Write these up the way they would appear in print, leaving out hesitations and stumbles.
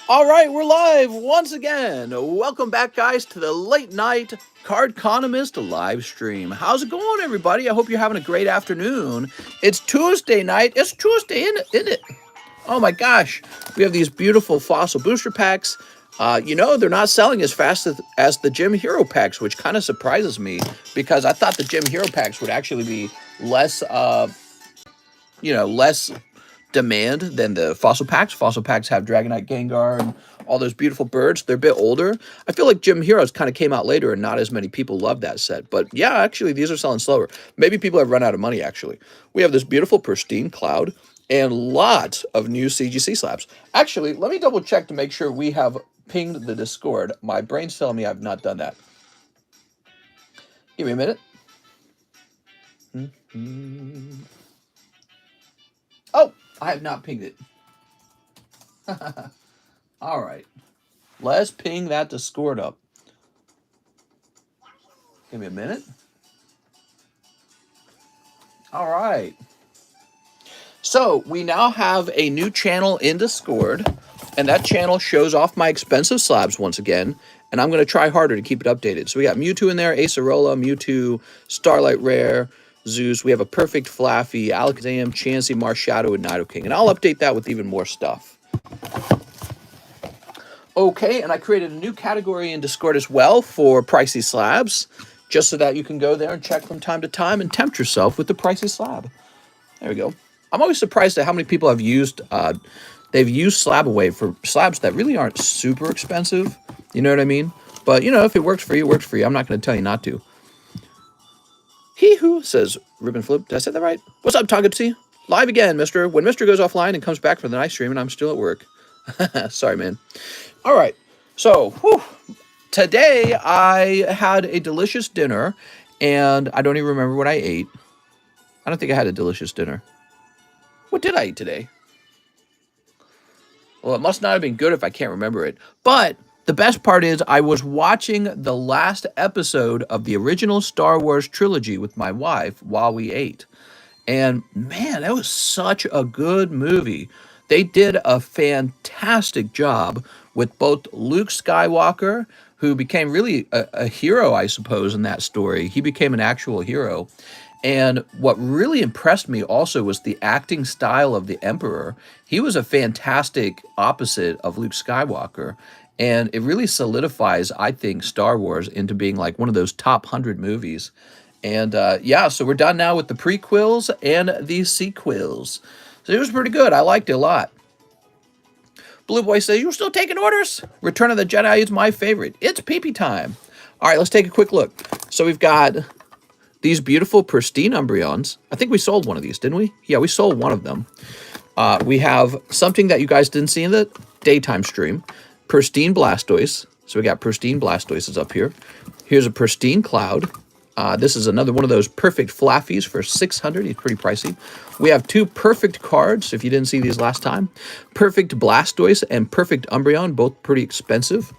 All right, we're live once again. Welcome back, guys, to the late night Cardconomist live stream. How's it going, everybody? I hope you're having a great afternoon. It's Tuesday night. It's Tuesday, isn't it? Oh my gosh, we have these beautiful fossil booster packs. They're not selling as fast as the Gym Hero packs, which kind of surprises me because I thought the Gym Hero packs would actually be less demand than the fossil packs. Fossil packs have Dragonite Gengar and all those beautiful birds. They're a bit older. I feel like Gym Heroes kind of came out later and not as many people love that set. But yeah, actually, these are selling slower. Maybe people have run out of money, actually. We have this beautiful pristine cloud and lots of new CGC slabs. Actually, let me double check to make sure we have pinged the Discord. My brain's telling me I've not done that. Give me a minute. Oh, I have not pinged it. All right. Let's ping that Discord up. Give me a minute. All right. So we now have a new channel in Discord, and that channel shows off my expensive slabs once again, and I'm going to try harder to keep it updated. So we got Mewtwo in there, Acerola, Mewtwo, Starlight Rare, Zeus. We have a Perfect Flaffy, Alakazam, Chansey, Marshadow, and Nidoking, and I'll update that with even more stuff. Okay, and I created a new category in Discord as well for pricey slabs, just so that you can go there and check from time to time and tempt yourself with the pricey slab. There we go. I'm always surprised at how many people have used, they've used SLAB-AWAY for slabs that really aren't super expensive. You know what I mean? But, if it works for you, it works for you. I'm not going to tell you not to. He who says, Ribbon Flip, did I say that right? What's up, Tagapsi? Live again, mister. When mister goes offline and comes back for the night stream and I'm still at work. Sorry, man. All right. So, today I had a delicious dinner, and I don't even remember what I ate. I don't think I had a delicious dinner. What did I eat today? Well, it must not have been good if I can't remember it. But the best part is I was watching the last episode of the original Star Wars trilogy with my wife while we ate. And man, that was such a good movie. They did a fantastic job with both Luke Skywalker, who became really a hero, I suppose, in that story. He became an actual hero. And what really impressed me also was the acting style of the Emperor. He was a fantastic opposite of Luke Skywalker. And it really solidifies, I think, Star Wars into being like one of those top 100 movies. And yeah, so we're done now with the prequels and the sequels. So it was pretty good. I liked it a lot. Blue Boy says, "You still taking orders? Return of the Jedi is my favorite. It's pee-pee time." All right, let's take a quick look. So we've got these beautiful pristine Umbreons. I think we sold one of these, didn't we? Yeah, we sold one of them. We have something that you guys didn't see in the daytime stream. Pristine Blastoise. So we got pristine Blastoises up here. Here's a pristine Cloud. This is another one of those perfect Flaffies for 600. He's pretty pricey. We have two perfect cards, if you didn't see these last time. Perfect Blastoise and perfect Umbreon, both pretty expensive.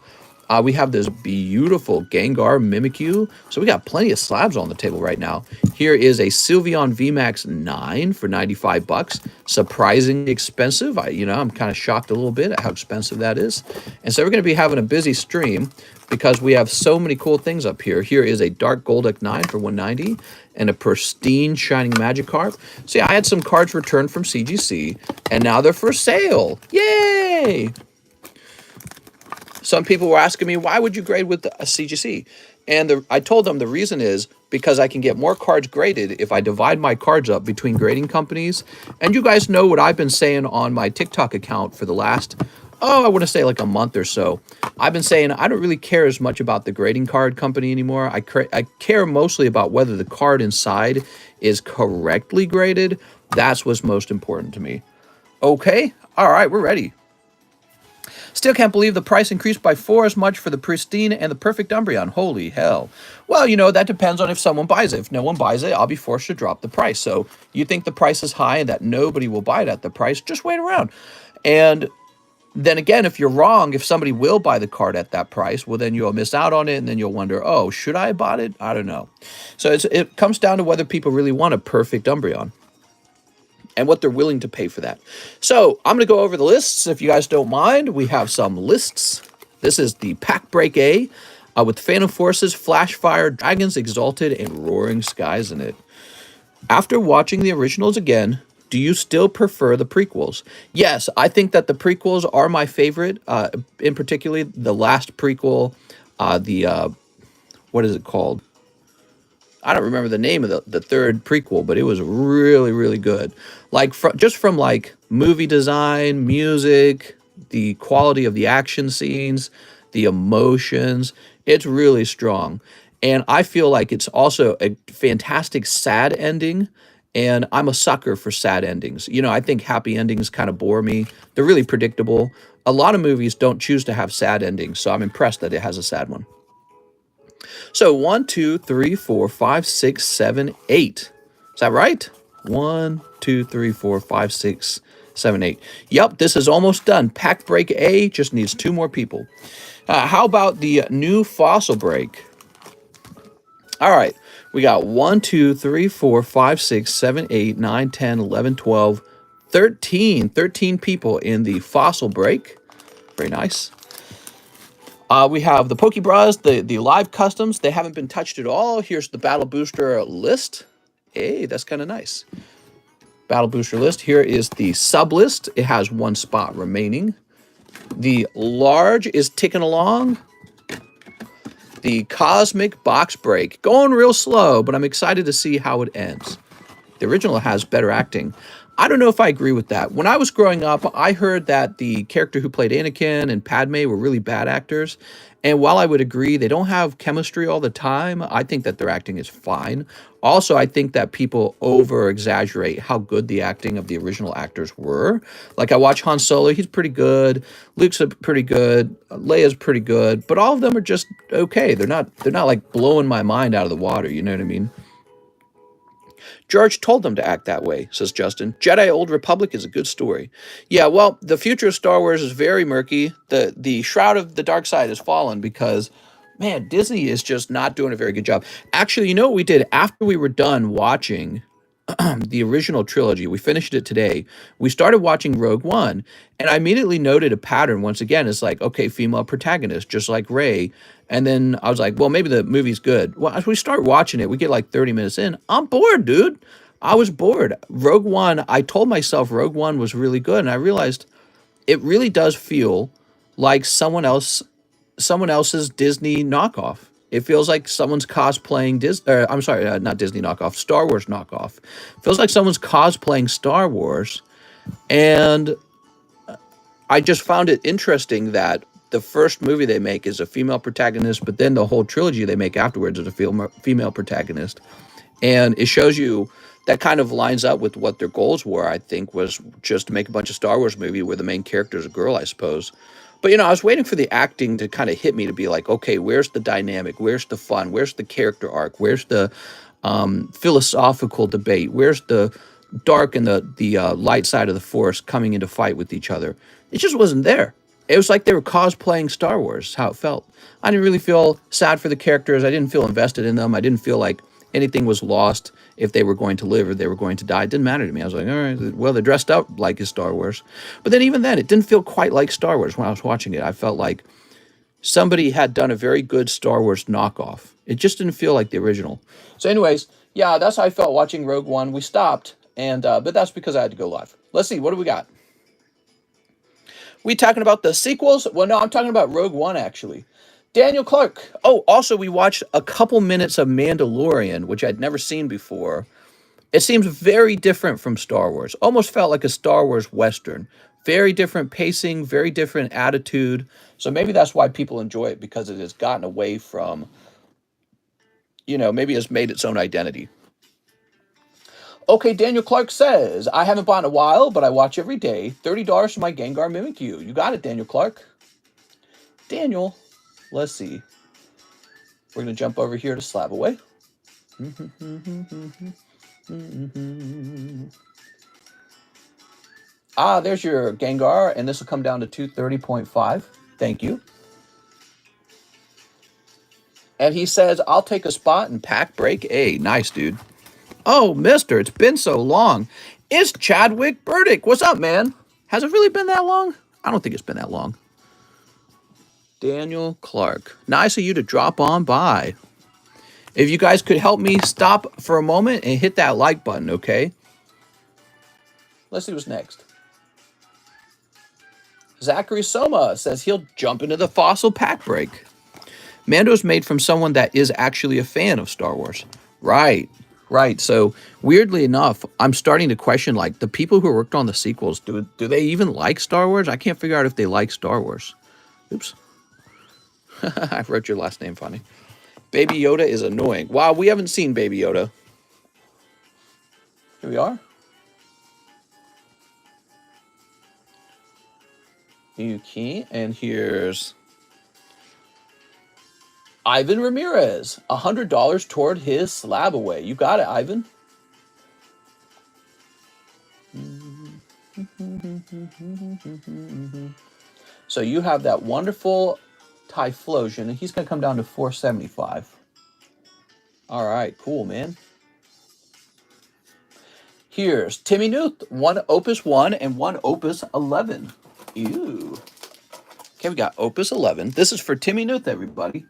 We have this beautiful Gengar Mimikyu. So we got plenty of slabs on the table right now. Here is a Sylveon VMAX 9 for 95 bucks. Surprisingly expensive. I'm kind of shocked a little bit at how expensive that is. And so we're going to be having a busy stream because we have so many cool things up here. Here is a Dark Golduck 9 for 190 and a pristine Shining Magikarp. So yeah, I had some cards returned from CGC and now they're for sale. Yay! Some people were asking me, why would you grade with a CGC? And I told them the reason is because I can get more cards graded if I divide my cards up between grading companies. And you guys know what I've been saying on my TikTok account for the last, I want to say like a month or so. I've been saying I don't really care as much about the grading card company anymore. I care mostly about whether the card inside is correctly graded. That's what's most important to me. Okay, all right, we're ready. Still can't believe the price increased by 4 as much for the pristine and the perfect Umbreon. Holy hell. Well, that depends on if someone buys it. If no one buys it, I'll be forced to drop the price. So you think the price is high and that nobody will buy it at the price, just wait around. And then again, if you're wrong, if somebody will buy the card at that price, well, then you'll miss out on it, and then you'll wonder, oh, should I have bought it? I don't know. So it comes down to whether people really want a perfect Umbreon. and what they're willing to pay for that. So I'm going to go over the lists if you guys don't mind. We have some lists. This is the Pack Break A with Phantom Forces, Flashfire, Dragons Exalted, and Roaring Skies in it. After watching the originals again, do you still prefer the prequels? Yes, I think that the prequels are my favorite, in particular the last prequel, what is it called? I don't remember the name of the third prequel, but it was really, really good. Like just from like movie design, music, the quality of the action scenes, the emotions, it's really strong. And I feel like it's also a fantastic sad ending. And I'm a sucker for sad endings. You know, I think happy endings kind of bore me. They're really predictable. A lot of movies don't choose to have sad endings, so I'm impressed that it has a sad one. So 1, 2, 3, 4, 5, 6, 7, 8. Is that right? 1, 2, 3, 4, 5, 6, 7, 8. Yep, this is almost done. Pack Break A just needs 2 more people. How about the new Fossil Break? All right, we got 1, 2, 3, 4, 5, 6, 7, 8, 9, 10, 11, 12, 13. 13 people in the Fossil Break. Very nice. We have the POKEBRUHS, the live customs. They haven't been touched at all. Here's the Battle Booster list. Hey, that's kind of nice. Battle Booster list. Here is the Sublist. It has 1 spot remaining. The large is ticking along. The Cosmic Box Break. Going real slow, but I'm excited to see how it ends. The original has better acting. I don't know if I agree with that. When I was growing up, I heard that the character who played Anakin and Padme were really bad actors. And while I would agree they don't have chemistry all the time, I think that their acting is fine. Also, I think that people over-exaggerate how good the acting of the original actors were. Like, I watch Han Solo, he's pretty good. Luke's pretty good. Leia's pretty good. But all of them are just okay. They're not like blowing my mind out of the water, you know what I mean? George told them to act that way, says Justin. Jedi Old Republic is a good story. Yeah, well, the future of Star Wars is very murky. The shroud of the dark side has fallen because, man, Disney is just not doing a very good job. Actually, you know what we did after we were done watching the original trilogy? We finished it today. We started watching Rogue One, and I immediately noted a pattern. Once again, it's like, okay, female protagonist, just like Rey. And then I was like, well, maybe the movie's good. Well, as we start watching it, we get like 30 minutes in. I'm bored, dude. I was bored. Rogue One, I told myself Rogue One was really good, and I realized it really does feel like someone else's Disney knockoff. It feels like someone's cosplaying I'm sorry, not Disney knockoff, Star Wars knockoff. Feels like someone's cosplaying Star Wars, and I just found it interesting that the first movie they make is a female protagonist, but then the whole trilogy they make afterwards is a female protagonist. And it shows you that kind of lines up with what their goals were, I think, was just to make a bunch of Star Wars movie where the main character is a girl, I suppose. But, you know, I was waiting for the acting to kind of hit me to be like, okay, where's the dynamic? Where's the fun? Where's the character arc? Where's the philosophical debate? Where's the dark and the light side of the Force coming into fight with each other? It just wasn't there. It was like they were cosplaying Star Wars, how it felt. I didn't really feel sad for the characters. I didn't feel invested in them. I didn't feel like anything was lost if they were going to live or they were going to die. It didn't matter to me. I was like, all right, well, they're dressed up like it's Star Wars. But then even then, it didn't feel quite like Star Wars when I was watching it. I felt like somebody had done a very good Star Wars knockoff. It just didn't feel like the original. So anyways, yeah, that's how I felt watching Rogue One. We stopped, and but that's because I had to go live. Let's see, what do we got? We talking about the sequels? Well, no, I'm talking about Rogue One, actually. Daniel Clark. Oh, also, we watched a couple minutes of Mandalorian, which I'd never seen before. It seems very different from Star Wars. Almost felt like a Star Wars Western. Very different pacing, very different attitude. So maybe that's why people enjoy it, because it has gotten away from, you know, maybe it's made its own identity. Okay, Daniel Clark says, I haven't bought in a while, but I watch every day. $30 for my Gengar Mimikyu. You got it, Daniel Clark. Daniel, let's see. We're going to jump over here to SLAB-AWAY. Ah, there's your Gengar, and this will come down to 230.5. Thank you. And he says, I'll take a spot in Pack Break A. Nice, dude. Oh, mister, it's been so long. It's Chadwick Burdick. What's up, man? Has it really been that long? I don't think it's been that long. Daniel Clark. Nice of you to drop on by. If you guys could help me stop for a moment and hit that like button, okay? Let's see what's next. Zachary Soma says he'll jump into the fossil pack break. Mando's made from someone that is actually a fan of Star Wars. Right. So weirdly enough, I'm starting to question, like, the people who worked on the sequels, do they even like Star Wars? I can't figure out if they like Star Wars. Oops. I wrote your last name funny. Baby Yoda is annoying. Wow, we haven't seen Baby Yoda. Here we are. Okay, and here's Ivan Ramirez. $100 toward his Slab-AWay. You got it, Ivan. So you have that wonderful Typhlosion, and he's going to come down to $475. All right, cool, man. Here's Timmy Newth, one Opus 1 and one Opus 11. Ew. Okay, we got Opus 11. This is for Timmy Newth, everybody.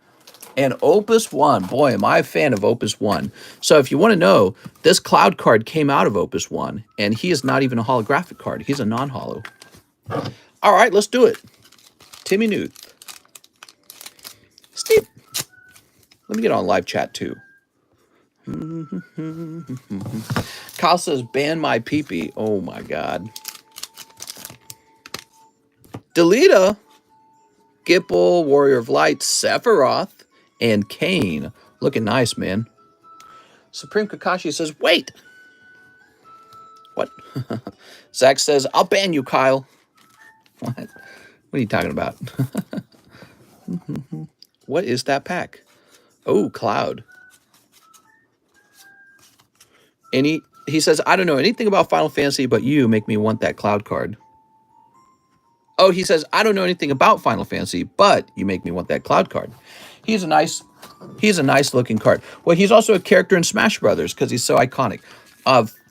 And Opus 1. Boy, am I a fan of Opus 1. So if you want to know, this cloud card came out of Opus 1, and he is not even a holographic card. He's a non-holo. All right, let's do it. Timmy Newth. Steve. Let me get on live chat, too. Kyle says, ban my peepee. Oh, my God. Delita. Gipple, Warrior of Light, Sephiroth, and Kane. Looking nice, man. Supreme Kakashi says, wait. What? Zach says, I'll ban you, Kyle. What? What are you talking about? What is that pack? Oh, Cloud. And he says, I don't know anything about Final Fantasy, but you make me want that Cloud card. Oh, he says, I don't know anything about Final Fantasy, but you make me want that Cloud card. He's a nice looking card. Well, he's also a character in Smash Brothers because he's so iconic.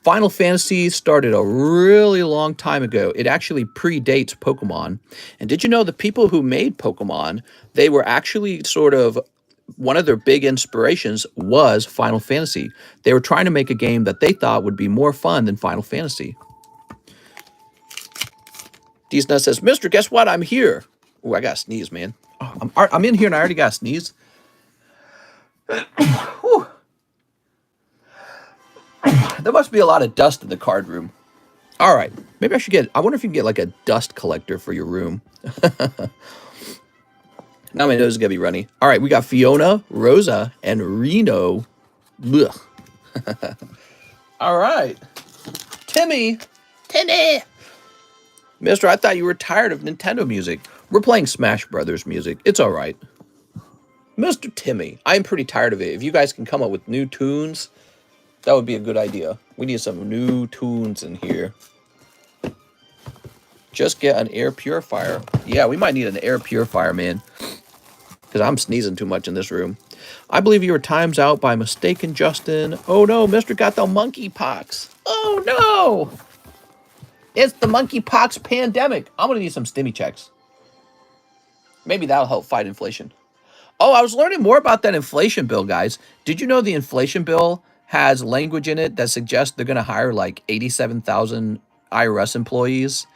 Final Fantasy started a really long time ago. It actually predates Pokemon. And did you know the people who made Pokemon, they were actually sort of, one of their big inspirations was Final Fantasy. They were trying to make a game that they thought would be more fun than Final Fantasy. Deesna says, Mister, guess what? I'm here. Oh, I got to sneeze, man. Oh, I'm in here and I already got to sneeze. There must be a lot of dust in the card room. All right. Maybe I should I wonder if you can get like a dust collector for your room. Now my nose is going to be runny. All right. We got Fiona, Rosa, and Reno. All right. Timmy. Mister, I thought you were tired of Nintendo music. We're playing Smash Brothers music. It's all right. Mr. Timmy, I'm pretty tired of it. If you guys can come up with new tunes, that would be a good idea. We need some new tunes in here. Just get an air purifier. Yeah, we might need an air purifier, man. Because I'm sneezing too much in this room. I believe you were times out by mistaken, Justin. Oh, no, Mister got the monkeypox. Oh, no. It's the monkeypox pandemic. I'm going to need some stimmy checks. Maybe that'll help fight inflation. Oh, I was learning more about that inflation bill, guys. Did you know the inflation bill has language in it that suggests they're going to hire like 87,000 IRS employees?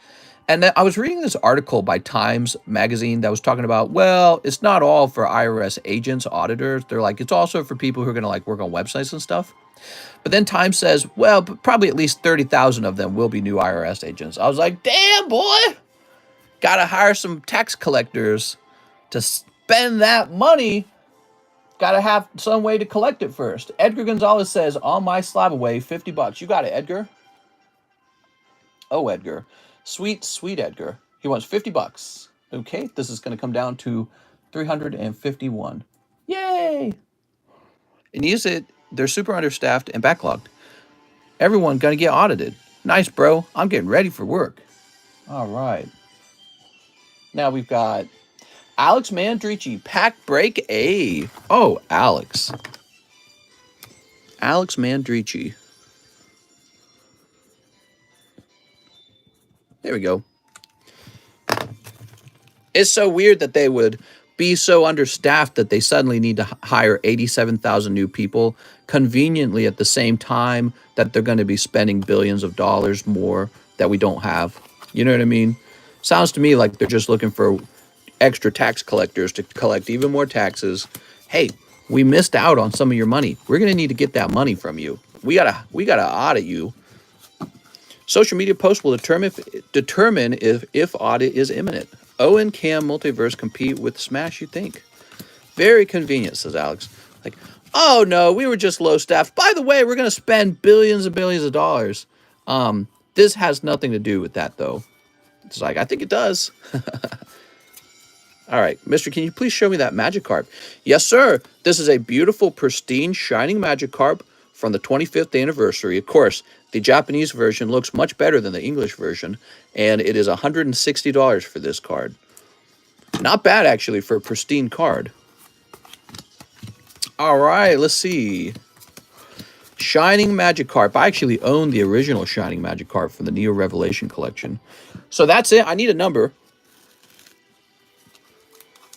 And then I was reading this article by Times Magazine that was talking about, well, it's not all for IRS agents, auditors. They're like, it's also for people who are going to like work on websites and stuff. But then Time says, well, probably at least 30,000 of them will be new IRS agents. I was like, damn, boy. Got to hire some tax collectors to spend that money. Got to have some way to collect it first. Edgar Gonzalez says, on my Slab-AWay, $50. You got it, Edgar. Oh, Edgar. Sweet, sweet Edgar. He wants $50. Okay, this is going to come down to 351. Yay! And use it. They're super understaffed and backlogged. Everyone gonna get audited. Nice, bro. I'm getting ready for work. All right. Now we've got Alex Mandrici, Pack Break A. Oh, Alex. Alex Mandrici. There we go. It's so weird that they would be so understaffed that they suddenly need to hire 87,000 new people conveniently at the same time that they're going to be spending billions of dollars more that we don't have. You know what I mean? Sounds to me like they're just looking for extra tax collectors to collect even more taxes. Hey, we missed out on some of your money. We're going to need to get that money from you. We gotta audit you. Social media posts will determine if audit is imminent. Owen can Multiverse compete with Smash, you think? Very convenient, says Alex. Like, oh no, we were just low staffed. By the way, we're going to spend billions and billions of dollars. This has nothing to do with that, though. It's like, I think it does. All right, Mister, can you please show me that Magikarp? Yes, sir. This is a beautiful, pristine, shining Magikarp from the 25th anniversary. Of course, the Japanese version looks much better than the English version, and it is $160 for this card. Not bad, actually, for a pristine card. All right, let's see. Shining Magikarp. I actually own the original Shining Magikarp from the Neo Revelation collection. So that's it. I need a number.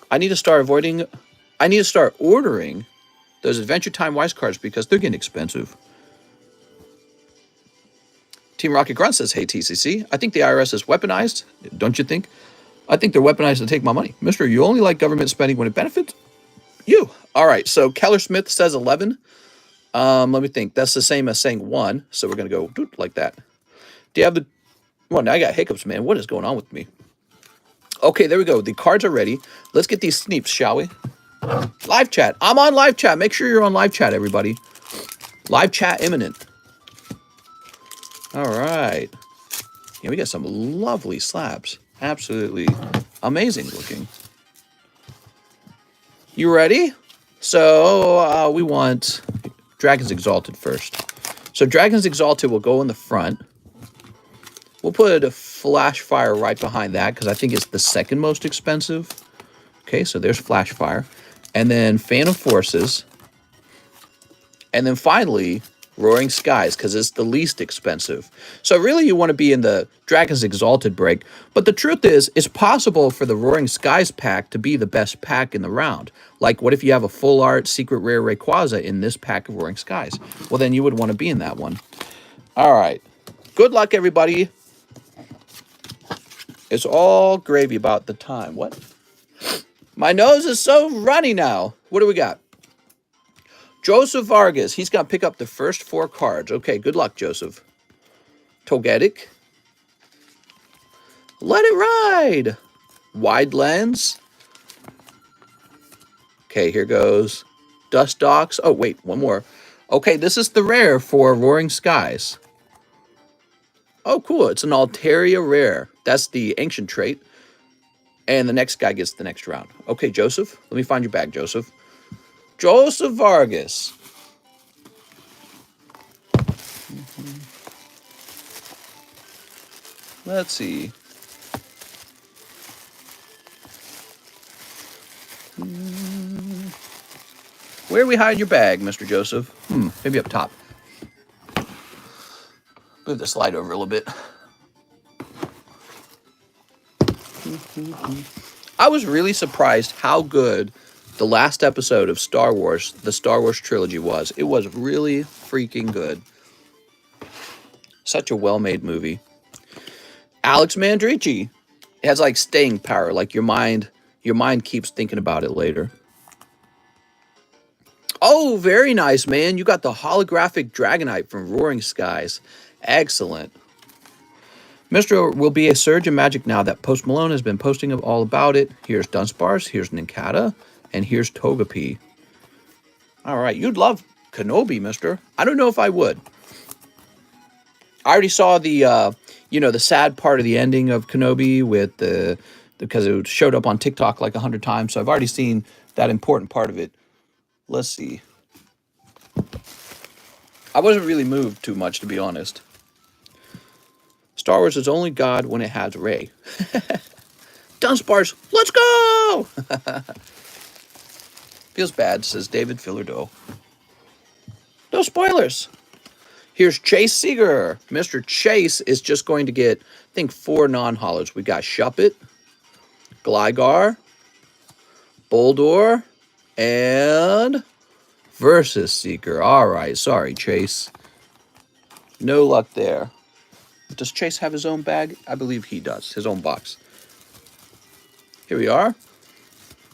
I need to start ordering those Adventure Time Wise cards because they're getting expensive. Team Rocket Grunt says, hey, TCC, I think the IRS is weaponized. Don't you think? I think they're weaponized to take my money. Mister, you only like government spending when it benefits you. All right, so Keller Smith says 11. Let me think. That's the same as saying 1, so we're going to go like that. Do you have the... Well, now I got hiccups, man. What is going on with me? Okay, there we go. The cards are ready. Let's get these sneeps, shall we? Live chat. I'm on live chat. Make sure you're on live chat, everybody. Live chat imminent. All right. Yeah, we got some lovely slabs. Absolutely amazing looking. You ready? So we want Dragon's Exalted first. So Dragon's Exalted will go in the front. We'll put a Flash Fire right behind that because I think it's the second most expensive. Okay, so there's Flash Fire. And then Fan of Forces. And then finally, Roaring Skies because it's the least expensive. So really you want to be in the Dragon's Exalted break. But the truth is, it's possible for the Roaring Skies pack to be the best pack in the round. Like, what if you have a full art Secret Rare Rayquaza in this pack of Roaring Skies? Well, then you would want to be in that one. All right. Good luck, everybody. It's all gravy about the time. What? My nose is so runny now. What do we got? Joseph Vargas. He's got to pick up the first 4 cards. Okay, good luck, Joseph. Togetic. Let It Ride. Wide Lens. Okay, here goes. Dustox. Oh, wait, one more. Okay, this is the rare for Roaring Skies. Oh, cool. It's an Altaria rare. That's the ancient trait. And the next guy gets the next round. Okay, Joseph. Let me find your bag, Joseph. Joseph Vargas. Let's see. Where are we hiding your bag, Mr. Joseph? Maybe up top. Move the slide over a little bit. I was really surprised how good the last episode of Star Wars, the Star Wars trilogy was. It was really freaking good. Such a well-made movie. Alex Mandrici. It has like staying power, like your mind keeps thinking about it later. Oh, very nice, man. You got the holographic Dragonite from Roaring Skies. Excellent. Mr. will be a surge in Magic now that Post Malone has been posting all about it. Here's Dunsparce, here's Nincada, and here's Togepi. All right, you'd love Kenobi, mister. I don't know if I would. I already saw the, the sad part of the ending of Kenobi with because it showed up on TikTok like 100 times. So I've already seen that important part of it. Let's see. I wasn't really moved too much, to be honest. Star Wars is only God when it has Rey. Dunsparce, let's go! Feels bad, says David Fillardo. No spoilers. Here's Chase Seeger. Mr. Chase is just going to get, I think, 4 non-hollows. We got Shuppet, Gligar, Boldor, and Versus Seeker. All right, sorry, Chase. No luck there. Does Chase have his own bag? I believe he does. His own box. Here we are.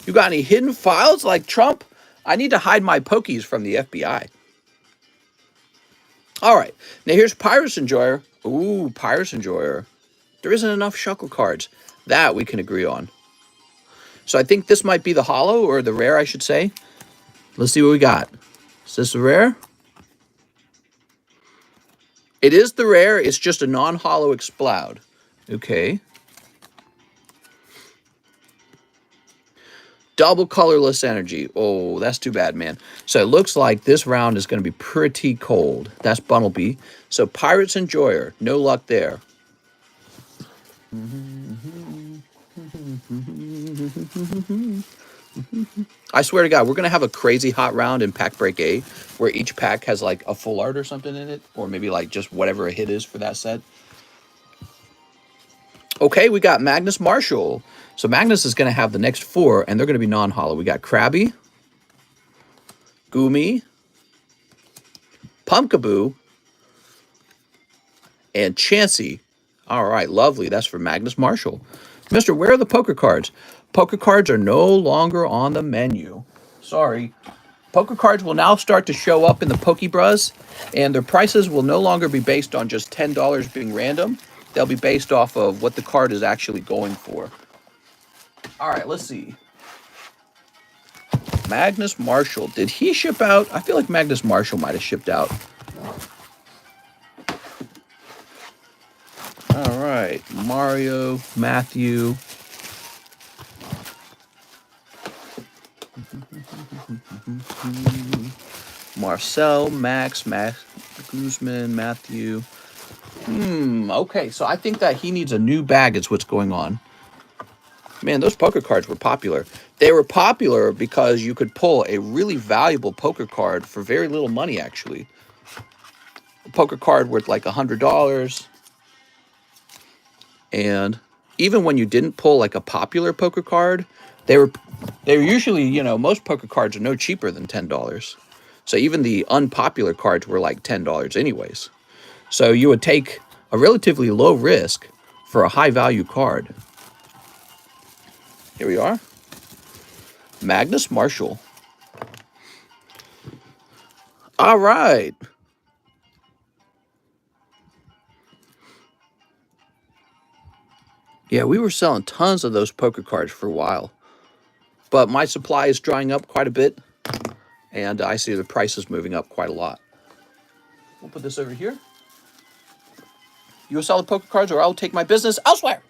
You got any hidden files like Trump? I need to hide my Pokies from the FBI. All right. Now here's Pirates Enjoyer. Ooh, Pirates Enjoyer. There isn't enough Shuckle cards. That we can agree on. So I think this might be the holo, or the rare, I should say. Let's see what we got. Is this the rare? It is the rare. It's just a non-holo Exploud. Okay. Double colorless energy. Oh, that's too bad, man. So it looks like this round is going to be pretty cold. That's Bunnelby. So Pirates Enjoyer. No luck there. I swear to God, we're going to have a crazy hot round in Pack Break A where each pack has like a full art or something in it. Or maybe like just whatever a hit is for that set. Okay, we got Magnus Marshall. So Magnus is going to have the next 4, and they're going to be non-holo. We got Krabby, Goomy, POKEBRUHS, and Chansey. All right, lovely. That's for Magnus Marshall. Mister, where are the poker cards? Poker cards are no longer on the menu. Sorry. Poker cards will now start to show up in the POKEBRUHS, and their prices will no longer be based on just $10 being random. They'll be based off of what the card is actually going for. All right, let's see. Magnus Marshall. Did he ship out? I feel like Magnus Marshall might have shipped out. All right. Mario, Matthew. Marcel, Max, Guzman, Matthew. Okay, so I think that he needs a new bag is what's going on. Man, those poker cards were popular. They were popular because you could pull a really valuable poker card for very little money, actually. A poker card worth like $100. And even when you didn't pull like a popular poker card, they were usually, you know, most poker cards are no cheaper than $10. So even the unpopular cards were like $10 anyways. So you would take a relatively low risk for a high value card. Here we are. Magnus Marshall. All right. Yeah, we were selling tons of those poker cards for a while. But my supply is drying up quite a bit. And I see the prices moving up quite a lot. We'll put this over here. You will sell the poker cards or I'll take my business elsewhere.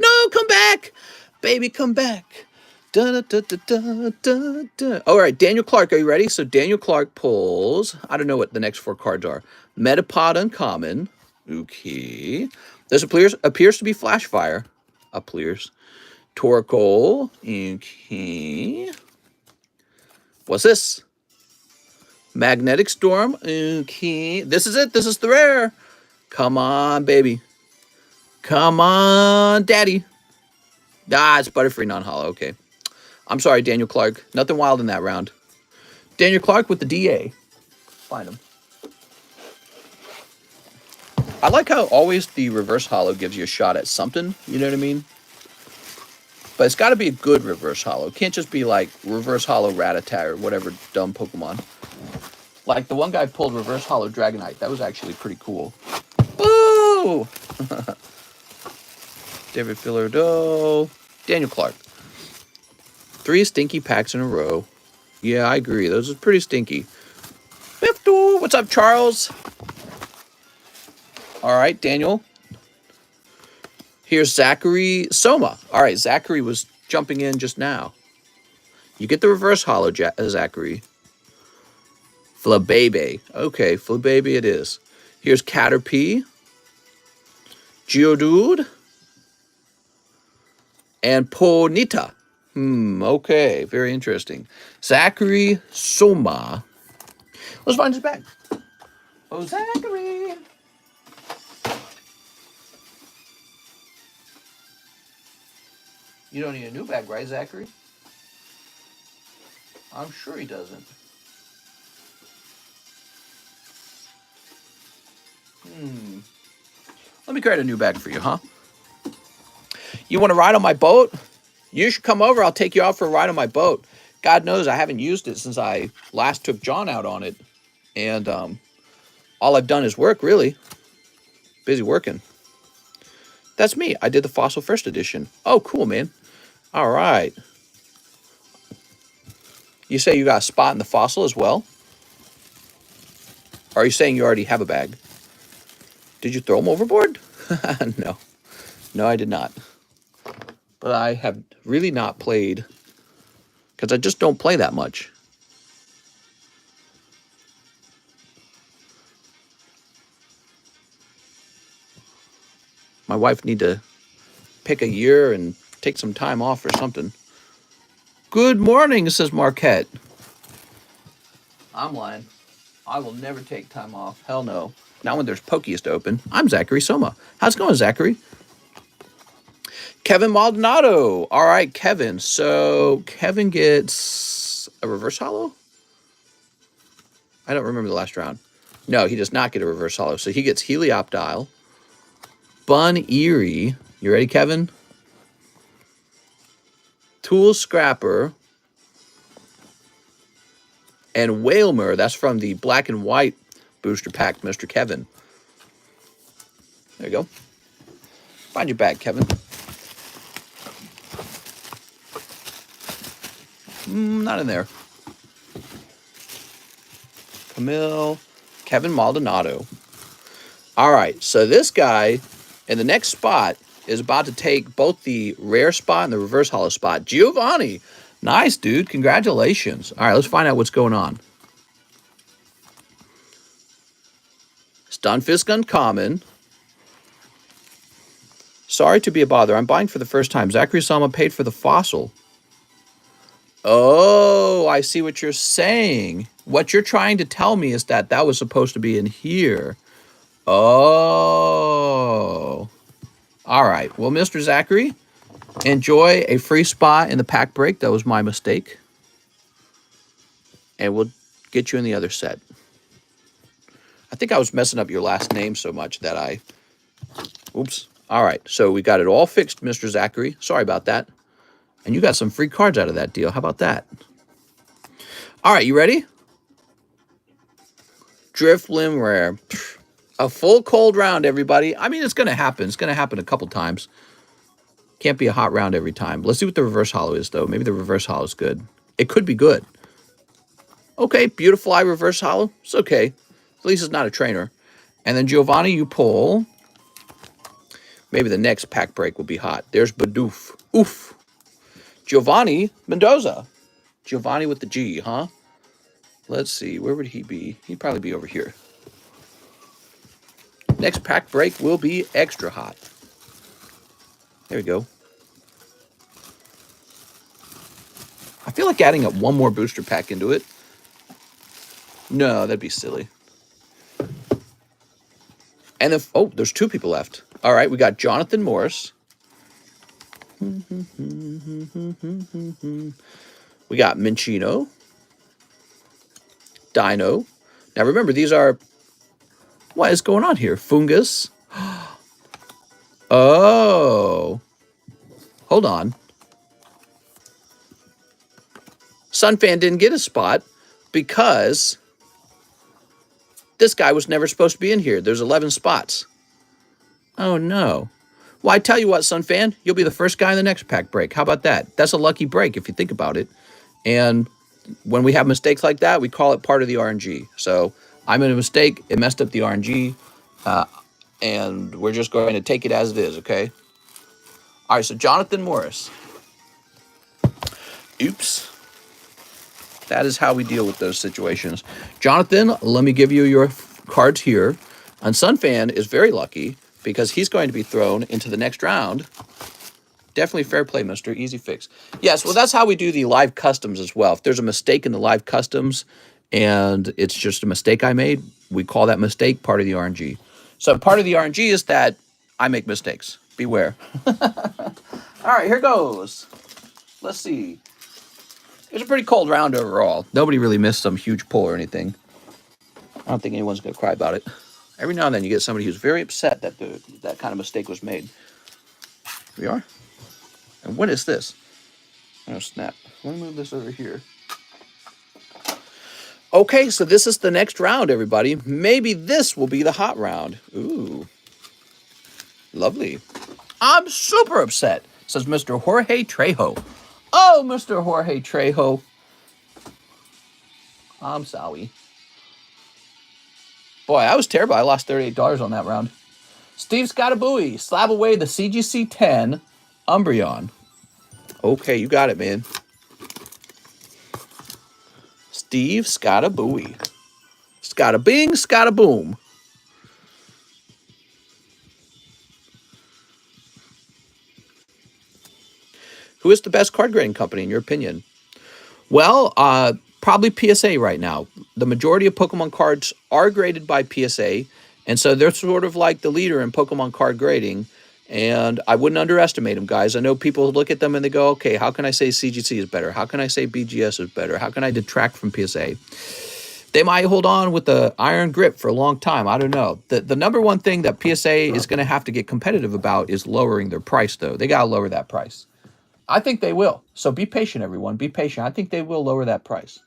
No, come back. Baby, come back. Da, da, da, da, da, da. All right, Daniel Clark, are you ready? So Daniel Clark pulls, I don't know what the next 4 cards are. Metapod Uncommon. Okay. This appears to be Flashfire. Appears. Torkoal. Okay. What's this? Magnetic Storm. Okay. This is it. This is the rare. Come on, baby. Come on, daddy. Ah, it's Butterfree non-holo. Okay. I'm sorry, Daniel Clark. Nothing wild in that round. Daniel Clark with the DA. Find him. I like how always the reverse holo gives you a shot at something. You know what I mean? But it's got to be a good reverse holo. It can't just be like reverse holo Rattata or whatever dumb Pokemon. Like the one guy pulled reverse holo Dragonite. That was actually pretty cool. Boo! David Fillardo. Daniel Clark. 3 stinky packs in a row. Yeah, I agree. Those are pretty stinky. What's up, Charles? All right, Daniel. Here's Zachary Soma. All right, Zachary was jumping in just now. You get the reverse holo, Zachary. Flabébé. Okay, Flabébé it is. Here's Caterpie. Geodude. And Ponyta. Okay, very interesting. Zachary Soma. Let's find his bag. Oh, Zachary. You don't need a new bag, right, Zachary? I'm sure he doesn't. Let me create a new bag for you, huh? You want to ride on my boat? You should come over. I'll take you out for a ride on my boat. God knows I haven't used it since I last took John out on it. And all I've done is work, really. Busy working. That's me. I did the Fossil First Edition. Oh, cool, man. All right. You say you got a spot in the Fossil as well? Or are you saying you already have a bag? Did you throw them overboard? No. No, I did not. But I have really not played, because I just don't play that much. My wife need to pick a year and take some time off or something. Good morning, says Marquette. I'm lying. I will never take time off. Hell no. Not when there's Pokiest open. I'm Zachary Soma. How's it going, Zachary? Kevin Maldonado. All right, Kevin. So Kevin gets a reverse hollow? I don't remember the last round. No, he does not get a reverse hollow. So he gets Helioptile, Bun Eerie. You ready, Kevin? Tool Scrapper, and Whalmer. That's from the black and white booster pack, Mr. Kevin. There you go. Find your bag, Kevin. Not in there. Camille, Kevin Maldonado. All right, so this guy in the next spot is about to take both the rare spot and the reverse hollow spot. Giovanni. Nice, dude. Congratulations. All right, let's find out what's going on. Stunfisk Uncommon. Sorry to be a bother. I'm buying for the first time. Zachary Sama paid for the Fossil. Oh, I see what you're saying. What you're trying to tell me is that that was supposed to be in here. Oh. All right. Well, Mr. Zachary, enjoy a free spot in the pack break. That was my mistake. And we'll get you in the other set. I think I was messing up your last name so much that I... Oops. All right. So we got it all fixed, Mr. Zachary. Sorry about that. And you got some free cards out of that deal. How about that? All right. You ready? Drift Limb Rare. A full cold round, everybody. I mean, it's going to happen. It's going to happen a couple times. Can't be a hot round every time. Let's see what the reverse hollow is, though. Maybe the reverse hollow is good. It could be good. Okay, Beautiful Eye reverse hollow. It's okay. At least it's not a trainer. And then, Giovanni, you pull. Maybe the next pack break will be hot. There's Bidoof. Oof. Giovanni Mendoza. Giovanni with the G, huh? Let's see. Where would he be? He'd probably be over here. Next pack break will be extra hot. There we go. I feel like adding up one more booster pack into it. No, that'd be silly. And if, oh, there's two people left. All right, we got Jonathan Morris. We got Minchino. Dino. Now remember, these are... What is going on here? Fungus. Oh. Hold on. Sunfan didn't get a spot because this guy was never supposed to be in here. There's 11 spots. Oh, no. Well, I tell you what, Sunfan, you'll be the first guy in the next pack break. How about that? That's a lucky break if you think about it. And when we have mistakes like that, we call it part of the RNG. So I made a mistake. It messed up the RNG. And we're just going to take it as it is, okay? All right, so Jonathan Morris. Oops. That is how we deal with those situations. Jonathan, let me give you your cards here. And Sunfan is very lucky because he's going to be thrown into the next round. Definitely fair play, mister. Easy fix. Yes, well, that's how we do the live customs as well. If there's a mistake in the live customs and it's just a mistake I made. We call that mistake part of the RNG. So part of the RNG is that I make mistakes. Beware. All right, here goes. Let's see. It's a pretty cold round overall. Nobody really missed some huge pull or anything. I don't think anyone's going to cry about it. Every now and then you get somebody who's very upset that that kind of mistake was made. Here we are. And what is this? Oh, snap. Let me move this over here. Okay, so this is the next round, everybody. Maybe this will be the hot round. Ooh. Lovely. I'm super upset, says Mr. Jorge Trejo. Oh, Mr. Jorge Trejo. I'm sorry. Boy, I was terrible. I lost $38 on that round. Steve Scottabooey, Slab-AWAY the CGC 10, Umbreon. Okay, you got it, man. Steve Scottabooey. Scottabing, Scottaboom. Who is the best card grading company, in your opinion? Well, probably PSA right now. The majority of Pokemon cards are graded by PSA, and so they're sort of like the leader in Pokemon card grading, and I wouldn't underestimate them, guys. I know people look at them and they go, okay, how can I say CGC is better? How can I say BGS is better? How can I detract from PSA? They might hold on with the iron grip for a long time. I don't know. The number one thing that PSA is going to have to get competitive about is lowering their price, though. They got to lower that price. I think they will. So be patient, everyone. Be patient. I think they will lower that price.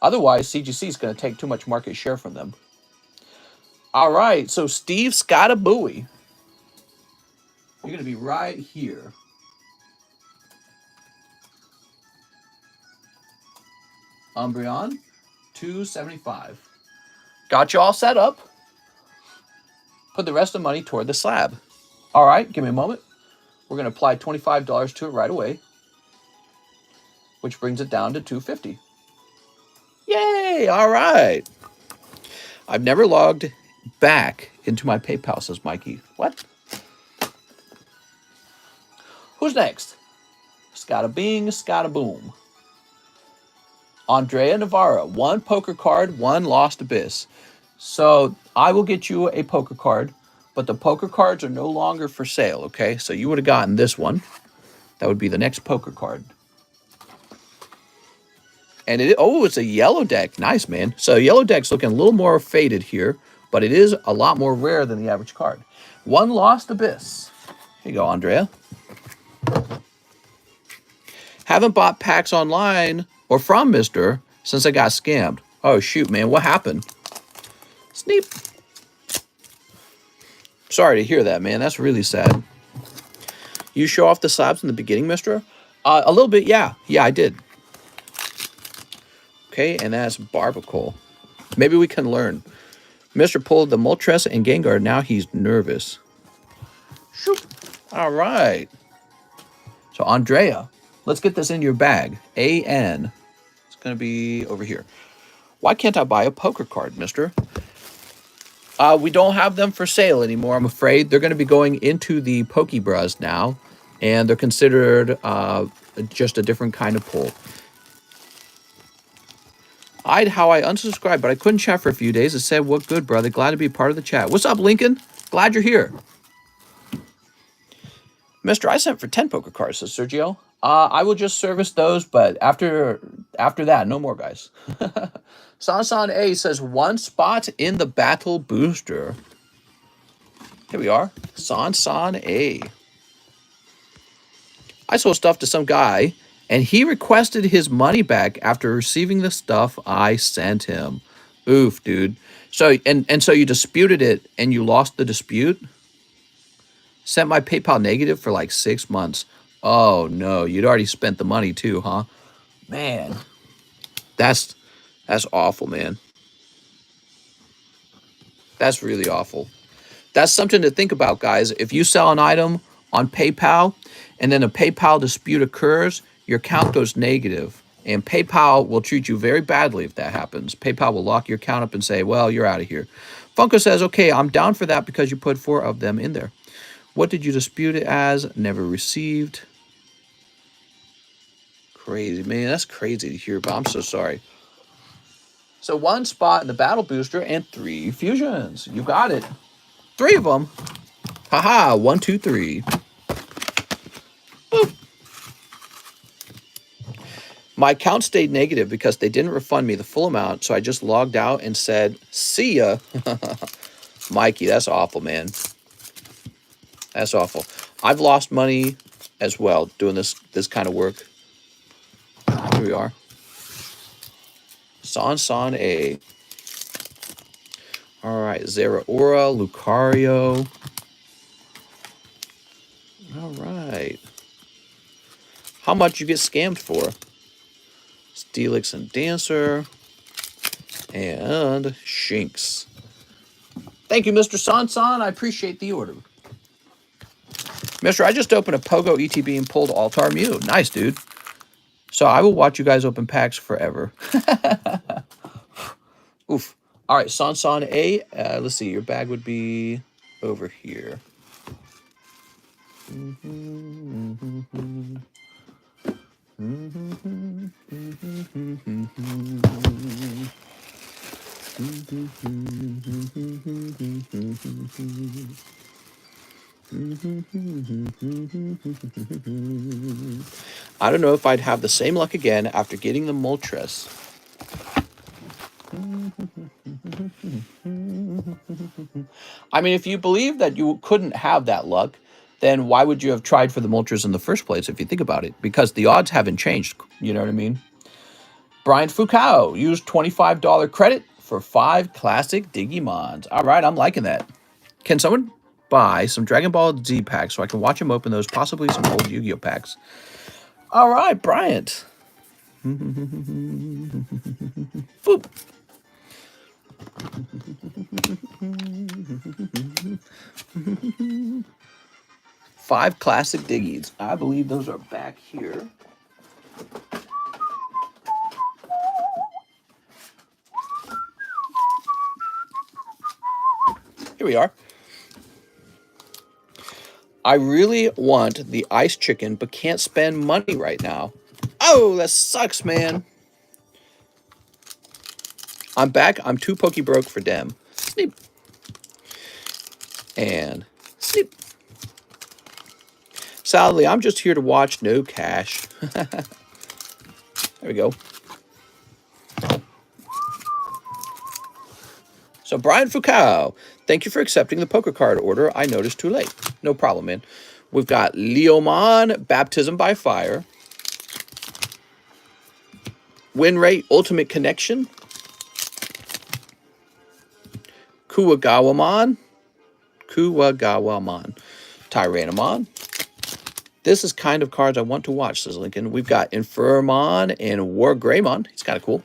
Otherwise, CGC is going to take too much market share from them. All right. So Steve Scottabooey, you're going to be right here. Umbreon, $2.75. Got you all set up. Put the rest of the money toward the slab. All right. Give me a moment. We're going to apply $25 to it right away, which brings it down to $2.50. Yay! All right. I've never logged back into my PayPal, says Mikey. What? Who's next? Scottabing, Scottaboom. Andrea Navarro. 1 poker card, 1 Lost Abyss. So I will get you a poker card, but the poker cards are no longer for sale, okay? So you would have gotten this one. That would be the next poker card. And it's a yellow deck. Nice, man. So yellow deck's looking a little more faded here, but it is a lot more rare than the average card. 1 Lost Abyss. Here you go, Andrea. Haven't bought packs online or from Mr. since I got scammed. Oh, shoot, man. What happened? Sneep. Sorry to hear that, man. That's really sad. You show off the slabs in the beginning, Mister? A little bit, yeah. Yeah, I did. Okay, and that's Barbacle. Maybe we can learn. Mr. pulled the Moltres and Gengar. Now he's nervous. Shoop. All right. So, Andrea, let's get this in your bag. A-N. It's going to be over here. Why can't I buy a poker card, Mister? We don't have them for sale anymore, I'm afraid. They're going to be going into the POKEBRUHS now, and they're considered just a different kind of pull. How I unsubscribed, but I couldn't chat for a few days. It said, what good, brother? Glad to be part of the chat. What's up, Lincoln? Glad you're here. Mister, I sent for 10 poker cards, says Sergio. I will just service those, but after that, no more, guys. Sansan A says 1 spot in the battle booster. Here we are. Sansan A. I sold stuff to some guy, and he requested his money back after receiving the stuff I sent him. Oof, dude. So so you disputed it, and you lost the dispute? Sent my PayPal negative for like 6 months. Oh, no. You'd already spent the money too, huh? Man. That's awful, man. That's really awful. That's something to think about, guys. If you sell an item on PayPal and then a PayPal dispute occurs, your account goes negative. And PayPal will treat you very badly if that happens. PayPal will lock your account up and say, well, you're out of here. Funko says, okay, I'm down for that because you put 4 of them in there. What did you dispute it as? Never received. Crazy, man. That's crazy to hear, but I'm so sorry. So 1 spot in the battle booster and 3 fusions. You got it. 3 of them. Haha, 1, 2, 3. Boop. My account stayed negative because they didn't refund me the full amount, so I just logged out and said, see ya. Mikey, that's awful, man. That's awful. I've lost money as well doing this kind of work. Here we are. San A. All right, Zeraora, Lucario. All right. How much you get scammed for? Steelix and Dancer. And Shinx. Thank you, Mr. San. I appreciate the order. Mister, I just opened a Pogo ETB and pulled Altar Mew. Nice, dude. So I will watch you guys open packs forever. Oof. All right, San A. Let's see. Your bag would be over here. I don't know if I'd have the same luck again after getting the Moltres. I mean, if you believe that you couldn't have that luck, then why would you have tried for the Moltres in the first place, if you think about it? Because the odds haven't changed, you know what I mean? Brian Foucault used $25 credit for 5 classic Digimons. All right, I'm liking that. Can someone buy some Dragon Ball Z packs so I can watch him open those, possibly some old Yu-Gi-Oh packs? All right, Bryant. Boop. 5 classic Diggies. I believe those are back here. Here we are. I really want the ice chicken, but can't spend money right now. Oh, that sucks, man. I'm back. I'm too broke for them. Sneep. And sneep. Sadly, I'm just here to watch. No cash. There we go. So, Brian Foucault, thank you for accepting the poker card order. I noticed too late. No problem, man. We've got Leomon, Baptism by Fire. Win Rate, Ultimate Connection. Kuwagawamon. Tyrannomon. This is kind of cards I want to watch, says Lincoln. We've got Infurmon and War Greymon. He's kind of cool.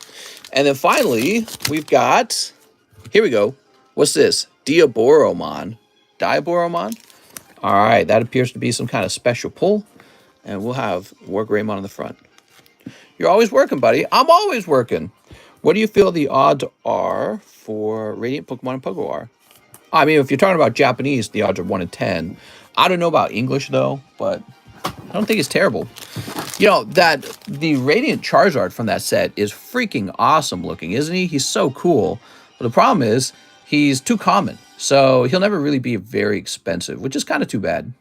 And then finally, we've got... Here we go. What's this? Diaboromon. Diaboromon? All right, that appears to be some kind of special pull. And we'll have War Greymon on the front. You're always working, buddy. I'm always working. What do you feel the odds are for Radiant Pokemon and PokeBruhs? I mean, if you're talking about Japanese, the odds are 1 in 10. I don't know about English, though, but I don't think it's terrible. You know, the Radiant Charizard from that set is freaking awesome looking, isn't he? He's so cool. But the problem is, he's too common. So he'll never really be very expensive, which is kind of too bad.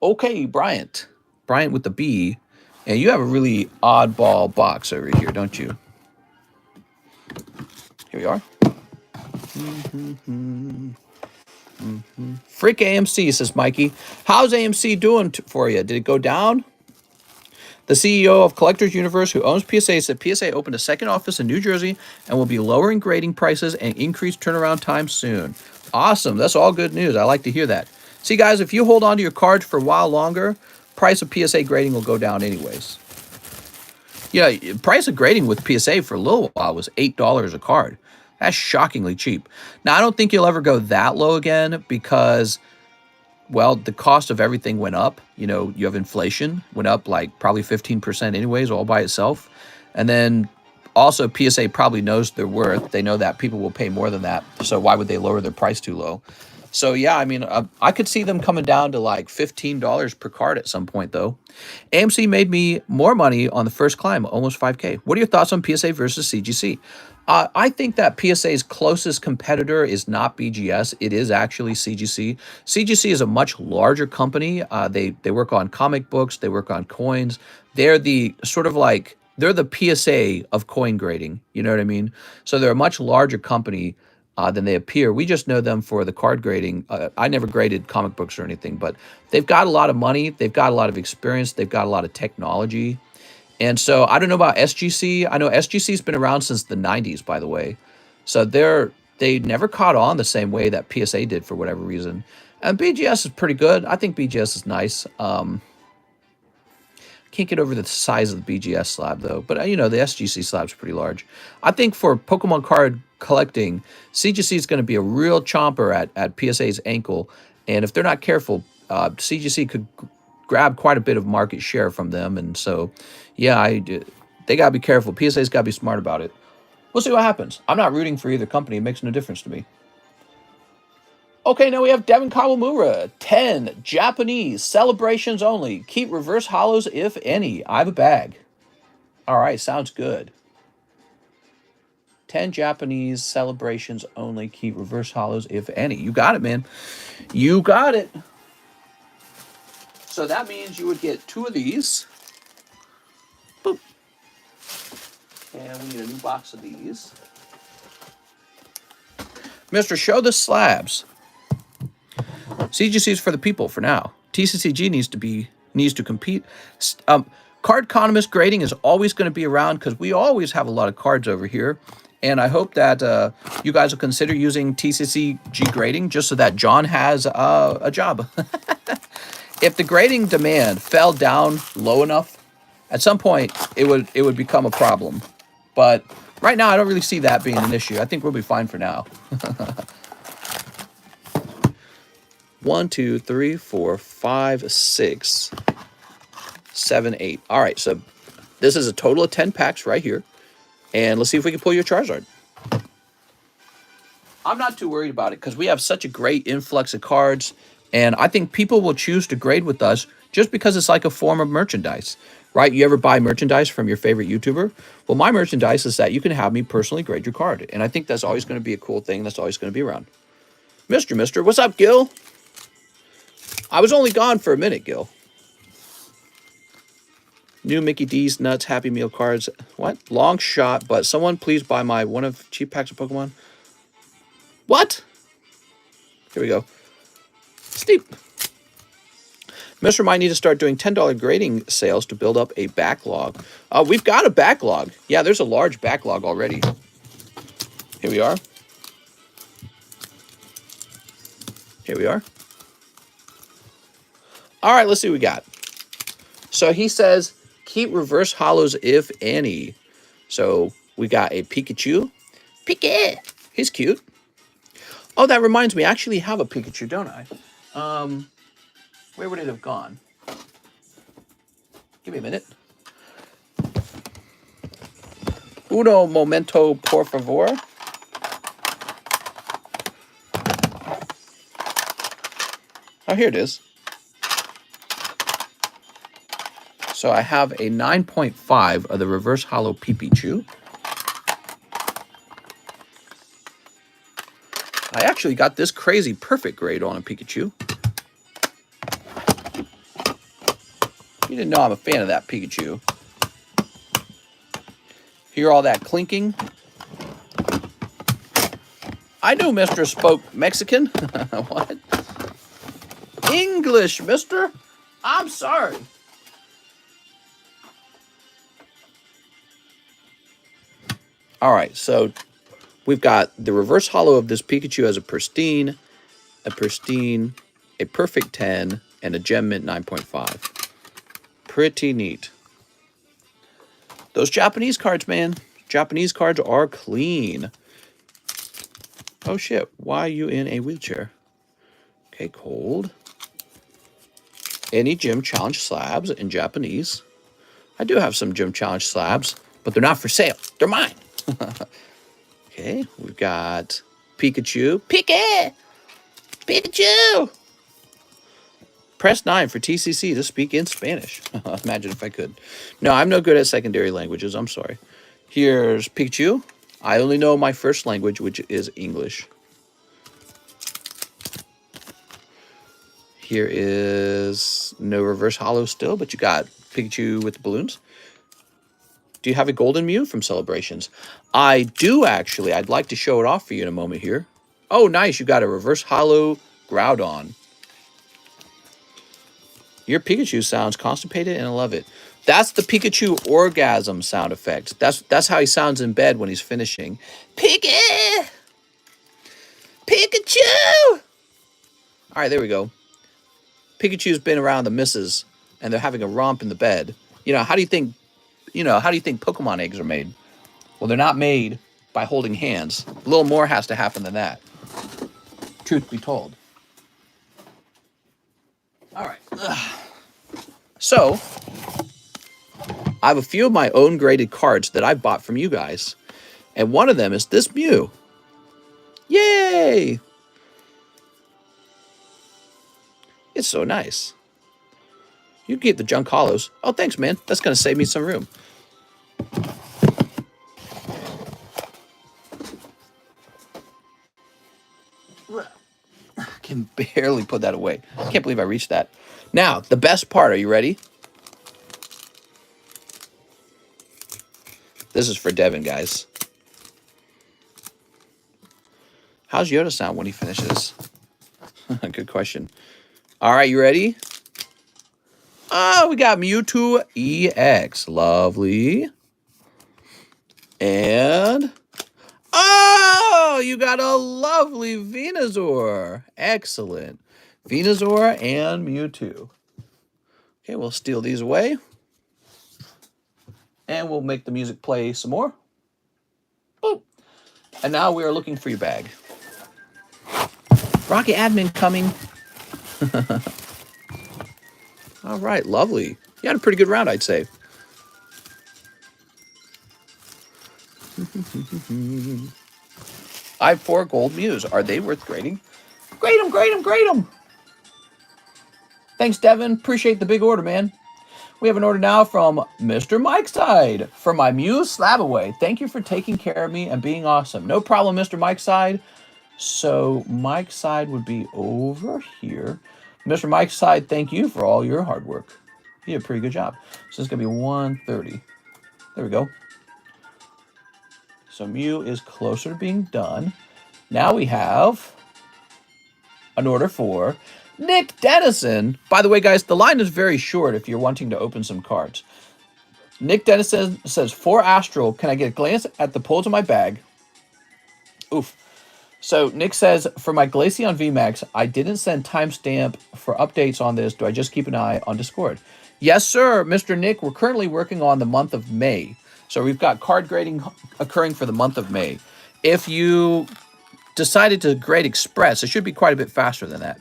Okay, Bryant. Bryant with the B. And you have a really oddball box over here, don't you? Here we are. Freak AMC, says Mikey. How's AMC doing for you? Did it go down? The CEO of Collectors Universe, who owns PSA, said PSA opened a second office in New Jersey and will be lowering grading prices and increase turnaround time soon. Awesome. That's all good news. I like to hear that. See, guys, if you hold on to your cards for a while longer, price of PSA grading will go down anyways. Yeah, price of grading with PSA for a little while was $8 a card. That's shockingly cheap. Now, I don't think you'll ever go that low again because, well, the cost of everything went up. You know, you have inflation, went up like probably 15% anyways, all by itself. And then also PSA probably knows their worth. They know that people will pay more than that. So why would they lower their price too low? So yeah, I mean, I could see them coming down to like $15 per card at some point, though. AMC made me more money on the first climb, almost 5K. What are your thoughts on PSA versus CGC? I think that PSA's closest competitor is not BGS. It is actually CGC. CGC is a much larger company. They work on comic books. They work on coins. They're the sort of like they're the PSA of coin grading. You know what I mean? So they're a much larger company than they appear. We just know them for the card grading. I never graded comic books or anything, but they've got a lot of money. They've got a lot of experience. They've got a lot of technology. And so I don't know about SGC. I know SGC's been around since the 90s, by the way. So they never caught on the same way that PSA did for whatever reason. And BGS is pretty good. I think BGS is nice. Can't get over the size of the BGS slab, though. But, you know, the SGC slab's pretty large. I think for Pokemon card collecting, CGC is going to be a real chomper at PSA's ankle. And if they're not careful, CGC could grab quite a bit of market share from them. And so, yeah, they got to be careful. PSA's got to be smart about it. We'll see what happens. I'm not rooting for either company. It makes no difference to me. Okay, now we have Devin Kawamura. 10 Japanese celebrations only. Keep reverse hollows if any. I have a bag. All right, sounds good. 10 Japanese celebrations only. Keep reverse hollows if any. You got it, man. You got it. So that means you would get 2 of these. Boop. And we need a new box of these. Mr. Show the Slabs. CGC is for the people for now. TCCG needs to compete. CardConomist grading is always going to be around because we always have a lot of cards over here. And I hope that you guys will consider using TCCG grading just so that John has a job. If the grading demand fell down low enough, at some point it would become a problem. But right now I don't really see that being an issue. I think we'll be fine for now. 1, 2, 3, 4, 5, 6, 7, 8. All right, so this is a total of 10 packs right here. And let's see if we can pull your Charizard. I'm not too worried about it because we have such a great influx of cards. And I think people will choose to grade with us just because it's like a form of merchandise, right? You ever buy merchandise from your favorite YouTuber? Well, my merchandise is that you can have me personally grade your card. And I think that's always going to be a cool thing. That's always going to be around. Mister, what's up, Gil? I was only gone for a minute, Gil. New Mickey D's Nuts Happy Meal cards. What? Long shot, but someone please buy my one of cheap packs of Pokemon. What? Here we go. Steep. Mr. might need to start doing $10 grading sales to build up a backlog. We've got a backlog. Yeah, there's a large backlog already. Here we are. Here we are. All right, let's see what we got. So he says, keep reverse hollows if any. So we got a Pikachu. Pika! He's cute. Oh, that reminds me. I actually have a Pikachu, don't I? Where would it have gone? Give me a minute. Uno momento, por favor. Oh, here it is. So I have a 9.5 of the reverse hollow Pikachu. I actually got this crazy perfect grade on a Pikachu. You didn't know I'm a fan of that Pikachu. Hear all that clinking? I knew Mr. spoke Mexican. What? English, mister? I'm sorry. All right, so we've got the reverse hollow of this Pikachu as a pristine, a perfect 10, and a gem mint 9.5. Pretty neat. Those Japanese cards, man. Japanese cards are clean. Oh, shit. Why are you in a wheelchair? Okay, cold. Any gym challenge slabs in Japanese? I do have some gym challenge slabs, but they're not for sale. They're mine. Okay, we've got Pikachu. Pika! Pikachu! Press 9 for TCC to speak in Spanish. Imagine if I could. No, I'm no good at secondary languages. I'm sorry. Here's Pikachu. I only know my first language, which is English. Here is no reverse hollow still, but you got Pikachu with the balloons. Do you have a golden Mew from Celebrations? I do, actually. I'd like to show it off for you in a moment here. Oh, nice. You got a reverse hollow Groudon. Your Pikachu sounds constipated, and I love it. That's the Pikachu orgasm sound effect. That's how he sounds in bed when he's finishing. Pikachu! All right, there we go. Pikachu's been around the missus, and they're having a romp in the bed. How do you think Pokemon eggs are made? Well, they're not made by holding hands. A little more has to happen than that. Truth be told. All right. So, I have a few of my own graded cards that I bought from you guys. And one of them is this Mew. Yay! It's so nice. You can get the junk hollows. Oh, thanks, man. That's going to save me some room. I can barely put that away. I can't believe I reached that. Now, the best part. Are you ready? This is for Devin, guys. How's Yoda sound when he finishes? Good question. All right, you ready? Oh, we got Mewtwo EX. Lovely. And... oh, you got a lovely Venusaur. Excellent. Venusaur and Mewtwo. Okay, we'll steal these away. And we'll make the music play some more. Boop. And now we are looking for your bag. Rocket admin coming. All right, lovely. You had a pretty good round, I'd say. I have 4 gold Mews. Are they worth grading? Grade them, grade them, grade them. Thanks, Devin. Appreciate the big order, man. We have an order now from Mr. Mike's Side for my Mew Slab-AWay. Thank you for taking care of me and being awesome. No problem, Mr. Mike's Side. So Mike's Side would be over here. Mr. Mike's Side, thank you for all your hard work. You did a pretty good job. So it's going to be 130. There we go. So Mew is closer to being done. Now we have an order for Nick Dennison. By the way, guys, the line is very short if you're wanting to open some cards. Nick Dennison says, for Astral, can I get a glance at the pulls of my bag? Oof. So Nick says, for my Glaceon VMAX, I didn't send timestamp for updates on this. Do I just keep an eye on Discord? Yes, sir, Mr. Nick. We're currently working on the month of May. So we've got card grading occurring for the month of May. If you decided to grade Express, it should be quite a bit faster than that.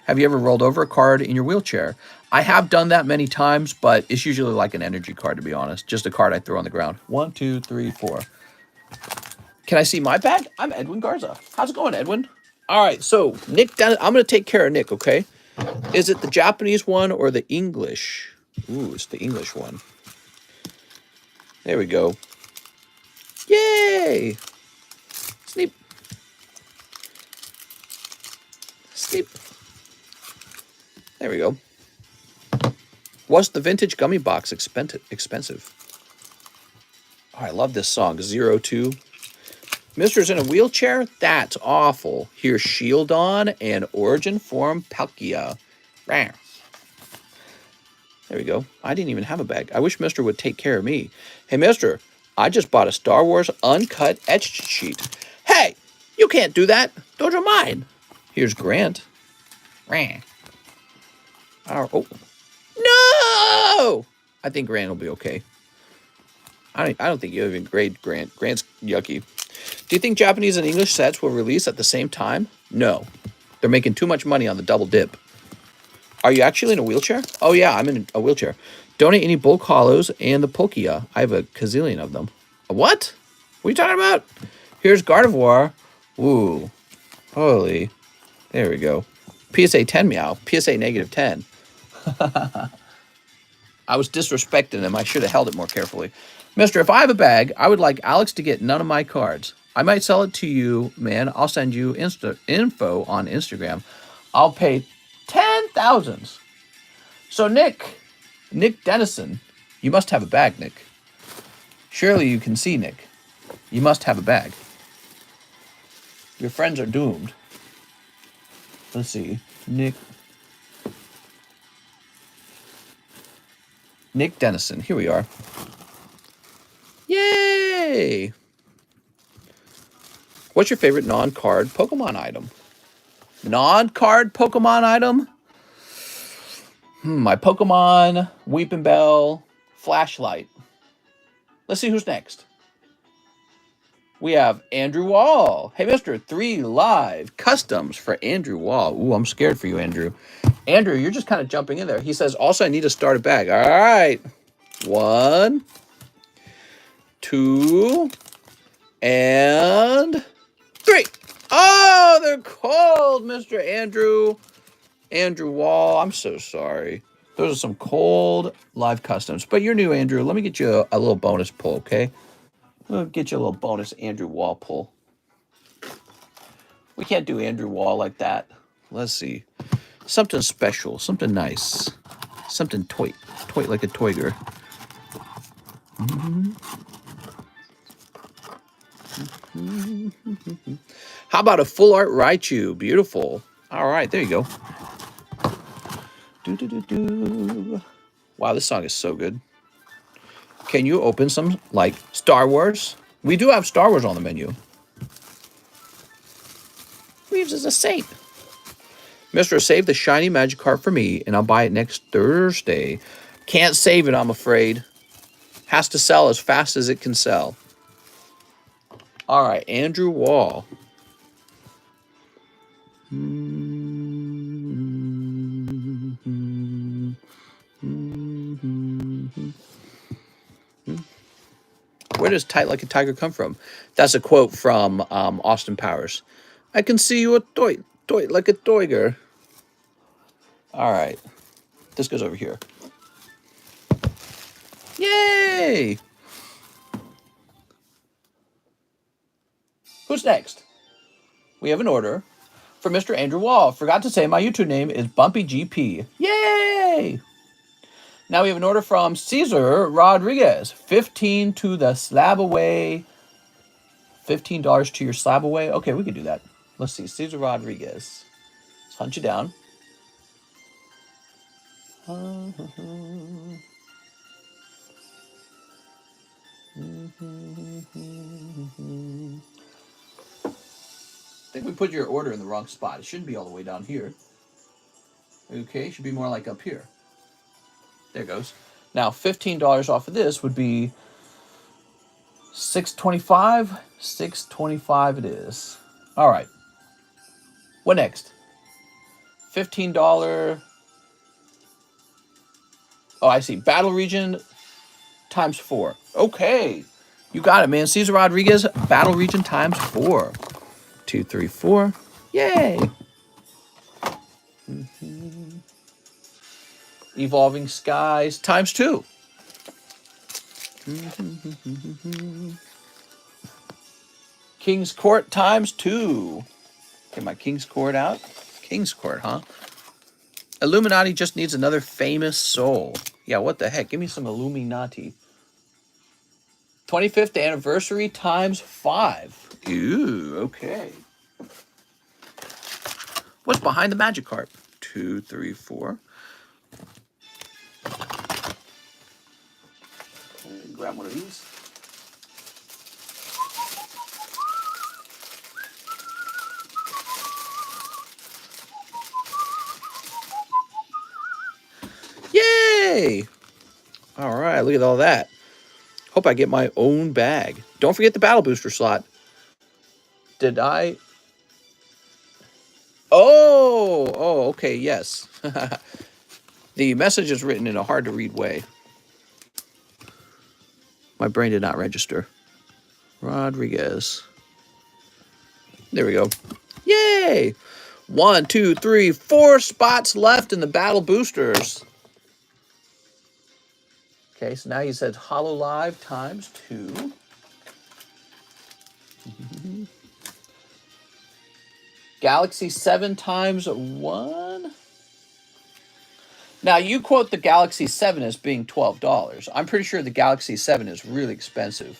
Have you ever rolled over a card in your wheelchair? I have done that many times, but it's usually like an energy card, to be honest. Just a card I throw on the ground. 1, 2, 3, 4. Can I see my bag? I'm Edwin Garza. How's it going, Edwin? All right, so Nick, I'm going to take care of Nick, okay? Is it the Japanese one or the English? Ooh, it's the English one. There we go. Yay! Sneep. Sneep. There we go. Was the vintage gummy box expensive? Oh, I love this song, 02. Mister's in a wheelchair? That's awful. Here's Shieldon and Origin Form Palkia. There we go. I didn't even have a bag. I wish Mister would take care of me. Hey, Mister, I just bought a Star Wars uncut etched sheet. Hey, you can't do that. Those are mine. Here's Grant. Oh. No! I think Grant will be okay. I don't think you even grade Grant. Grant's yucky. Do you think Japanese and English sets will release at the same time? No. They're making too much money on the double dip. Are you actually in a wheelchair? Oh, yeah, I'm in a wheelchair. Donate any bulk hollows and the Palkia. I have a gazillion of them. A what? What are you talking about? Here's Gardevoir. Ooh. Holy. There we go. PSA 10 meow. PSA negative 10. I was disrespecting him. I should have held it more carefully. Mister, if I have a bag, I would like Alex to get none of my cards. I might sell it to you, man. I'll send you info on Instagram. I'll pay 10,000. So Nick Dennison, you must have a bag, Nick. Surely you can see, Nick. You must have a bag. Your friends are doomed. Let's see. Nick Dennison. Here we are. Yay! What's your favorite non-card Pokemon item? Non-card Pokemon item? My Pokemon, Weeping Bell, Flashlight. Let's see who's next. We have Andrew Wall. Hey, mister, 3 live customs for Andrew Wall. Ooh, I'm scared for you, Andrew. Andrew, you're just kind of jumping in there. He says, also, I need to start a bag. All right. 1, 2, and 3. Oh, they're cold, Mr. Andrew Wall. I'm so sorry. Those are some cold live customs. But you're new, Andrew. Let me get you a little bonus pull, okay? We'll get you a little bonus Andrew Wall pull. We can't do Andrew Wall like that. Let's see. Something special. Something nice. Something toy like a toiger. How about a full art Raichu? Beautiful. All right, there you go. Wow, this song is so good. Can you open some, like, Star Wars? We do have Star Wars on the menu. Reeves is a saint. Mister, save the shiny Magikarp for me, and I'll buy it next Thursday. Can't save it, I'm afraid. Has to sell as fast as it can sell. All right, Andrew Wall. Where does tight like a tiger come from? That's a quote from Austin Powers. I can see you a toy like a toiger. All right. This goes over here. Yay! Who's next? We have an order for Mr. Andrew Wall. Forgot to say my YouTube name is BumpyGP. Yay! Now we have an order from Cesar Rodriguez. 15 to the SLAB-AWAY. $15 to your SLAB-AWAY. Okay, we can do that. Let's see. Cesar Rodriguez. Let's hunt you down. I think we put your order in the wrong spot. It shouldn't be all the way down here. Okay, it should be more like up here. There it goes. Now, $15 off of this would be $6.25. $6.25 it is. All right. What next? $15. Oh, I see. Battle region times 4. Okay. You got it, man. Cesar Rodriguez, battle region times 4. 2, 3, 4. Yay. Evolving Skies times 2. King's Court times 2. Get my King's Court out. King's Court, huh? Illuminati just needs another famous soul. Yeah, what the heck? Give me some Illuminati. 25th anniversary times 5. Ooh, okay. What's behind the Magikarp? 2, 3, 4. Grab one of these. Yay! All right, look at all that. Hope I get my own bag. Don't forget the battle booster slot. Did I? Oh, okay, yes. The message is written in a hard-to-read way. My brain did not register. Rodriguez. There we go. Yay! 1, 2, 3, 4 spots left in the battle boosters. Okay, so now you said Hollow Live times 2. Galaxy 7 times 1. Now, you quote the Galaxy 7 as being $12. I'm pretty sure the Galaxy 7 is really expensive.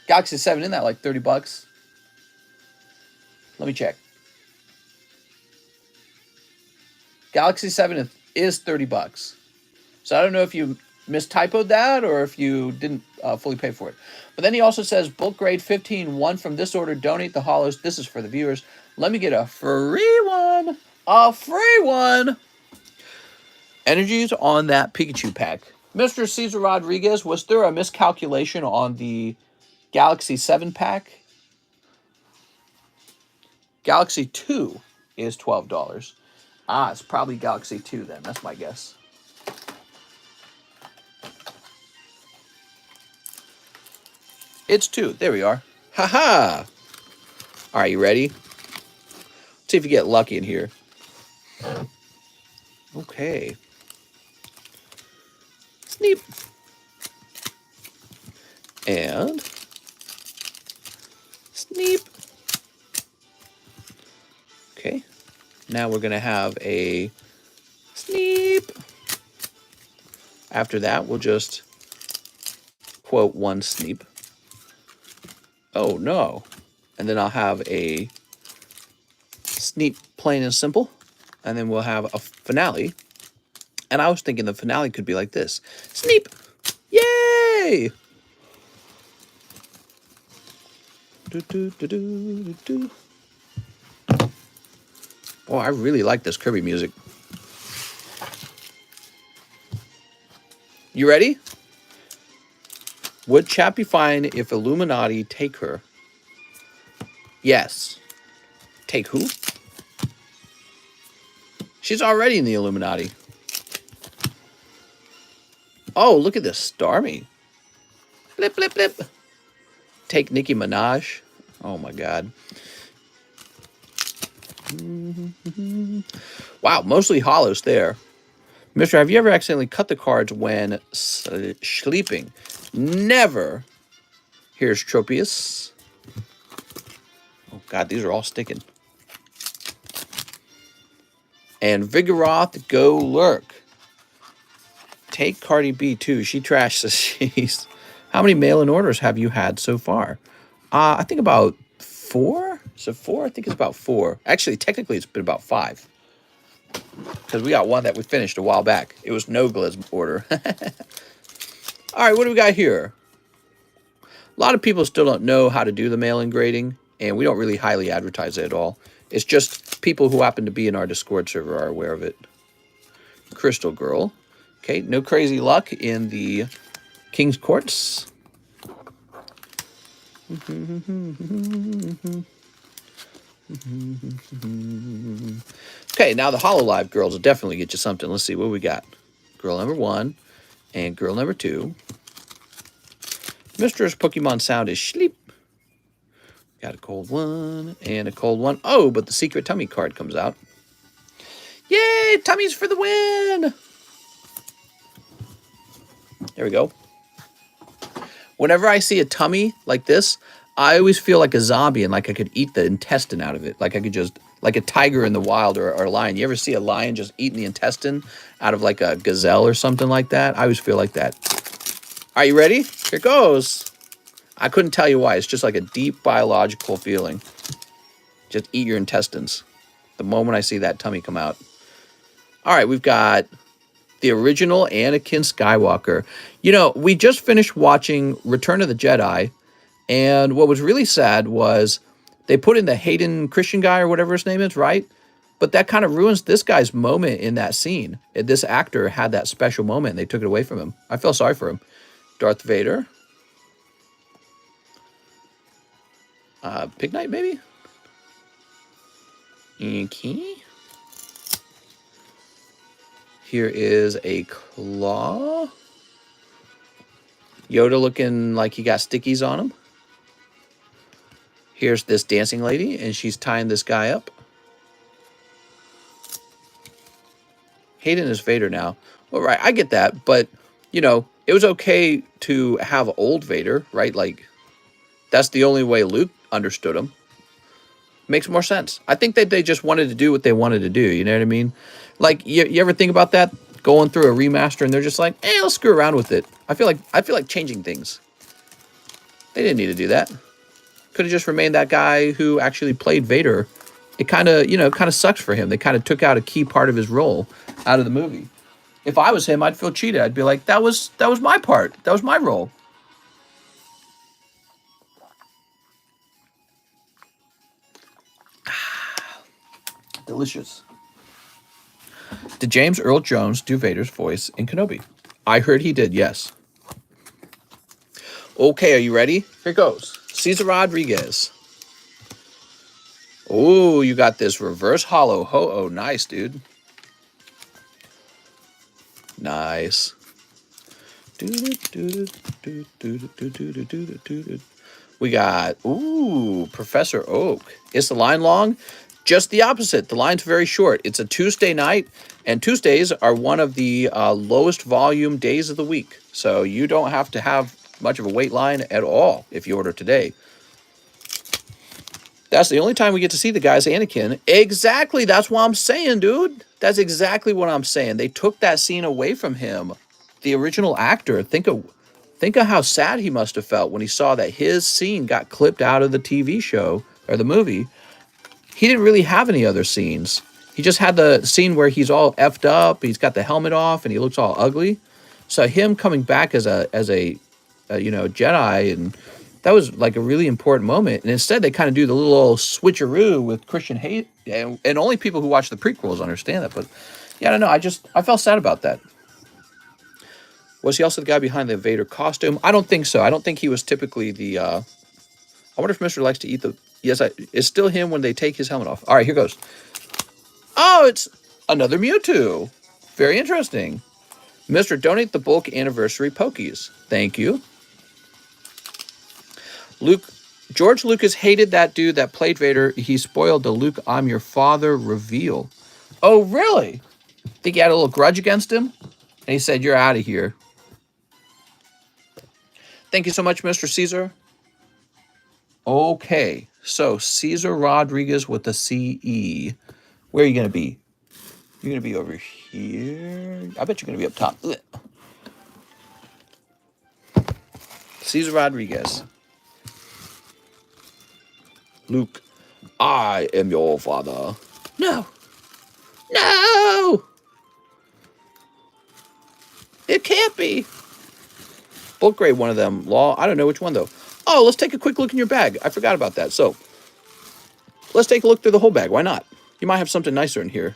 Galaxy 7, isn't that like 30 bucks? Let me check. Galaxy 7 is 30 bucks. So I don't know if you mistypoed that or if you didn't fully pay for it. But then he also says, bulk grade 15, one from this order, donate the hollows. This is for the viewers. Let me get a free one. A free one. Energies on that Pikachu pack. Mr. Cesar Rodriguez, was there a miscalculation on the Galaxy 7 pack? Galaxy 2 is $12. Ah, it's probably Galaxy 2 then. That's my guess. It's 2. There we are. Ha-ha! All right, you ready? Let's see if you get lucky in here. Okay. Sneep. And sneep. Okay. Now we're going to have a sneep. After that, we'll just quote one sneep. Oh, no. And then I'll have a sneep plain and simple. And then we'll have a finale. And I was thinking the finale could be like this. Sneep! Yay! Do, do, do, do, do, do. Oh, I really like this Kirby music. You ready? Would Chat be fine if Illuminati take her? Yes. Take who? She's already in the Illuminati. Oh, look at this Starmie. Blip, blip, blip. Take Nicki Minaj. Oh, my God. Wow, mostly hollows there. Mister, have you ever accidentally cut the cards when sleeping? Never. Here's Tropius. Oh, God, these are all sticking. And Vigoroth, go lurk. Take Cardi B, too. She trashed the she's. How many mail-in orders have you had so far? I think about 4. Is it 4? I think it's about 4. Actually, technically, it's been about 5. Because we got one that we finished a while back. It was Nogla's order. All right, what do we got here? A lot of people still don't know how to do the mail-in grading, and we don't really highly advertise it at all. It's just people who happen to be in our Discord server are aware of it. Crystal Girl. Okay, no crazy luck in the King's Courts. Okay, now the Hololive girls will definitely get you something. Let's see what we got. Girl number 1 and girl number 2. Mistress Pokemon sound is sleep. Got a cold one and a cold one. Oh, but the secret tummy card comes out. Yay, tummies for the win. There we go. Whenever I see a tummy like this, I always feel like a zombie and like I could eat the intestine out of it. Like I could just, like a tiger in the wild or a lion. You ever see a lion just eating the intestine out of like a gazelle or something like that? I always feel like that. Are you ready? Here goes. I couldn't tell you why. It's just like a deep biological feeling. Just eat your intestines. The moment I see that tummy come out. All right, we've got the original Anakin Skywalker. You know, we just finished watching Return of the Jedi, and what was really sad was they put in the Hayden Christian guy or whatever his name is, right? But that kind of ruins this guy's moment in that scene. This actor had that special moment, and they took it away from him. I feel sorry for him. Darth Vader. Pig Knight, maybe? Okay. Here is a claw. Yoda looking like he got stickies on him. Here's this dancing lady, and she's tying this guy up. Hayden is Vader now. Well, right, I get that, but you know, it was okay to have old Vader, right? Like that's the only way Luke understood him. Makes more sense. I think that they just wanted to do what they wanted to do. You know what I mean? Like you ever think about that? Going through a remaster and they're just like, let's screw around with it. I feel like changing things. They didn't need to do that. Could have just remained that guy who actually played Vader. It kind of, kind of sucks for him. They kind of took out a key part of his role out of the movie. If I was him, I'd feel cheated. I'd be like, that was my part. That was my role. Delicious. Did James Earl Jones do Vader's voice in Kenobi? I heard he did, yes. Okay, are you ready? Here goes. Cesar Rodriguez. Oh, you got this reverse hollow ho-oh. Nice, dude. Nice. We got, Professor Oak. Is the line long? Just the opposite. The line's very short. It's a Tuesday night, and Tuesdays are one of the lowest volume days of the week. So you don't have to have much of a wait line at all if you order today. That's the only time we get to see the guy's Anakin. Exactly. That's what I'm saying, dude. That's exactly what I'm saying. They took that scene away from him. The original actor, think of how sad he must have felt when he saw that his scene got clipped out of the TV show or the movie. He didn't really have any other scenes. He just had the scene where he's all effed up, he's got the helmet off, and he looks all ugly. So him coming back as a Jedi, and that was like a really important moment. And instead, they kind of do the little switcheroo with Christian Hate, and only people who watch the prequels understand that. But yeah, I don't know. I felt sad about that. Was he also the guy behind the Vader costume? I don't think so. I don't think he was typically the. I wonder if Mr. likes to eat the. Yes, it's still him when they take his helmet off. All right, here goes. Oh, it's another Mewtwo. Very interesting. Mr. Donate the bulk anniversary Pokies. Thank you. George Lucas hated that dude that played Vader. He spoiled the Luke, I'm your father reveal. Oh, really? Think he had a little grudge against him? And he said, you're out of here. Thank you so much, Mr. Caesar. Okay, so Cesar Rodriguez with the CE. Where are you going to be? You're going to be over here. I bet you're going to be up top. Ugh. Cesar Rodriguez. Luke, I am your father. No. No! It can't be. Book grade one of them. Law, I don't know which one, though. Oh, let's take a quick look in your bag. I forgot about that. So, let's take a look through the whole bag. Why not? You might have something nicer in here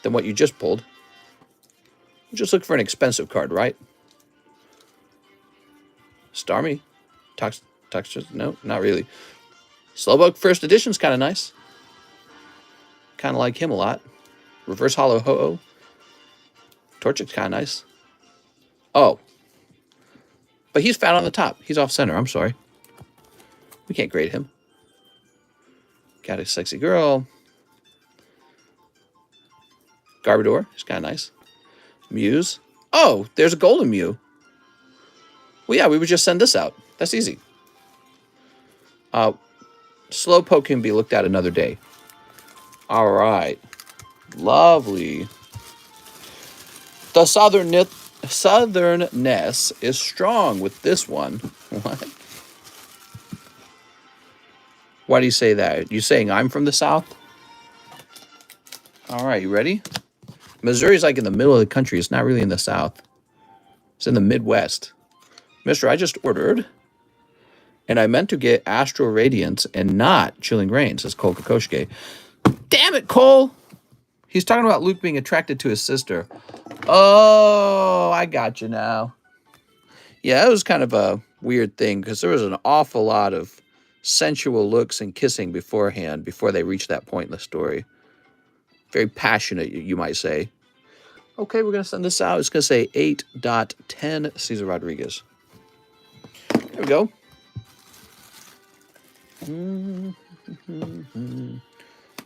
than what you just pulled. Just look for an expensive card, right? Starmie. No, not really. Slowpoke First Edition's kind of nice. Kind of like him a lot. Reverse Hollow Ho-Oh. Torchic's kind of nice. Oh. But he's fat on the top. He's off center. I'm sorry. We can't grade him. Got a sexy girl. Garbodor. He's kind of nice. Muse. Oh, there's a golden Mew. Well, yeah, we would just send this out. That's easy. Slowpoke can be looked at another day. All right. Lovely. The southernness is strong with this one. What? Why do you say that? You saying I'm from the South? All right, you ready? Missouri's like in the middle of the country. It's not really in the South. It's in the Midwest. Mister, I just ordered. And I meant to get Astral Radiance and not Chilling Reign, says Cole Kokoshke. Damn it, Cole! He's talking about Luke being attracted to his sister. Oh, I got you now. Yeah, it was kind of a weird thing because there was an awful lot of sensual looks and kissing beforehand before they reached that point in the story. Very passionate, you might say. Okay, we're going to send this out. It's going to say 8.10 Cesar Rodriguez. There we go.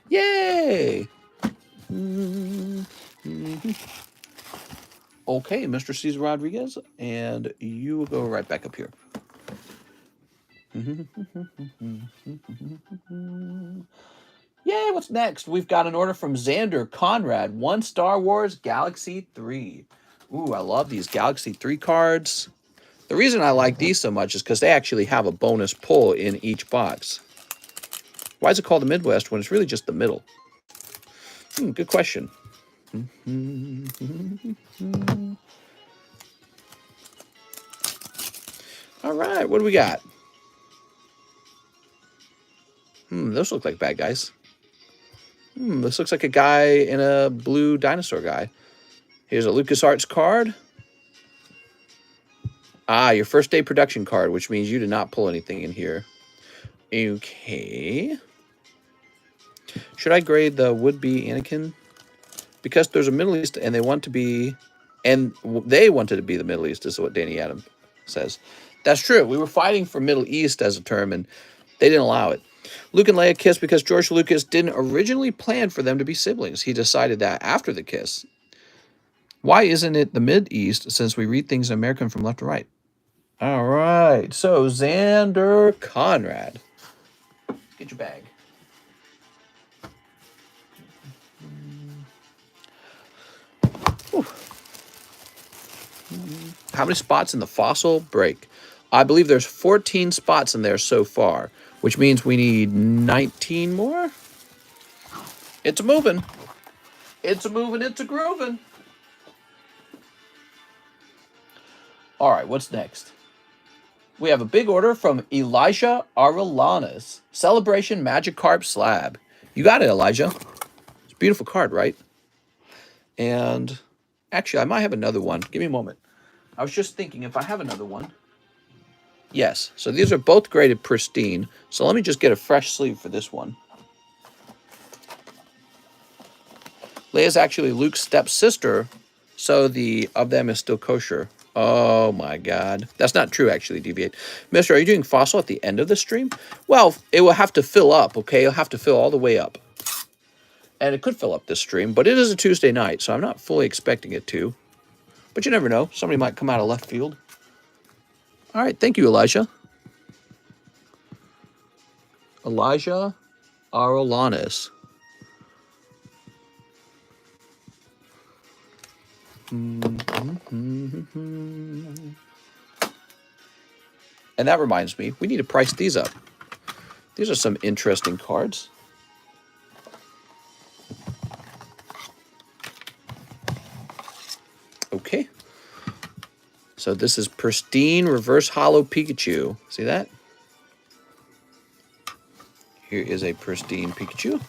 Yay! Okay, Mr. Cesar Rodriguez, and you will go right back up here. Yay, what's next? We've got an order from Xander Conrad, 1 Star Wars Galaxy 3. Ooh, I love these Galaxy 3 cards. The reason I like these so much is because they actually have a bonus pull in each box. Why is it called the Midwest when it's really just the middle? Good question. All right, what do we got? Those look like bad guys. This looks like a guy in a blue dinosaur guy. Here's a LucasArts card. Ah, your first day production card, which means you did not pull anything in here. Okay. Should I grade the would-be Anakin? Because there's a Middle East and they want to be, and they wanted to be the Middle East, is what Danny Adam says. That's true. We were fighting for Middle East as a term, and they didn't allow it. Luke and Leia kiss because George Lucas didn't originally plan for them to be siblings. He decided that after the kiss. Why isn't it the Mid-East, since we read things in American from left to right? All right. So, Xander Conrad. Get your bag. Whew. How many spots in the fossil break? I believe there's 14 spots in there so far, which means we need 19 more. It's a moving. It's a moving. It's a grooving. All right, what's next? We have a big order from Elijah Arulanas. Celebration Magikarp Slab. You got it, Elijah. It's a beautiful card, right? And actually, I might have another one. Give me a moment. I was just thinking if I have another one. Yes, so these are both graded pristine. So let me just get a fresh sleeve for this one. Leia's actually Luke's stepsister, so the of them is still kosher. Oh my God. That's not true, actually, Deviate. Mister, are you doing fossil at the end of the stream? Well, it will have to fill up, okay? It'll have to fill all the way up. And it could fill up this stream, but it is a Tuesday night, so I'm not fully expecting it to. But you never know. Somebody might come out of left field. All right, thank you, Elijah. Elijah Arolanis. And that reminds me, we need to price these up. These are some interesting cards. Okay. So this is pristine reverse hollow Pikachu. See that? Here is a pristine Pikachu.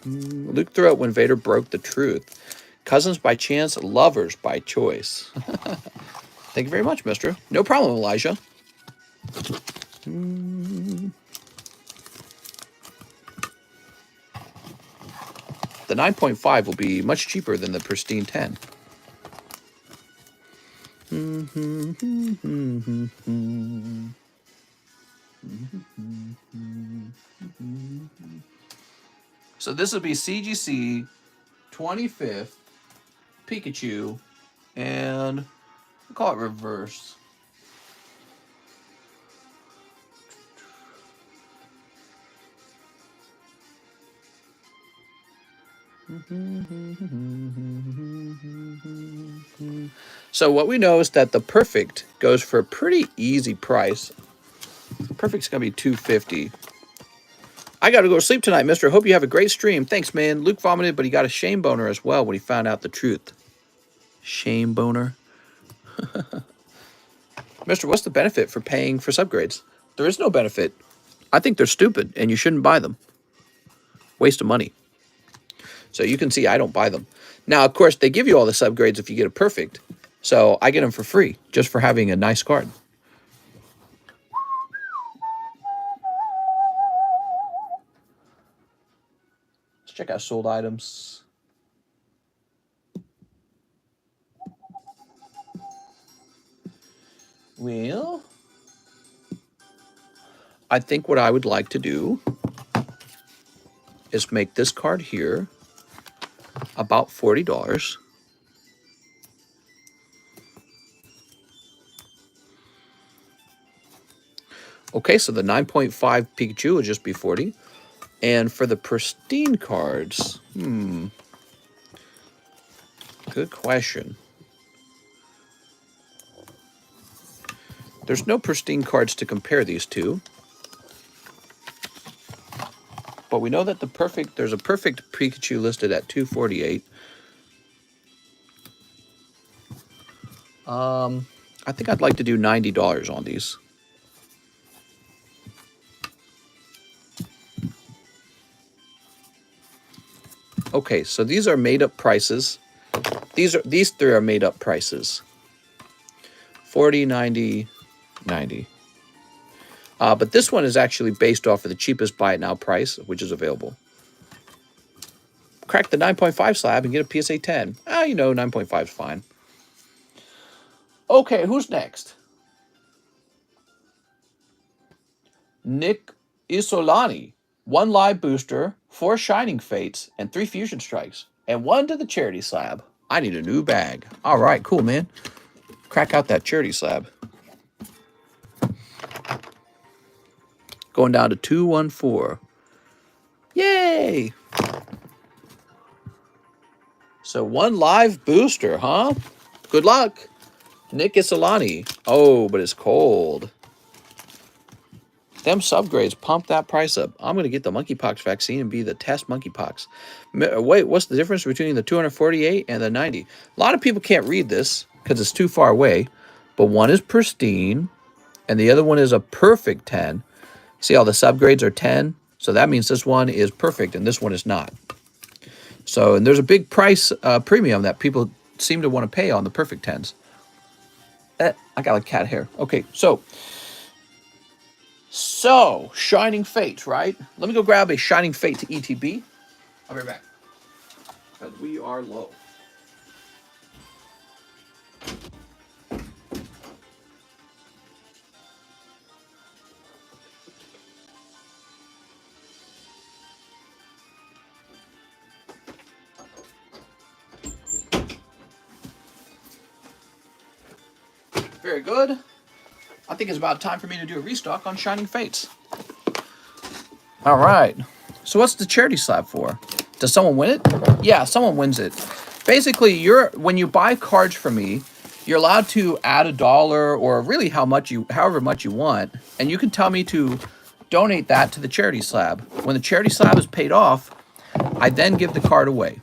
Luke threw out when Vader broke the truth. Cousins by chance, lovers by choice. Thank you very much, mister. No problem, Elijah. The 9.5 will be much cheaper than the pristine 10. So this will be CGC 25th Pikachu, and we'll call it reverse. So what we know is that the perfect goes for a pretty easy price. Perfect's gonna be $250. I gotta go to sleep tonight, mister. Hope you have a great stream. Thanks, man. Luke vomited, but he got a shame boner as well when he found out the truth. Shame boner. Mister, what's the benefit for paying for subgrades? There is no benefit. I think they're stupid, and you shouldn't buy them. Waste of money. So you can see I don't buy them. Now, of course, they give you all the subgrades if you get a perfect. So I get them for free, just for having a nice card. Let's check out sold items. Well, I think what I would like to do is make this card here about $40. Okay, so the 9.5 Pikachu would just be 40. And for the pristine cards, good question. There's no pristine cards to compare these two. But we know that there's a perfect Pikachu listed at $248. I think I'd like to do $90 on these. Okay, so these are made up prices. These three are made up prices. 40, 90, 90. But this one is actually based off of the cheapest buy it now price, which is available. Crack the 9.5 slab and get a PSA 10. You know, 9.5 is fine. Okay, who's next? Nick Isolani. 1 live booster, 4 Shining Fates, and 3 Fusion Strikes. And 1 to the charity slab. I need a new bag. All right, cool, man. Crack out that charity slab. Going down to 214. Yay! So 1 live booster, huh? Good luck. Nick Isolani. Oh, but it's cold. Them subgrades pump that price up. I'm going to get the monkeypox vaccine and be the test monkeypox. Wait, what's the difference between the 248 and the 90? A lot of people can't read this because it's too far away. But one is pristine and the other one is a perfect 10. See how the subgrades are 10? So that means this one is perfect and this one is not. So, and there's a big price premium that people seem to want to pay on the perfect 10s. I got like cat hair. Okay, so Shining Fate, right? Let me go grab a Shining Fate to ETB. I'll be right back. Because we are low. Very good. I think it's about time for me to do a restock on Shining Fates. All right. So what's the charity slab for? Does someone win it? Yeah, someone wins it. Basically, when you buy cards from me, you're allowed to add $1 or really however much you want, and you can tell me to donate that to the charity slab. When the charity slab is paid off, I then give the card away.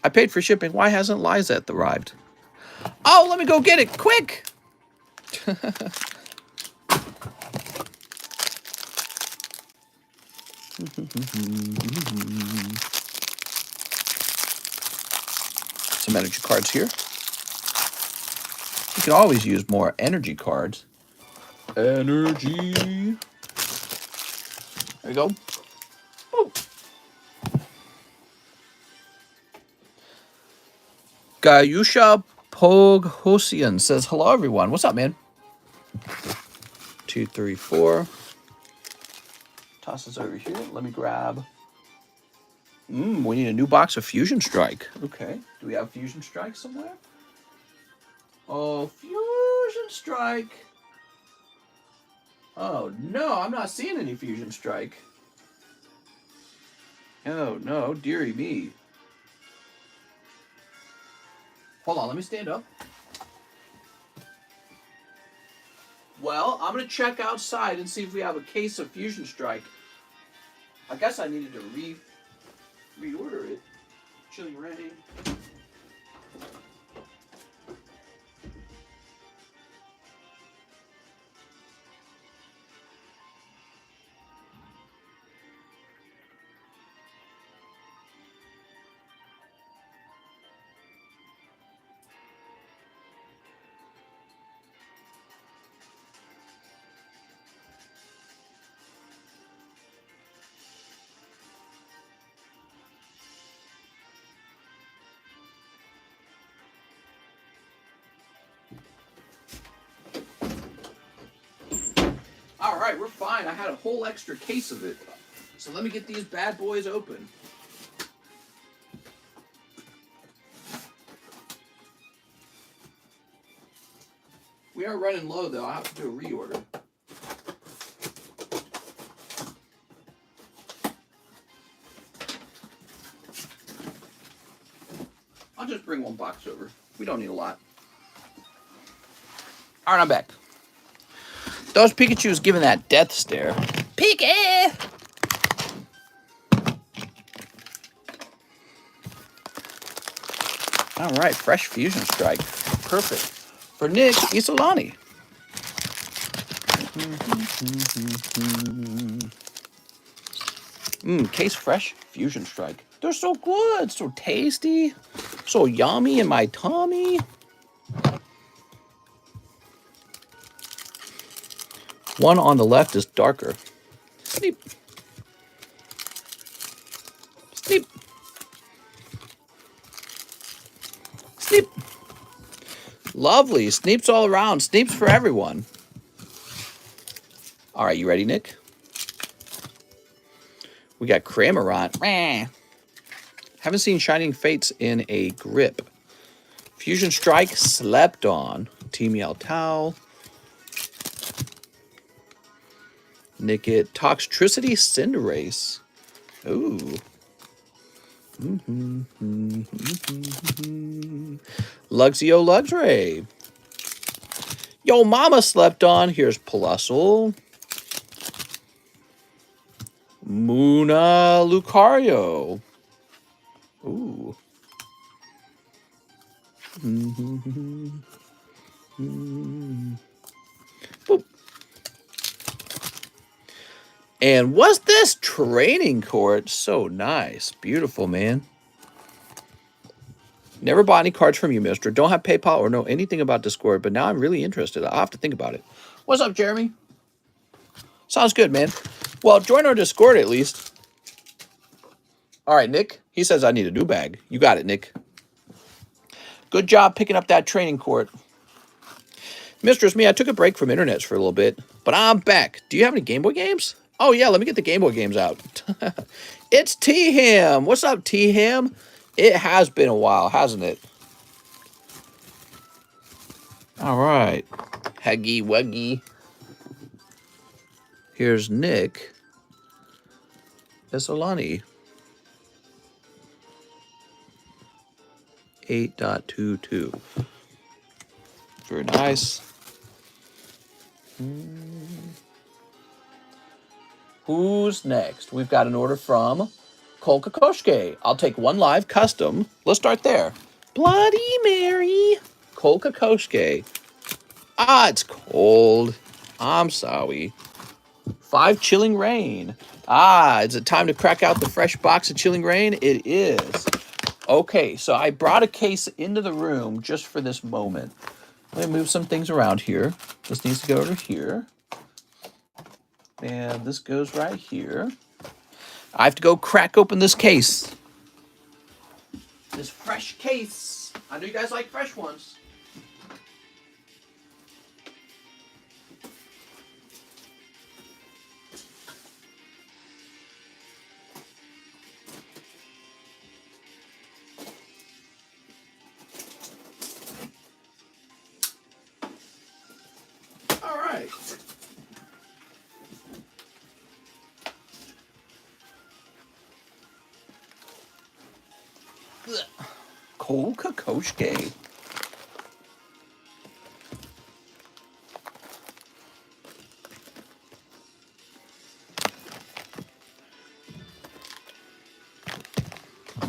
I paid for shipping. Why hasn't Lizette arrived? Oh, let me go get it. Quick! Some energy cards here. You can always use more energy cards. Energy. There we go. Ooh. Gayusha Poghosian says, hello, everyone. What's up, man? 2, 3, 4. Toss this over here. Let me grab. We need a new box of Fusion Strike. Okay. Do we have Fusion Strike somewhere? Oh, Fusion Strike. Oh, no. I'm not seeing any Fusion Strike. Oh, no. Dearie me. Hold on. Let me stand up. Well, I'm going to check outside and see if we have a case of Fusion Strike. I guess I needed to reorder it. Chilling Rain. right, we're fine. I had a whole extra case of it. So let me get these bad boys open. We are running low, though. I'll have to do a reorder. I'll just bring one box over. We don't need a lot. All right, I'm back. Those Pikachu's giving that death stare. Pika! All right, fresh Fusion Strike. Perfect. For Nick Isolani. Case fresh Fusion Strike. They're so good, so tasty, so yummy in my tummy. One on the left is darker. Sleep. Sleep. Sleep. Lovely. Sneeps all around. Sneeps for everyone. All right, you ready, Nick? We got Cramorant. Haven't seen Shining Fates in a grip. Fusion Strike, Slept On. Team Yell Towel. Nickit, Toxtricity, Cinderace. Ooh. Luxio, Luxray. Yo Mama Slept On. Here's Plusle. Muna Lucario. Ooh. Boop. And what's this training court? So nice. Beautiful, man. Never bought any cards from you, mister. Don't have PayPal or know anything about Discord, but now I'm really interested. I'll have to think about it. What's up, Jeremy? Sounds good, man. Well, join our Discord at least. All right, Nick. He says I need a new bag. You got it, Nick. Good job picking up that training court. Mistress, me, I took a break from internets for a little bit, but I'm back. Do you have any Game Boy games? Oh, yeah, let me get the Game Boy games out. It's T-Ham. What's up, T-Ham? It has been a while, hasn't it? All right. Huggy Wuggy. Here's Nick Isolani. 8.22. Very nice. Who's next? We've got an order from Kolkakoshke. I'll take one live custom. Let's start there. Bloody Mary. Kolkakoshke. Ah, it's cold. I'm sorry. 5 Chilling Rain. Ah, is it time to crack out the fresh box of Chilling Rain? It is. Okay, so I brought a case into the room just for this moment. Let me move some things around here. This needs to go over here. And this goes right here. I have to go crack open this case. This fresh case. I know you guys like fresh ones. All right. Kolkakoshke.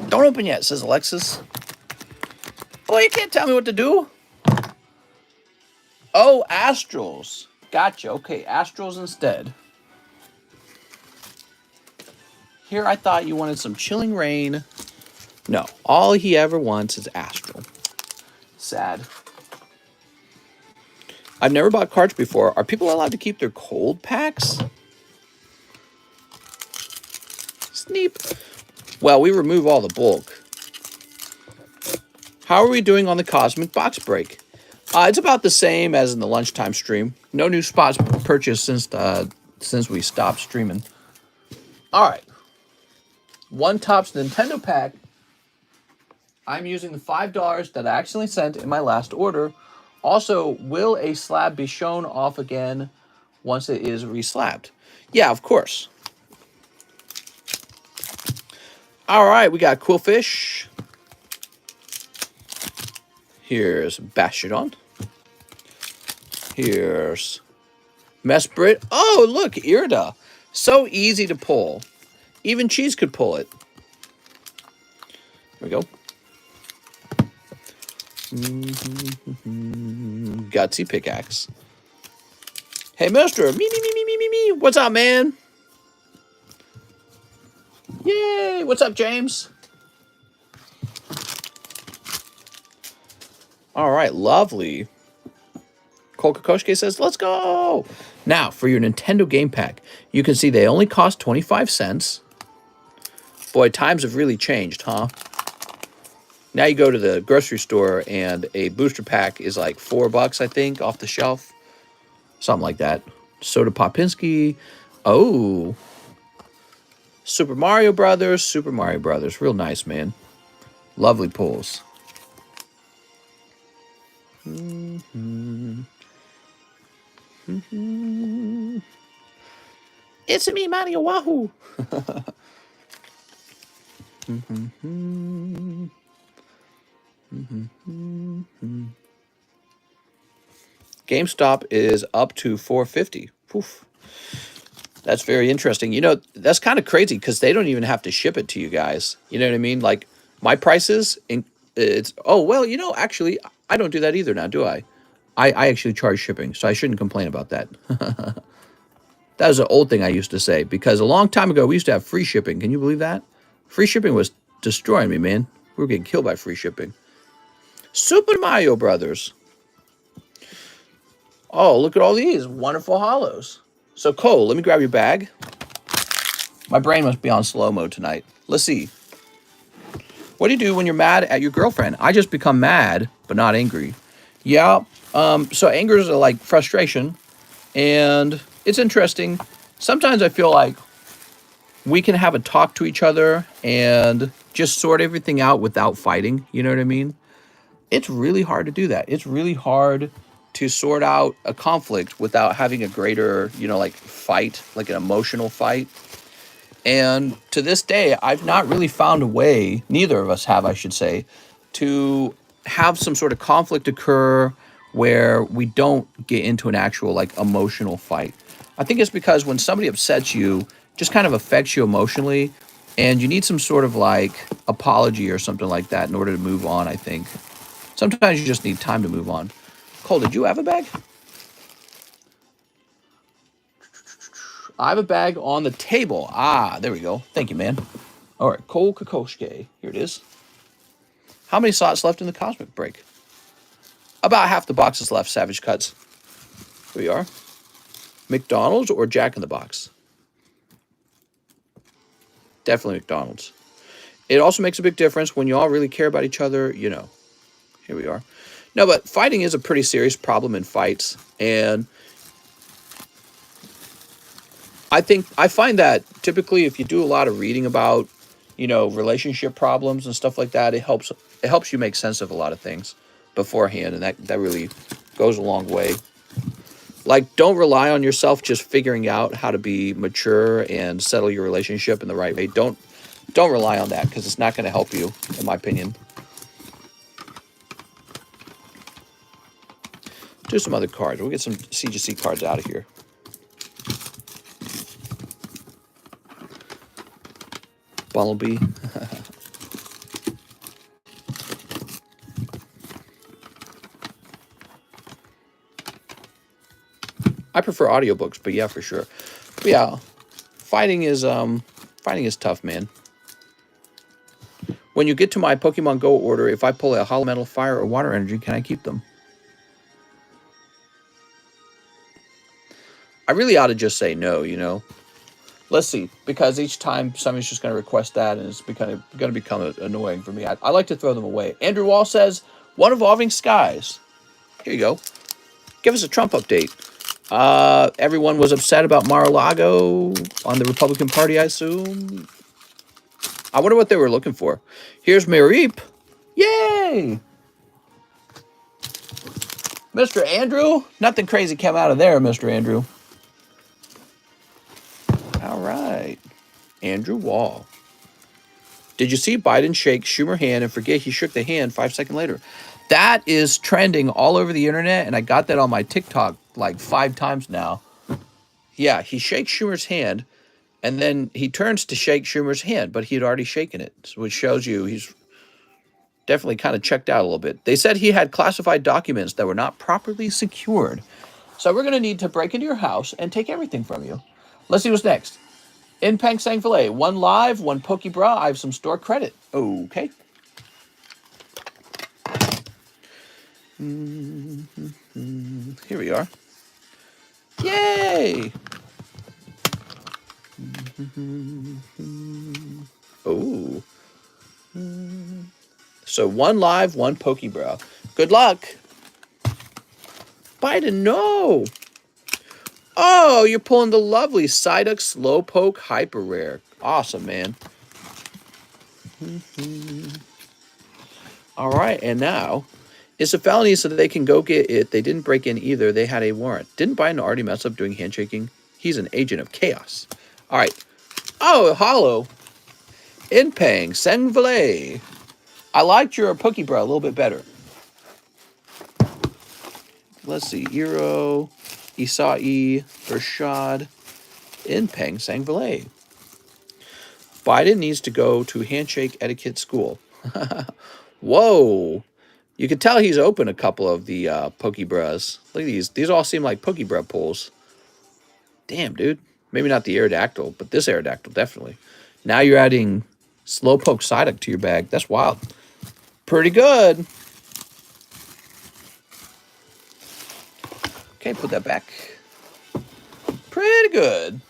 Don't open yet, says Alexis. Boy, you can't tell me what to do. Oh, Astrals. Gotcha. Okay, Astrals instead. Here I thought you wanted some Chilling Rain. No, all he ever wants is Astral. Sad. I've never bought cards before. Are people allowed to keep their cold packs? Sneep. Well, we remove all the bulk. How are we doing on the Cosmic Box Break? It's about the same as in the lunchtime stream. No new spots purchased since since we stopped streaming. All right. One Topps Nintendo pack. I'm using the $5 that I accidentally sent in my last order. Also, will a slab be shown off again once it is reslabbed? Yeah, of course. All right, we got Quillfish. Here's Bastiodon. Here's Mesprit. Oh, look, Irida. So easy to pull. Even Cheese could pull it. There we go. Gutsy Pickaxe. Hey, Mister. Me. What's up, man? Yay. What's up, James? All right, lovely. Kokoshke says, let's go. Now, for your Nintendo game pack, you can see they only cost 25 cents. Boy, times have really changed, huh? Now you go to the grocery store and a booster pack is like $4, I think, off the shelf. Something like that. Soda Popinski. Oh. Super Mario Brothers. Real nice, man. Lovely pulls. It's me, Mario Wahoo. GameStop is up to $4.50. Poof. That's very interesting. You know, that's kind of crazy because they don't even have to ship it to you guys. You know what I mean? Like my prices, it's, oh, well, you know, actually, I don't do that either now, do I? I actually charge shipping, so I shouldn't complain about that. That was an old thing I used to say because a long time ago, we used to have free shipping. Can you believe that? Free shipping was destroying me, man. We were getting killed by free shipping. Super Mario Brothers. Oh, look at all these wonderful hollows. So, Cole, let me grab your bag. My brain must be on slow mode tonight. Let's see. What do you do when you're mad at your girlfriend? I just become mad, but not angry. Yeah, so anger is like frustration, and it's interesting. Sometimes I feel like we can have a talk to each other and just sort everything out without fighting. You know what I mean? It's really hard to do that. It's really hard to sort out a conflict without having a greater, you know, like fight, like an emotional fight. And to this day, I've not really found a way, neither of us have, I should say, to have some sort of conflict occur where we don't get into an actual like emotional fight. I think it's because when somebody upsets you, just kind of affects you emotionally, and you need some sort of like apology or something like that in order to move on, I think. Sometimes you just need time to move on. Cole, did you have a bag? I have a bag on the table. Ah, there we go. Thank you, man. All right, Cole Kokoshke. Here it is. How many slots left in the Cosmic Break? About half the box is left, Savage Cuts. Here we are. McDonald's or Jack in the Box? Definitely McDonald's. It also makes a big difference when you all really care about each other, you know. Here we are. No, but fighting is a pretty serious problem in fights. And I find that typically if you do a lot of reading about, you know, relationship problems and stuff like that, it helps you make sense of a lot of things beforehand, and that really goes a long way. Like, don't rely on yourself just figuring out how to be mature and settle your relationship in the right way. Don't rely on that because it's not going to help you, in my opinion. Do some other cards. We'll get some CGC cards out of here. Bumblebee. I prefer audiobooks, but yeah, for sure. But yeah, fighting is tough, man. When you get to my Pokemon Go order, if I pull a Hollow Metal, Fire, or Water Energy, can I keep them? I really ought to just say no, you know. Let's see, because each time somebody's just going to request that, and it's going to become annoying for me. I like to throw them away. Andrew Wall says, One Evolving Skies. Here you go. Give us a Trump update. Everyone was upset about Mar-a-Lago on the Republican Party, I assume. I wonder what they were looking for. Here's Mareep. Yay! Mr. Andrew? Nothing crazy came out of there, Mr. Andrew. All right. Andrew Wall. Did you see Biden shake Schumer's hand and forget he shook the hand 5 seconds later? That is trending all over the internet, and I got that on my TikTok like 5 times now. Yeah, he shakes Schumer's hand, and then he turns to shake Schumer's hand, but he had already shaken it, which shows you he's definitely kind of checked out a little bit. They said he had classified documents that were not properly secured. So we're going to need to break into your house and take everything from you. Let's see what's next. In Peng Sang Filet, 1 live, 1 POKEBRUH. I have some store credit. Okay. Here we are. Yay! Oh. So 1 live, 1 POKEBRUH. Good luck. Biden, no. Oh, you're pulling the lovely Psyduck Slowpoke Hyper Rare. Awesome, man. All right, and now it's a felony so that they can go get it. They didn't break in either. They had a warrant. Didn't Biden already mess up doing handshaking? He's an agent of chaos. All right. Oh, hollow. In Peng Sang Filet. I liked your POKEBRUH a little bit better. Let's see. Eero, Isai, Bershad, In Peng Sang Filet. Biden needs to go to handshake etiquette school. Whoa. You can tell he's opened a couple of the POKEBRUHs. Look at these. These all seem like POKEBRUH pulls. Damn, dude. Maybe not the Aerodactyl, but this Aerodactyl, definitely. Now you're adding Slowpoke Psyduck to your bag. That's wild. Pretty good. Okay, put that back. Pretty good.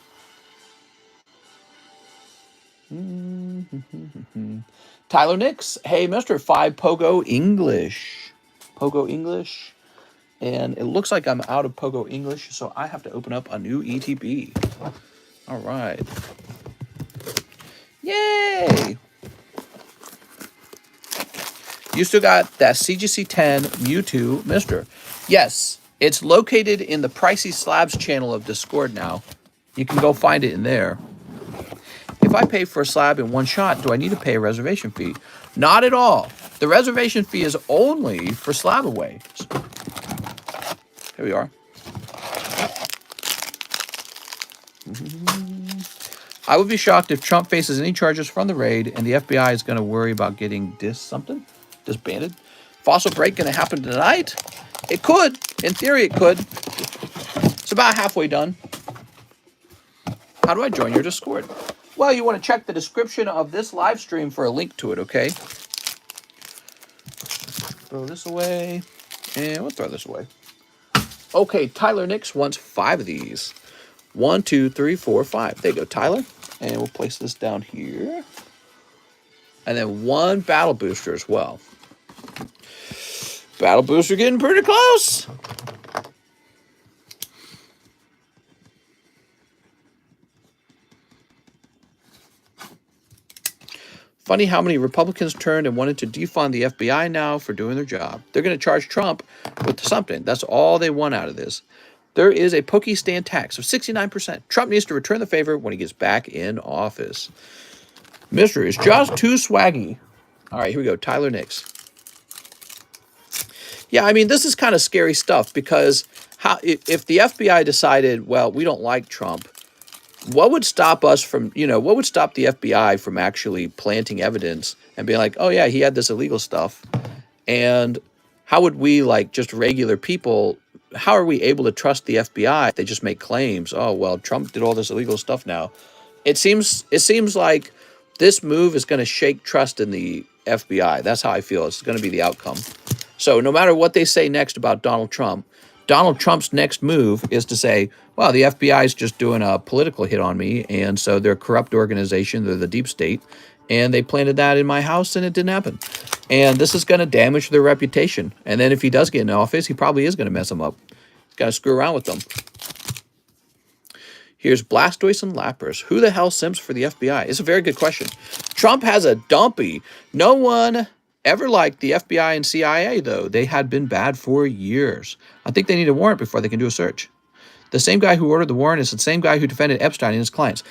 Tyler Nix. Hey, Mr. 5 Pogo English. Pogo English. And it looks like I'm out of Pogo English, so I have to open up a new ETB. All right. Yay! You still got that CGC 10 Mewtwo Mr. Yes, it's located in the Pricey Slabs channel of Discord now. You can go find it in there. If I pay for a slab in one shot, do I need to pay a reservation fee? Not at all. The reservation fee is only for SLAB-AWAY. Here we are. I would be shocked if Trump faces any charges from the raid and the FBI is going to worry about getting disbanded. Fossil break going to happen tonight? It could. In theory, it could. It's about halfway done. How do I join your Discord? Well, you want to check the description of this live stream for a link to it, okay? Throw this away. And we'll throw this away. Okay, Tyler Nix wants 5 of these. 1, 2, 3, 4, 5. There you go, Tyler. And we'll place this down here. And then 1 battle booster as well. Battle booster getting pretty close. Funny how many Republicans turned and wanted to defund the FBI now for doing their job. They're going to charge Trump with something. That's all they want out of this. There is a Pokestan tax of 69%. Trump needs to return the favor when he gets back in office. Mr. is just too swaggy. All right, here we go. Tyler Nix. Yeah, I mean, this is kind of scary stuff because if the FBI decided, well, we don't like Trump, what would stop us from, what would stop the FBI from actually planting evidence and being like, oh, yeah, he had this illegal stuff? And how would we, like, just regular people, how are we able to trust the FBI? They just make claims. Oh, well, Trump did all this illegal stuff now. It seems like this move is going to shake trust in the FBI. That's how I feel. It's going to be the outcome. So no matter what they say next about Donald Trump's next move is to say, well, the FBI is just doing a political hit on me, and so they're a corrupt organization, they're the deep state, and they planted that in my house, and it didn't happen. And this is going to damage their reputation. And then if he does get in office, he probably is going to mess them up. Got to screw around with them. Here's Blastoise and Lapras. Who the hell simps for the FBI? It's a very good question. Trump has a dumpy. No one ever liked the FBI and CIA, though. They had been bad for years. I think they need a warrant before they can do a search. The same guy who ordered the warrant is the same guy who defended Epstein and his clients.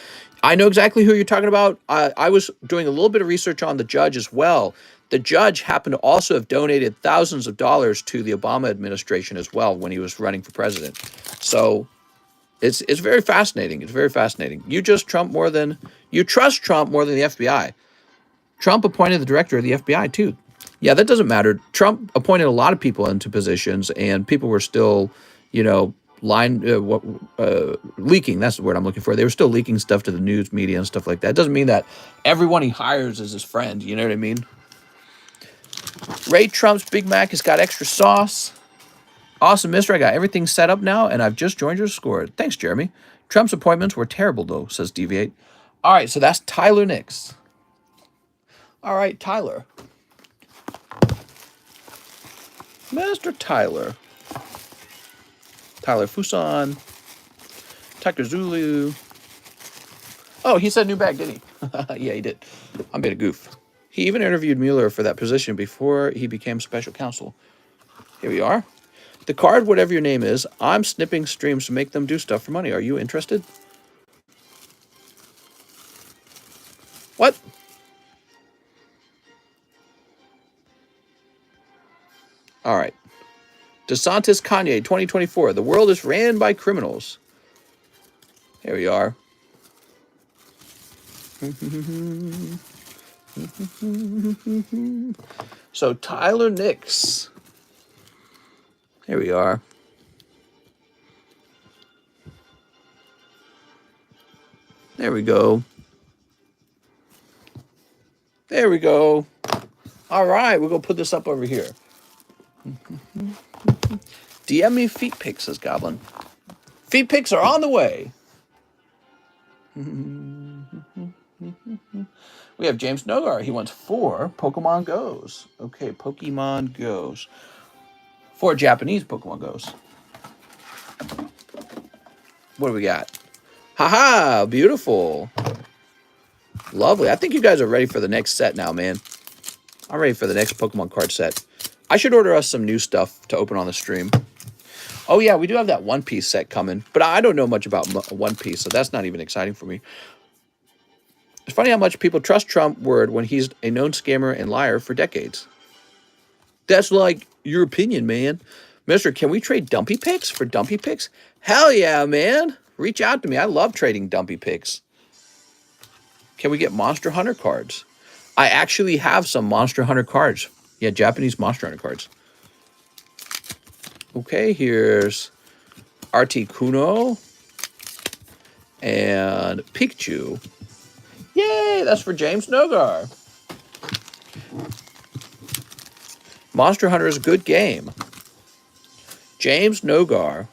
I know exactly who you're talking about. I was doing a little bit of research on the judge as well. The judge happened to also have donated thousands of dollars to the Obama administration as well when he was running for president. So it's very fascinating. It's very fascinating. You trust Trump more than the FBI. Trump appointed the director of the FBI too. Yeah, that doesn't matter. Trump appointed a lot of people into positions, and people were still, leaking. That's the word I'm looking for. They were still leaking stuff to the news media and stuff like that. It doesn't mean that everyone he hires is his friend. You know what I mean? Ray Trump's Big Mac has got extra sauce. Awesome, mister. I got everything set up now, and I've just joined your Discord. Thanks, Jeremy. Trump's appointments were terrible, though, says Deviate. All right, so that's Tyler Nix. All right, Tyler. Mr. Tyler. Tyler Fuson. Tucker Zulu. Oh, he said new bag, didn't he? Yeah, he did. I made a goof. He even interviewed Mueller for that position before he became special counsel. Here we are. The card, whatever your name is, I'm snipping streams to make them do stuff for money. Are you interested? What? All right. DeSantis Kanye 2024. The world is ran by criminals. Here we are. So Tyler Nix. Here we are. There we go. There we go. All right, we're going to put this up over here. DM me feet pics, says Goblin. Feet pics are on the way. We have James Nogar. He wants 4 Pokemon Goes. Okay, Pokemon Goes. 4 Japanese Pokemon Goes. What do we got? Haha, beautiful. Lovely. I think you guys are ready for the next set now, man. I'm ready for the next Pokemon card set. I should order us some new stuff to open on the stream. Oh, yeah, we do have that One Piece set coming. But I don't know much about One Piece, so that's not even exciting for me. It's funny how much people trust Trump word when he's a known scammer and liar for decades. That's like your opinion, man. Mister, can we trade dumpy picks for dumpy picks? Hell yeah, man. Reach out to me. I love trading dumpy picks. Can we get Monster Hunter cards? I actually have some Monster Hunter cards. Yeah, Japanese Monster Hunter cards. Okay, here's Articuno and Pikachu. Yay, that's for James Nogar. Monster Hunter is a good game. James Nogar.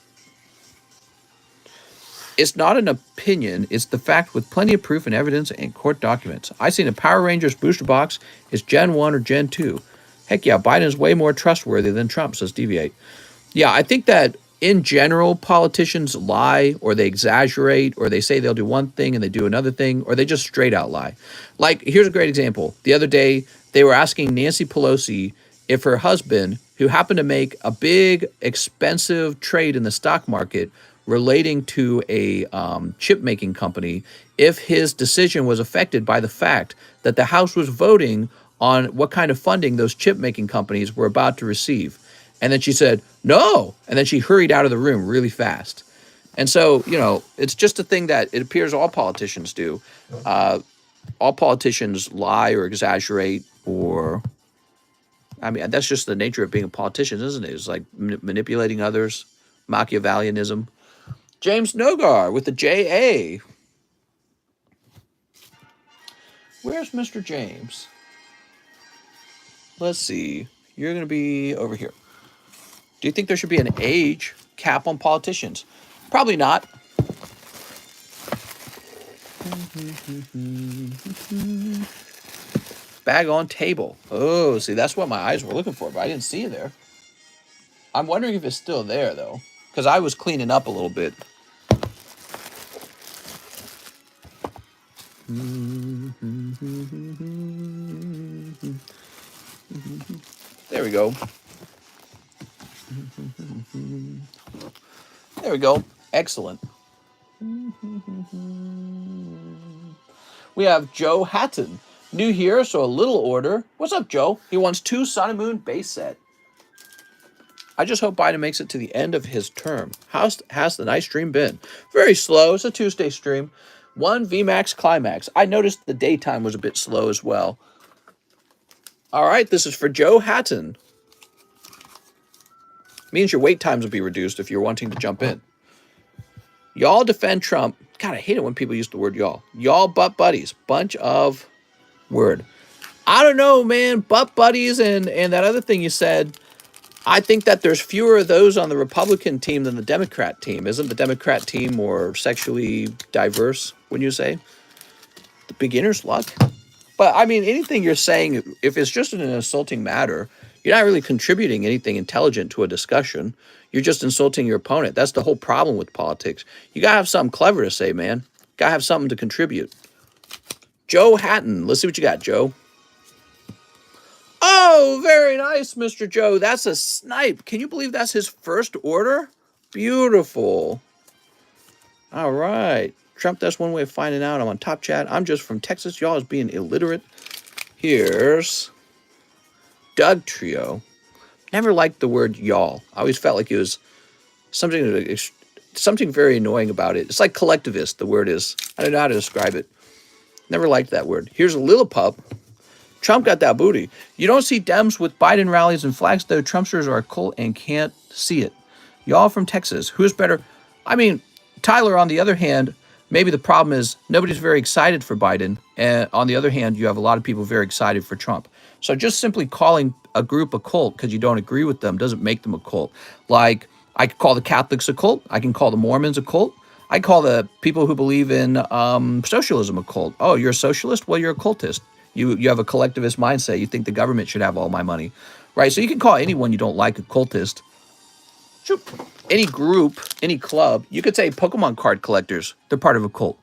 It's not an opinion, it's the fact with plenty of proof and evidence and court documents. I seen a Power Rangers booster box is Gen 1 or Gen 2. Heck yeah, Biden is way more trustworthy than Trump, says Deviate. Yeah, I think that in general, politicians lie or they exaggerate or they say they'll do one thing and they do another thing or they just straight out lie. Like, here's a great example. The other day, they were asking Nancy Pelosi if her husband, who happened to make a big, expensive trade in the stock market relating to a chip-making company, if his decision was affected by the fact that the House was voting on what kind of funding those chip-making companies were about to receive. And then she said, no. And then she hurried out of the room really fast. And so, you know, it's just a thing that it appears all politicians do. All politicians lie or exaggerate or, I mean, that's just the nature of being a politician, isn't it? It's like manipulating others, Machiavellianism. James Nogar with the J.A. Where's Mr. James? Let's see. You're going to be over here. Do you think there should be an age cap on politicians? Probably not. Bag on table. Oh, see, that's what my eyes were looking for, but I didn't see it there. I'm wondering if it's still there, though. because I was cleaning up a little bit. There we go. There we go. Excellent. We have Joe Hatton. New here, so a little order. What's up, Joe? He wants 2 Sun and Moon base set. I just hope Biden makes it to the end of his term. How's the nice stream been? Very slow. It's a Tuesday stream. 1 VMAX Climax. I noticed the daytime was a bit slow as well. All right, this is for Joe Hatton. Means your wait times will be reduced if you're wanting to jump in. Y'all defend Trump. God, I hate it when people use the word y'all. Y'all butt buddies. Bunch of word. I don't know, man. Butt buddies and that other thing you said. I think that there's fewer of those on the Republican team than the Democrat team. Isn't the Democrat team more sexually diverse, wouldn't you say? The beginner's luck. But, I mean, anything you're saying, if it's just an insulting matter, you're not really contributing anything intelligent to a discussion. You're just insulting your opponent. That's the whole problem with politics. You got to have something clever to say, man. Got to have something to contribute. Joe Hatton. Let's see what you got, Joe. Oh, very nice, Mr. Joe. That's a snipe. Can you believe that's his first order? Beautiful. All right. Trump, that's one way of finding out. I'm on Top Chat. I'm just from Texas. Y'all is being illiterate. Here's Doug Trio. Never liked the word y'all. I always felt like it was something very annoying about it. It's like collectivist, the word is. I don't know how to describe it. Never liked that word. Here's a little pup. Trump got that booty. You don't see Dems with Biden rallies and flags, though. Trumpsters are a cult and can't see it. Y'all from Texas. Who's better? I mean, Tyler, on the other hand, maybe the problem is nobody's very excited for Biden. And on the other hand, you have a lot of people very excited for Trump. So just simply calling a group a cult because you don't agree with them doesn't make them a cult. Like, I could call the Catholics a cult. I can call the Mormons a cult. I call the people who believe in socialism a cult. Oh, you're a socialist? Well, you're a cultist. You have a collectivist mindset. You think the government should have all my money, right? So you can call anyone you don't like a cultist. Any group, any club. You could say Pokemon card collectors. They're part of a cult.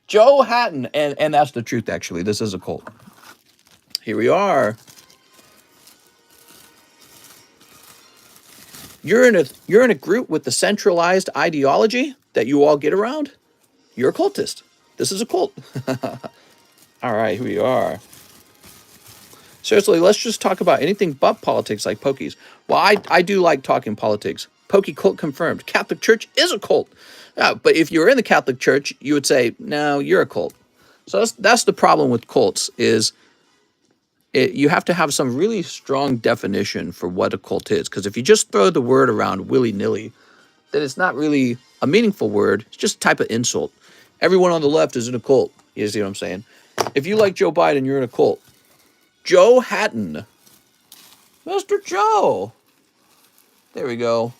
Joe Hatton, and that's the truth, actually. This is a cult. Here we are. You're in a group with the centralized ideology that you all get around. You're a cultist. This is a cult. All right, here we are. Seriously, let's just talk about anything but politics like Pokies. Well, I do like talking politics. Pokey cult confirmed. Catholic Church is a cult. But if you're in the Catholic Church, you would say, no, you're a cult. So that's the problem with cults is you have to have some really strong definition for what a cult is. Because if you just throw the word around willy-nilly, then it's not really a meaningful word. It's just a type of insult. Everyone on the left is in a cult. You see what I'm saying? If you like Joe Biden, you're in a cult. Joe Hatton. Mr. Joe. There we go.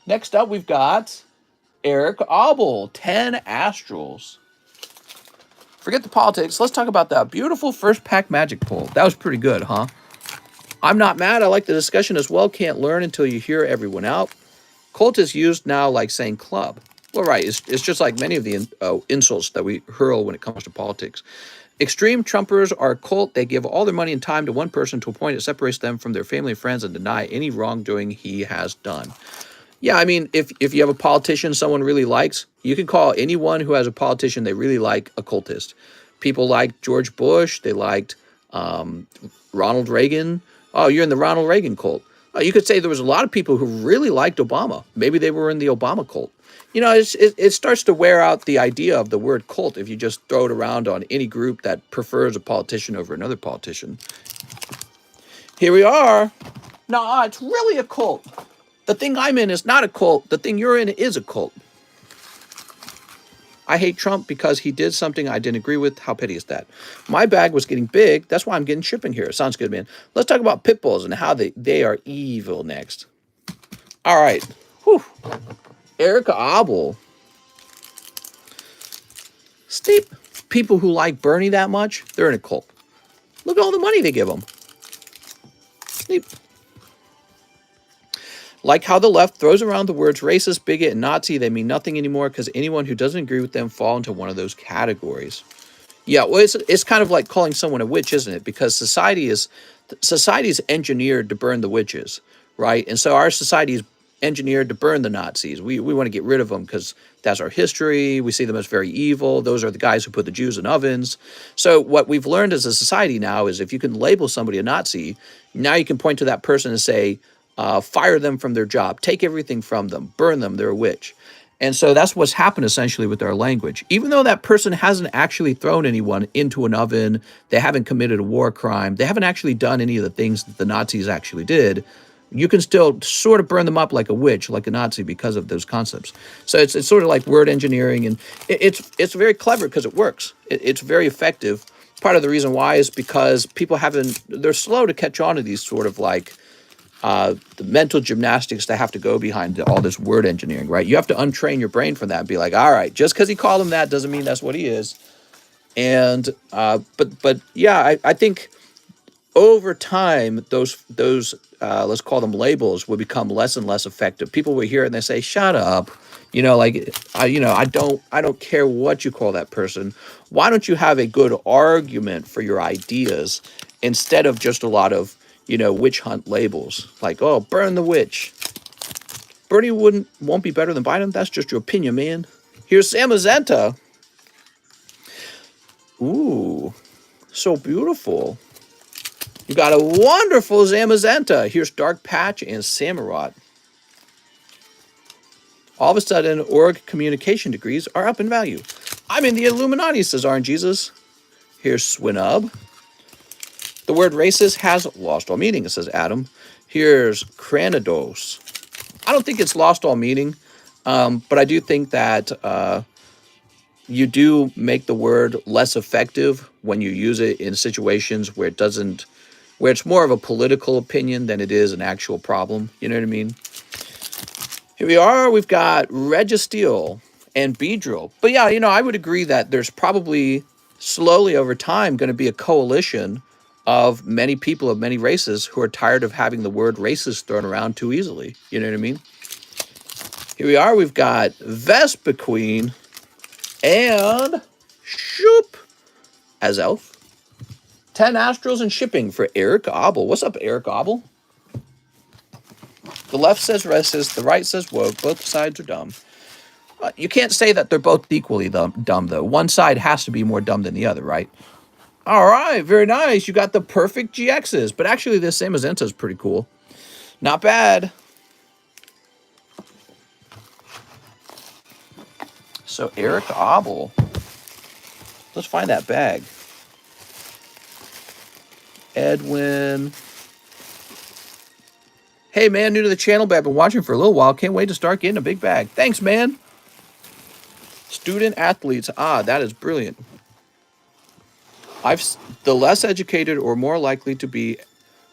Next up, we've got Eric Abel, 10 Astrals. Forget the politics. Let's talk about that beautiful first pack magic pull. That was pretty good, huh? I'm not mad. I like the discussion as well. Can't learn until you hear everyone out. Cult is used now like saying club. Well, right. It's just like many of the insults that we hurl when it comes to politics. Extreme Trumpers are a cult. They give all their money and time to one person to a point it separates them from their family and friends and deny any wrongdoing he has done. Yeah, I mean, if you have a politician someone really likes, you can call anyone who has a politician they really like a cultist. People like George Bush. They liked Ronald Reagan. Oh, you're in the Ronald Reagan cult. You could say there was a lot of people who really liked Obama. Maybe they were in the Obama cult. You know, it starts to wear out the idea of the word cult if you just throw it around on any group that prefers a politician over another politician. Here we are. No, it's really a cult. The thing I'm in is not a cult. The thing you're in is a cult. I hate Trump because he did something I didn't agree with. How petty is that? My bag was getting big. That's why I'm getting shipping here. Sounds good, man. Let's talk about pit bulls and how they are evil next. All right. Whew. Erica Abel. Steep. People who like Bernie that much, they're in a cult. Look at all the money they give them. Steep. Like how the left throws around the words racist, bigot, and Nazi, they mean nothing anymore because anyone who doesn't agree with them fall into one of those categories. Yeah, well, it's kind of like calling someone a witch, isn't it? Because society is engineered to burn the witches, right? And so our society is engineered to burn the Nazis. We want to get rid of them because that's our history. We see them as very evil. Those are the guys who put the Jews in ovens. So what we've learned as a society now is if you can label somebody a Nazi, now you can point to that person and say, fire them from their job, take everything from them, burn them, they're a witch. And so that's what's happened essentially with our language. Even though that person hasn't actually thrown anyone into an oven, they haven't committed a war crime, they haven't actually done any of the things that the Nazis actually did, you can still sort of burn them up like a witch, like a Nazi, because of those concepts. So it's sort of like word engineering, and it's very clever because it works. It's very effective. Part of the reason why is because people they're slow to catch on to these sort of like the mental gymnastics that have to go behind all this word engineering, right? You have to untrain your brain from that and be like, all right, just because he called him that doesn't mean that's what he is. And but yeah, I think over time those let's call them labels will become less and less effective. People will hear it and they say, shut up. Like I don't care what you call that person. Why don't you have a good argument for your ideas instead of just a lot of witch hunt labels like, oh, burn the witch. Bernie won't be better than Biden. That's just your opinion, man. Here's Samazenta. Ooh, so beautiful. You got a wonderful Zamazenta. Here's Dark Patch and Samurott. All of a sudden, org communication degrees are up in value. I'm in the Illuminati, says Orange Jesus. Here's Swinub. The word racist has lost all meaning, says Adam. Here's Cranados. I don't think it's lost all meaning, but I do think that you do make the word less effective when you use it in situations where it's more of a political opinion than it is an actual problem. You know what I mean? Here we are. We've got Registeel and Beedrill. But yeah, I would agree that there's probably slowly over time going to be a coalition of many people of many races who are tired of having the word racist thrown around too easily. You know what I mean? Here we are. We've got Vespa Queen and Shoop as Elf. 10 Astrals and shipping for Eric Abel. What's up, Eric Abel? The left says racist, the right says woke. Both sides are dumb. You can't say that they're both equally dumb, though. One side has to be more dumb than the other, right? All right, very nice. You got the perfect GXs. But actually, this Samazenta is pretty cool. Not bad. So, Eric Abel. Let's find that bag. Edwin. Hey, man, new to the channel, but I've been watching for a little while. Can't wait to start getting a big bag. Thanks, man. Student athletes. Ah, that is brilliant. The less educated or more likely to be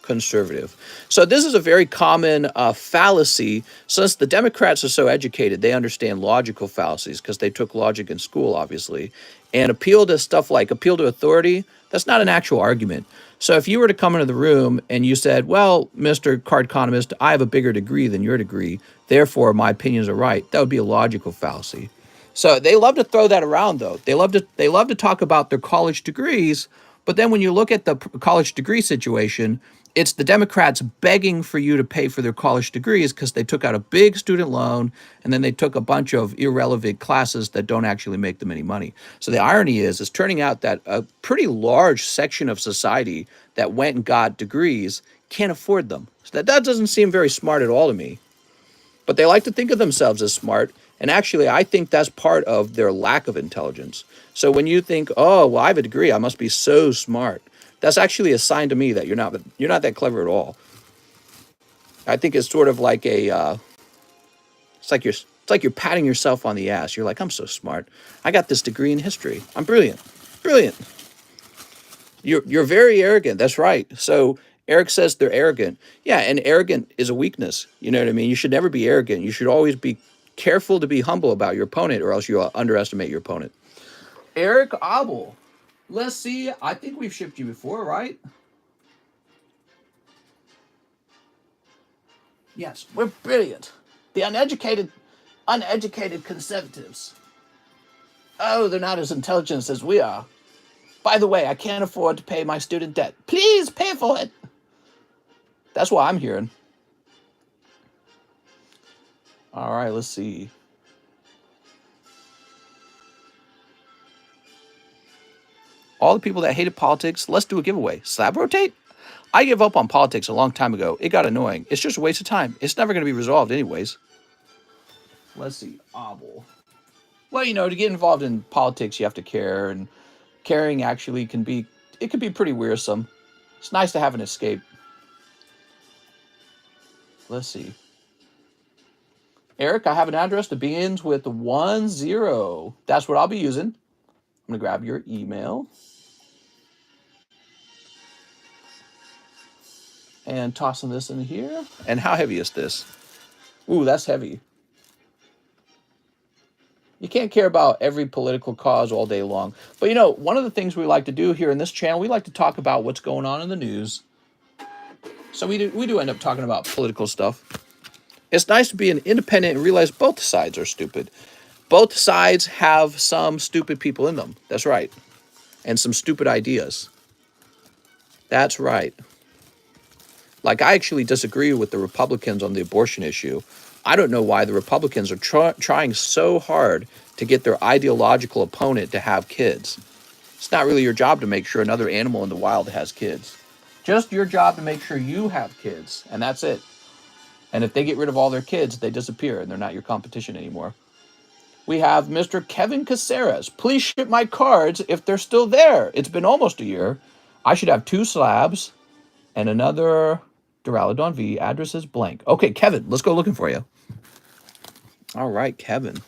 conservative. So this is a very common fallacy. Since the Democrats are so educated, they understand logical fallacies because they took logic in school, obviously, and appeal to stuff like appeal to authority. That's not an actual argument. So if you were to come into the room and you said, well, Mr. Cardconomist, I have a bigger degree than your degree, therefore my opinions are right, that would be a logical fallacy. So they love to throw that around, though. They love to talk about their college degrees, but then when you look at the college degree situation, it's the Democrats begging for you to pay for their college degrees because they took out a big student loan and then they took a bunch of irrelevant classes that don't actually make them any money. So the irony is turning out that a pretty large section of society that went and got degrees can't afford them. So that doesn't seem very smart at all to me. But they like to think of themselves as smart. And actually, I think that's part of their lack of intelligence. So when you think, oh, well, I have a degree, I must be so smart. That's actually a sign to me that you're not that clever at all. I think it's sort of like it's like you're patting yourself on the ass. You're like, I'm so smart. I got this degree in history. I'm brilliant. Brilliant. You're very arrogant. That's right. So Eric says they're arrogant. Yeah, and arrogant is a weakness. You know what I mean? You should never be arrogant. You should always be careful to be humble about your opponent, or else you'll underestimate your opponent. Eric Abel. Let's see. I think we've shipped you before, right? Yes, we're brilliant. The uneducated conservatives. Oh, they're not as intelligent as we are. By the way, I can't afford to pay my student debt. Please pay for it. That's what I'm hearing. All right, let's see. All the people that hated politics, let's do a giveaway. Slab rotate? I gave up on politics a long time ago. It got annoying. It's just a waste of time. It's never going to be resolved anyways. Let's see. Obel. Well, you know, to get involved in politics, you have to care, and caring actually can be pretty wearisome. It's nice to have an escape. Let's see. Eric, I have an address that begins with 10. That's what I'll be using. I'm going to grab your email and tossing this in here. And how heavy is this? Ooh, that's heavy. You can't care about every political cause all day long. But, you know, one of the things we like to do here in this channel, we like to talk about what's going on in the news. So we do end up talking about political stuff. It's nice to be an independent and realize both sides are stupid. Both sides have some stupid people in them. That's right. And some stupid ideas. That's right. Like, I actually disagree with the Republicans on the abortion issue. I don't know why the Republicans are trying so hard to get their ideological opponent to have kids. It's not really your job to make sure another animal in the wild has kids. Just your job to make sure you have kids, and that's it. And if they get rid of all their kids, they disappear, and they're not your competition anymore. We have Mr. Kevin Caceres. Please ship my cards if they're still there. It's been almost a year. I should have 2 slabs and another Duraludon V. Address is blank. Okay, Kevin, let's go looking for you. All right, Kevin.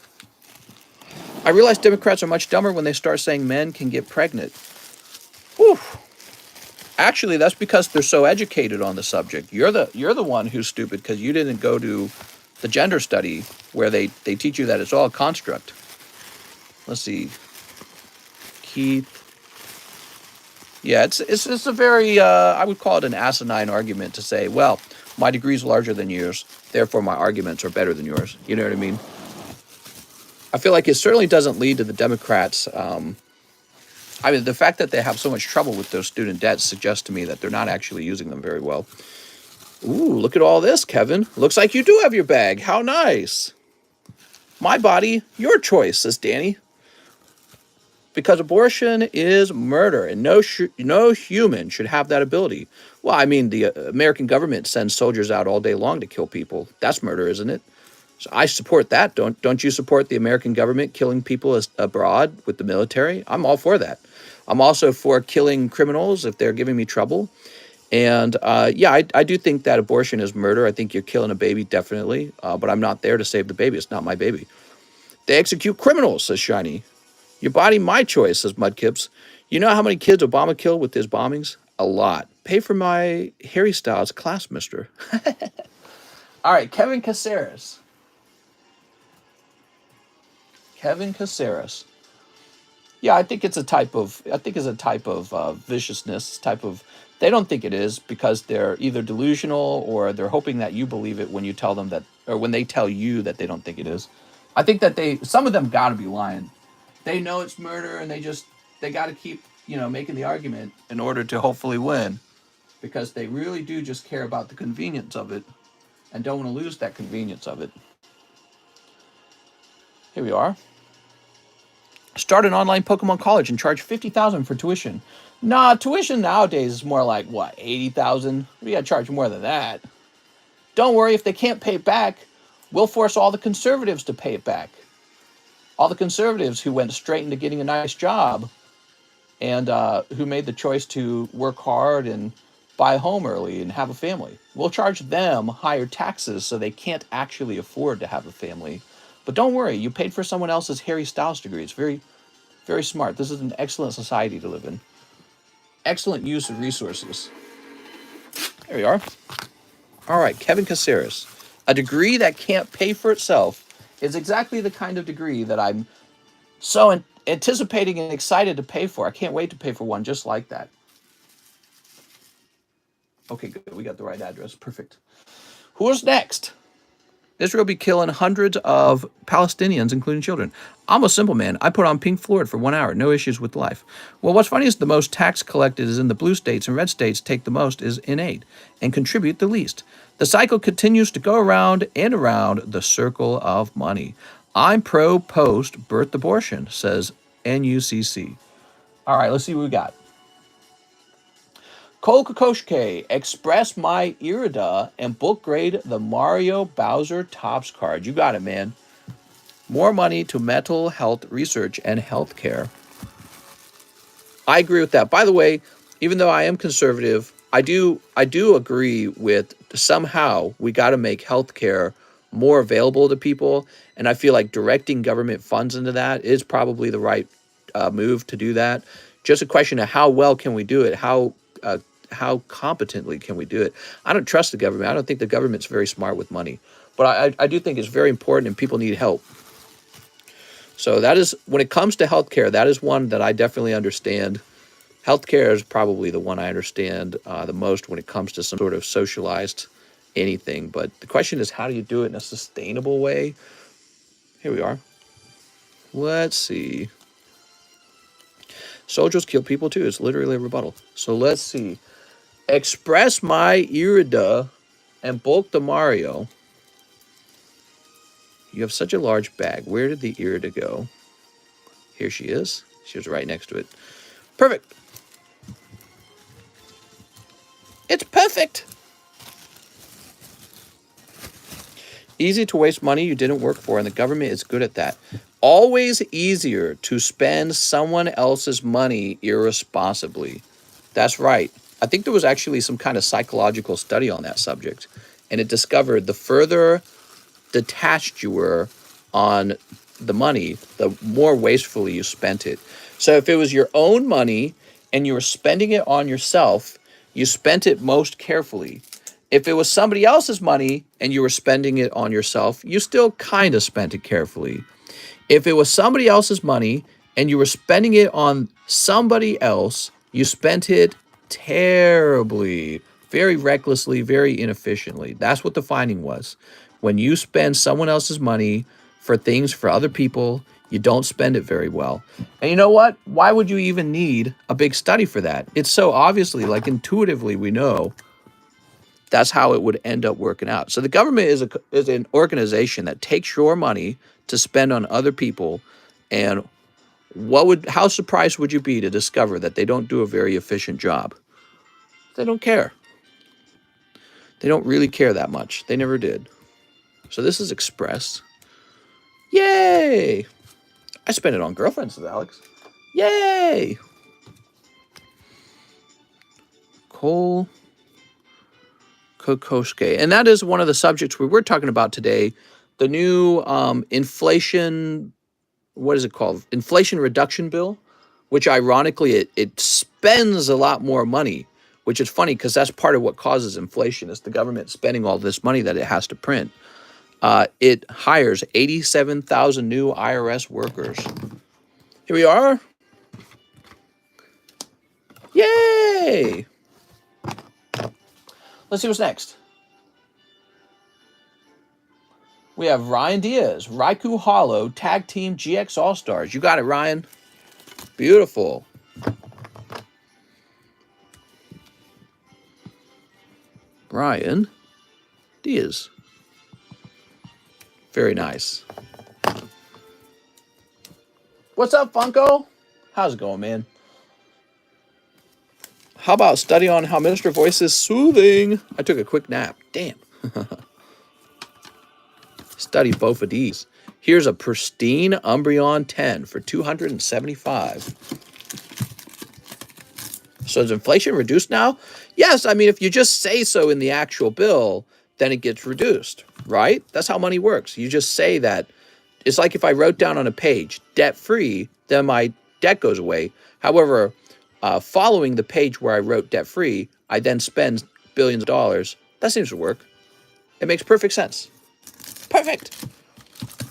I realize Democrats are much dumber when they start saying men can get pregnant. Whew. Actually, that's because they're so educated on the subject. You're the one who's stupid because you didn't go to the gender study where they teach you that it's all a construct. Let's see. Keith. Yeah, it's a very, I would call it an asinine argument to say, well, my degree's larger than yours, therefore my arguments are better than yours. You know what I mean? I feel like it certainly doesn't lead to the Democrats. I mean, the fact that they have so much trouble with those student debts suggests to me that they're not actually using them very well. Ooh, look at all this, Kevin. Looks like you do have your bag. How nice. My body, your choice, says Danny. Because abortion is murder, and no human should have that ability. Well, I mean, the American government sends soldiers out all day long to kill people. That's murder, isn't it? So I support that. Don't you support the American government killing people abroad with the military? I'm all for that. I'm also for killing criminals if they're giving me trouble. And yeah, I do think that abortion is murder. I think you're killing a baby, definitely. But I'm not there to save the baby. It's not my baby. They execute criminals, says Shiny. Your body, my choice, says Mudkips. You know how many kids Obama killed with his bombings? A lot. Pay for my Harry Styles class, mister. All right, Kevin Caceres. Kevin Caceres. Yeah, I think it's a type of viciousness, type of, they don't think it is because they're either delusional or they're hoping that you believe it when you tell them that, or when they tell you that they don't think it is. I think that some of them got to be lying. They know it's murder and they got to keep, making the argument in order to hopefully win, because they really do just care about the convenience of it and don't want to lose that convenience of it. Here we are. Start an online Pokemon college and charge $50,000 for tuition. Nah, tuition nowadays is more like, what, $80,000? We gotta charge more than that. Don't worry, if they can't pay it back, we'll force all the conservatives to pay it back. All the conservatives who went straight into getting a nice job and who made the choice to work hard and buy a home early and have a family. We'll charge them higher taxes so they can't actually afford to have a family. But don't worry, you paid for someone else's Harry Styles degree. It's very, very smart. This is an excellent society to live in. Excellent use of resources. There we are. All right, Kevin Caceres. A degree that can't pay for itself is exactly the kind of degree that I'm so anticipating and excited to pay for. I can't wait to pay for one just like that. Okay, good. We got the right address. Perfect. Who's next? Israel be killing hundreds of Palestinians, including children. I'm a simple man. I put on Pink Floyd for 1 hour. No issues with life. Well, what's funny is the most tax collected is in the blue states, and red states take the most is in aid and contribute the least. The cycle continues to go around and around the circle of money. I'm pro post-birth abortion, says NUCC. All right, let's see what we got. Cole Kokoshke, express my irida and book grade the Mario Bowser Topps card. You got it, man. More money to mental health research and healthcare. I agree with that. By the way, even though I am conservative, I do agree with somehow we got to make healthcare more available to people, and I feel like directing government funds into that is probably the right move to do that. Just a question of how well can we do it? How competently can we do it? I don't trust the government. I don't think the government's very smart with money, but I do think it's very important and people need help. So that is, when it comes to healthcare, that is one that I definitely understand. Healthcare is probably the one I understand the most when it comes to some sort of socialized anything. But the question is, how do you do it in a sustainable way? Here we are. Let's see. Soldiers kill people too. It's literally a rebuttal. So let's see. Express my irida and bulk the Mario. You have such a large bag. Where did the irida go? Here she is. She was right next to it. Perfect. It's perfect. Easy to waste money you didn't work for, and the government is good at that. Always easier to spend someone else's money irresponsibly. That's right. I think there was actually some kind of psychological study on that subject, and it discovered the further detached you were on the money, the more wastefully you spent it. So if it was your own money and you were spending it on yourself, you spent it most carefully. If it was somebody else's money and you were spending it on yourself, you still kind of spent it carefully. If it was somebody else's money and you were spending it on somebody else, you spent it terribly, very recklessly, very inefficiently. That's what the finding was. When you spend someone else's money for things for other people, you don't spend it very well. And you know what? Why would you even need a big study for that? It's so obviously, like intuitively, we know that's how it would end up working out. So the government is an organization that takes your money to spend on other people, and how surprised would you be to discover that they don't do a very efficient job? They don't care. They don't really care that much. They never did. So this is Express. Yay! I spent it on girlfriends with Alex. Yay! Cole Kokoshke. And that is one of the subjects we were talking about today. The new inflation, what is it called? Inflation Reduction Bill, which ironically, it spends a lot more money, which is funny because that's part of what causes inflation is the government spending all this money that it has to print. It hires 87,000 new IRS workers. Here we are. Yay! Let's see what's next. We have Ryan Diaz, Raikou Hollow, Tag Team GX All-Stars. You got it, Ryan. Beautiful. Ryan Diaz. Very nice. What's up, Funko? How's it going, man? How about study on how minister voice is soothing? I took a quick nap. Damn. Study both of these. Here's a pristine Umbreon 10 for $275. So is inflation reduced now? Yes, I mean, if you just say so in the actual bill, then it gets reduced, right? That's how money works. You just say that. It's like if I wrote down on a page, debt-free, then my debt goes away. However, following the page where I wrote debt-free, I then spend billions of dollars. That seems to work. It makes perfect sense. Perfect.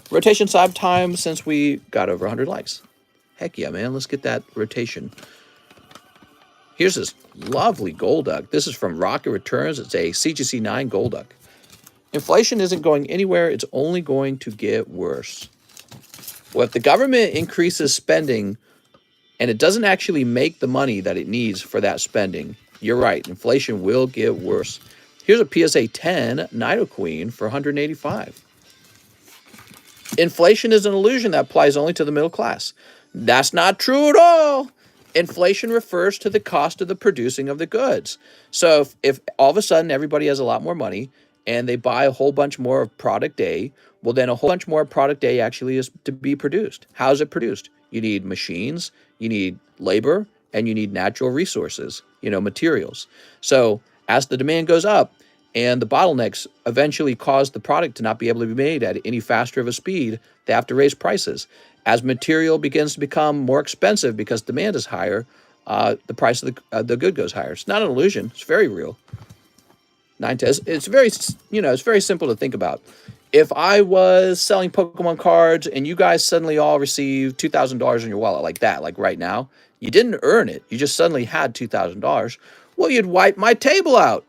Rotation sub time since we got over 100 likes. Heck yeah, man. Let's get that rotation. Here's this lovely Golduck. This is from Rocket Returns. It's a CGC 9 Golduck. Inflation isn't going anywhere. It's only going to get worse. Well, if the government increases spending and it doesn't actually make the money that it needs for that spending, you're right. Inflation will get worse. Here's a PSA 10 Nido Queen for 185. Inflation is an illusion that applies only to the middle class. That's not true at all. Inflation refers to the cost of the producing of the goods. So if all of a sudden everybody has a lot more money and they buy a whole bunch more of product A, well, then a whole bunch more product A actually is to be produced. How is it produced? You need machines, you need labor, and you need natural resources, materials. So as the demand goes up, and the bottlenecks eventually cause the product to not be able to be made at any faster of a speed, they have to raise prices. As material begins to become more expensive because demand is higher, the price of the good goes higher. It's not an illusion. It's very real. It's very simple to think about. If I was selling Pokemon cards and you guys suddenly all receive $2,000 in your wallet like that, like right now, you didn't earn it. You just suddenly had $2,000. Well, you'd wipe my table out.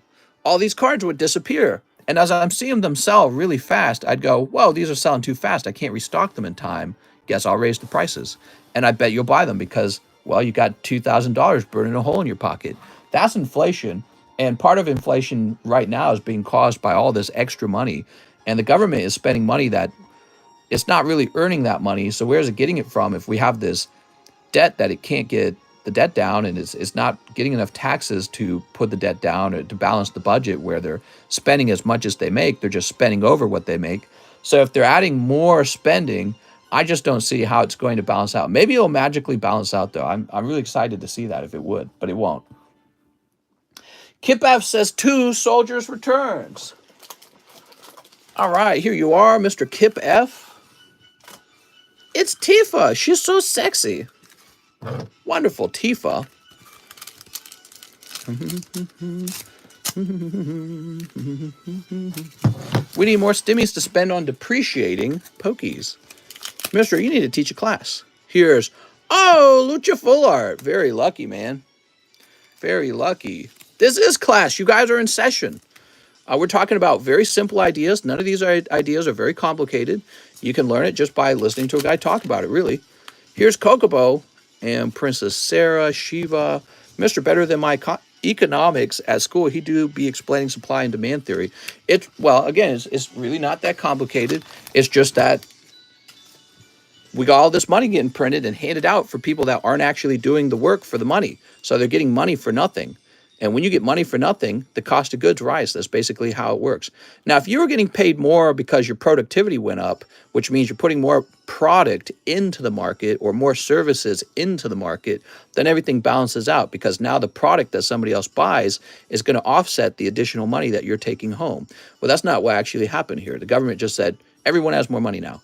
All these cards would disappear. And as I'm seeing them sell really fast, I'd go, whoa, these are selling too fast. I can't restock them in time. Guess I'll raise the prices. And I bet you'll buy them because, well, you got $2,000 burning a hole in your pocket. That's inflation. And part of inflation right now is being caused by all this extra money. And the government is spending money that it's not really earning that money. So where's it getting it from if we have this debt that it can't get the debt down, and it's not getting enough taxes to put the debt down or to balance the budget where they're spending as much as they make. They're just spending over what they make. So if they're adding more spending, I just don't see how it's going to balance out. Maybe it'll magically balance out, though. I'm really excited to see that if it would, but it won't. Kip F says 2 soldiers returns. All right, here you are, Mr. Kip F. It's Tifa. She's so sexy. Wonderful, Tifa. We need more stimmies to spend on depreciating Pokies. Mister, you need to teach a class. Here's, Lucha Full Art. Very lucky, man. Very lucky. This is class. You guys are in session. We're talking about very simple ideas. None of these ideas are very complicated. You can learn it just by listening to a guy talk about it, really. Here's Kokobo and Princess Sarah, Shiva. Mr. Better Than My Economics at school, he do be explaining supply and demand theory. It's really not that complicated. It's just that we got all this money getting printed and handed out for people that aren't actually doing the work for the money. So they're getting money for nothing. And when you get money for nothing, the cost of goods rise. That's basically how it works. Now, if you were getting paid more because your productivity went up, which means you're putting more product into the market or more services into the market, then everything balances out because now the product that somebody else buys is going to offset the additional money that you're taking home. Well, that's not what actually happened here. The government just said, everyone has more money now.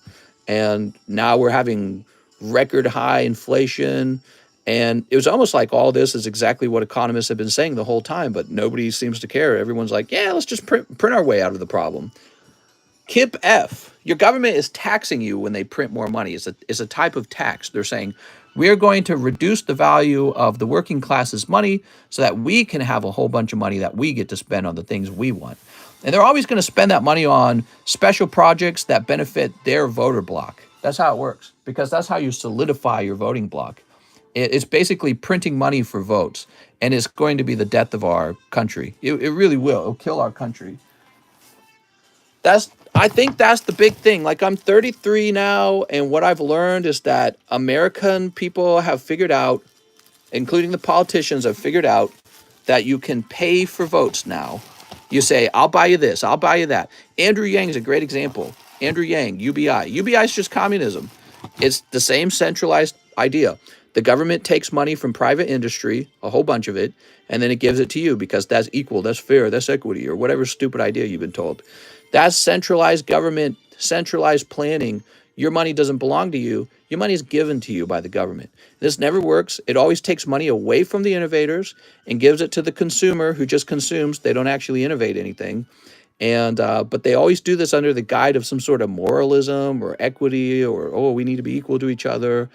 And now we're having record high inflation. And it was almost like all this is exactly what economists have been saying the whole time, but nobody seems to care. Everyone's like, yeah, let's just print our way out of the problem. Kip F, your government is taxing you when they print more money. It's a type of tax. They're saying, we're going to reduce the value of the working class's money so that we can have a whole bunch of money that we get to spend on the things we want. And they're always going to spend that money on special projects that benefit their voter bloc. That's how it works, because that's how you solidify your voting bloc. It's basically printing money for votes, and it's going to be the death of our country. It really will. It'll kill our country. I think that's the big thing. Like, I'm 33 now, and what I've learned is that American people have figured out, including the politicians have figured out, that you can pay for votes now. You say, I'll buy you this, I'll buy you that. Andrew Yang is a great example. Andrew Yang, UBI. UBI is just communism. It's the same centralized idea. The government takes money from private industry, a whole bunch of it, and then it gives it to you because that's equal, that's fair, that's equity, or whatever stupid idea you've been told. That's centralized government, centralized planning. Your money doesn't belong to you. Your money is given to you by the government. This never works. It always takes money away from the innovators and gives it to the consumer who just consumes. They don't actually innovate anything. And but they always do this under the guise of some sort of moralism or equity or, we need to be equal to each other.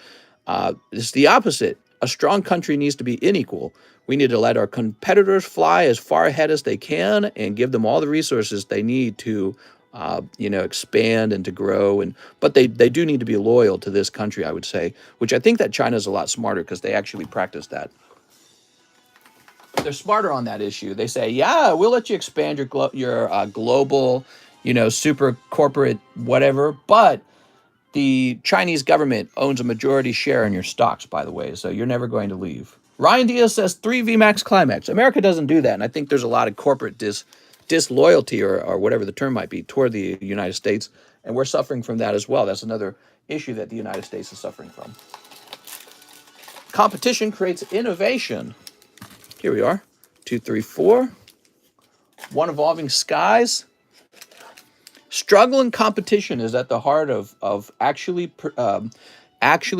It's the opposite. a strong country needs to be unequal. We need to let our competitors fly as far ahead as they can and give them all the resources they need to, expand and to grow. But they do need to be loyal to this country, I would say, which I think that China's a lot smarter because they actually practice that. They're smarter on that issue. They say, yeah, we'll let you expand your global, super corporate whatever, but the Chinese government owns a majority share in your stocks, by the way, so you're never going to leave. Ryan Diaz says 3 VMAX climax. America doesn't do that, and I think there's a lot of corporate disloyalty or whatever the term might be toward the United States, and we're suffering from that as well. That's another issue that the United States is suffering from. Competition creates innovation. Here we are, 2, 3, 4. One evolving skies. Struggle and competition is at the heart of actually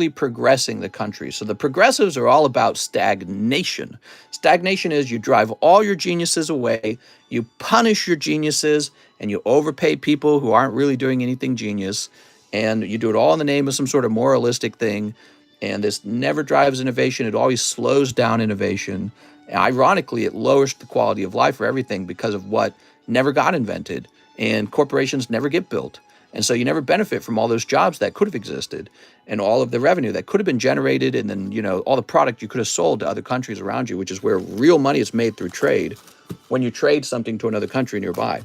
progressing the country. So the progressives are all about stagnation. Stagnation is you drive all your geniuses away, you punish your geniuses, and you overpay people who aren't really doing anything genius, and you do it all in the name of some sort of moralistic thing. And this never drives innovation. It always slows down innovation. And ironically, it lowers the quality of life for everything because of what never got invented. And corporations never get built. And so you never benefit from all those jobs that could have existed and all of the revenue that could have been generated, and then, all the product you could have sold to other countries around you, which is where real money is made through trade when you trade something to another country nearby.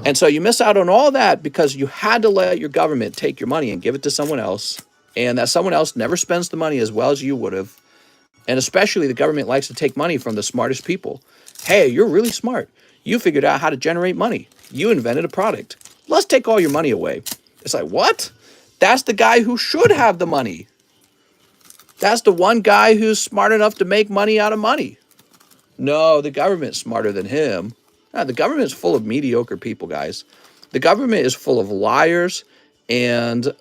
And so you miss out on all that because you had to let your government take your money and give it to someone else, and that someone else never spends the money as well as you would have. And especially the government likes to take money from the smartest people. Hey, you're really smart. You figured out how to generate money. You invented a product. Let's take all your money away. It's like, what? That's the guy who should have the money. That's the one guy who's smart enough to make money out of money. No, the government's smarter than him. No, the government's full of mediocre people, guys. The government is full of liars and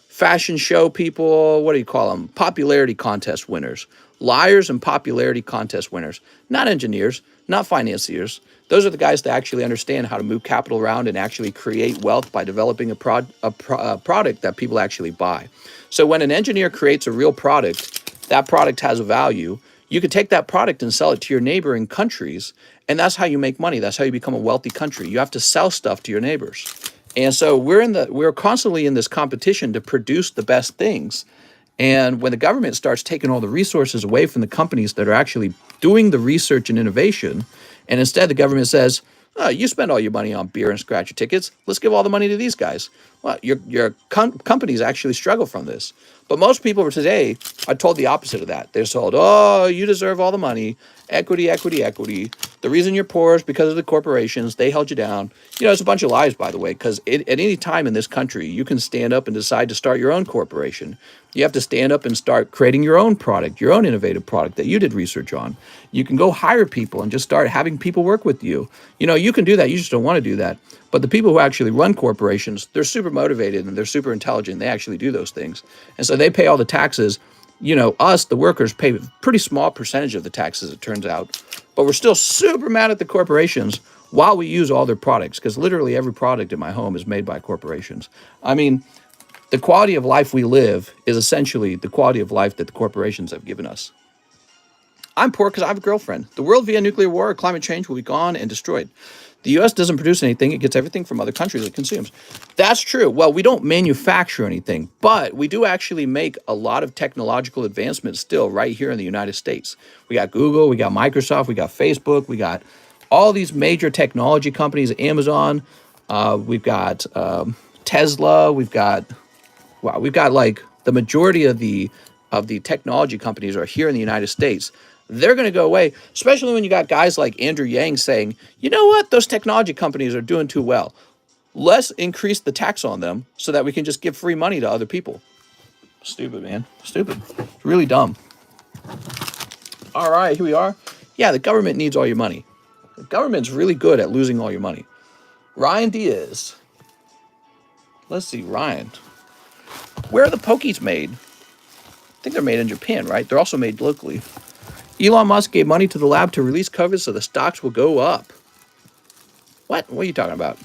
fashion show people. What do you call them? Popularity contest winners. Liars and popularity contest winners. Not engineers, not financiers. Those are the guys that actually understand how to move capital around and actually create wealth by developing a product that people actually buy. So when an engineer creates a real product, that product has a value. You could take that product and sell it to your neighboring countries, and that's how you make money. That's how you become a wealthy country. You have to sell stuff to your neighbors. And so we're constantly in this competition to produce the best things. And when the government starts taking all the resources away from the companies that are actually doing the research and innovation, and instead the government says, oh, you spend all your money on beer and scratcher tickets, let's give all the money to these guys. Well, your companies actually struggle from this. But most people today are told the opposite of that. They're told, oh, you deserve all the money. Equity, equity, equity. The reason you're poor is because of the corporations. They held you down. It's a bunch of lies, by the way, because at any time in this country, you can stand up and decide to start your own corporation. You have to stand up and start creating your own product, your own innovative product that you did research on. You can go hire people and just start having people work with you. You can do that. You just don't want to do that. But the people who actually run corporations, they're super motivated and they're super intelligent. They actually do those things. And so they pay all the taxes. Us, the workers, pay a pretty small percentage of the taxes, it turns out. But we're still super mad at the corporations while we use all their products, because literally every product in my home is made by corporations. I mean, the quality of life we live is essentially the quality of life that the corporations have given us. I'm poor because I have a girlfriend. The world via nuclear war or climate change will be gone and destroyed. The U.S. doesn't produce anything. It gets everything from other countries it consumes. That's true. Well, we don't manufacture anything, but we do actually make a lot of technological advancements still right here in the United States. We got Google, we got Microsoft, we got Facebook, we got all these major technology companies, Amazon, we've got Tesla, we've got like the majority of the technology companies are here in the United States. They're going to go away, especially when you got guys like Andrew Yang saying, you know what, those technology companies are doing too well. Let's increase the tax on them so that we can just give free money to other people. Stupid, man. Stupid. It's really dumb. All right, here we are. Yeah, the government needs all your money. The government's really good at losing all your money. Ryan Diaz. Let's see, Ryan. Where are the Pokies made? I think they're made in Japan, right? They're also made locally. Elon Musk gave money to the lab to release COVID so the stocks will go up. What? What are you talking about?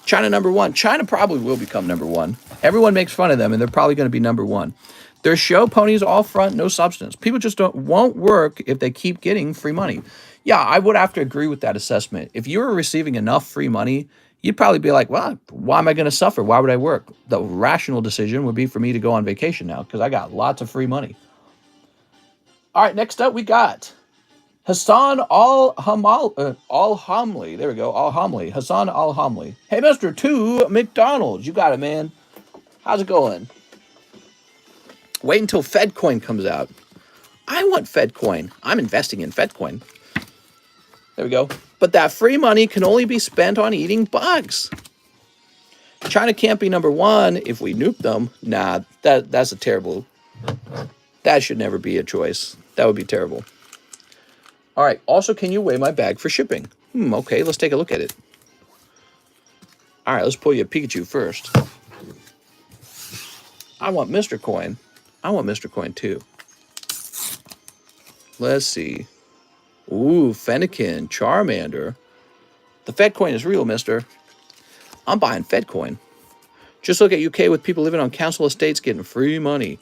China number one. China probably will become number one. Everyone makes fun of them, and they're probably going to be number one. They're show ponies, all front, no substance. People just won't work if they keep getting free money. Yeah, I would have to agree with that assessment. If you were receiving enough free money, you'd probably be like, well, why am I going to suffer? Why would I work? The rational decision would be for me to go on vacation now because I got lots of free money. All right, next up we got Hassan Al-Hamli. There we go, Al-Hamli. Hassan Al-Hamli. Hey, Mr. Two McDonald's. You got it, man. How's it going? Wait until FedCoin comes out. I want FedCoin. I'm investing in FedCoin. There we go. But that free money can only be spent on eating bugs. China can't be number one if we nuke them. Nah, that's a terrible... That should never be a choice. That would be terrible. All right. Also, can you weigh my bag for shipping? Okay, let's take a look at it. All right, let's pull you a Pikachu first. I want Mr. Coin. I want Mr. Coin too. Let's see. Ooh, Fennekin, Charmander. The FedCoin is real, mister. I'm buying FedCoin. Just look at UK with people living on council estates getting free money.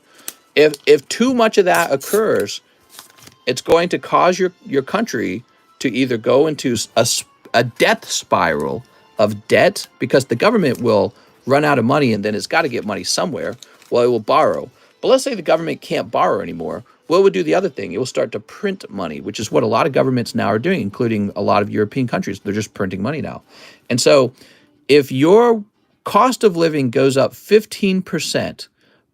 If too much of that occurs, it's going to cause your country to either go into a death spiral of debt because the government will run out of money and then it's got to get money somewhere. Well, it will borrow. But let's say the government can't borrow anymore. Well, it would do the other thing. It will start to print money, which is what a lot of governments now are doing, including a lot of European countries. They're just printing money now. And so if your cost of living goes up 15%,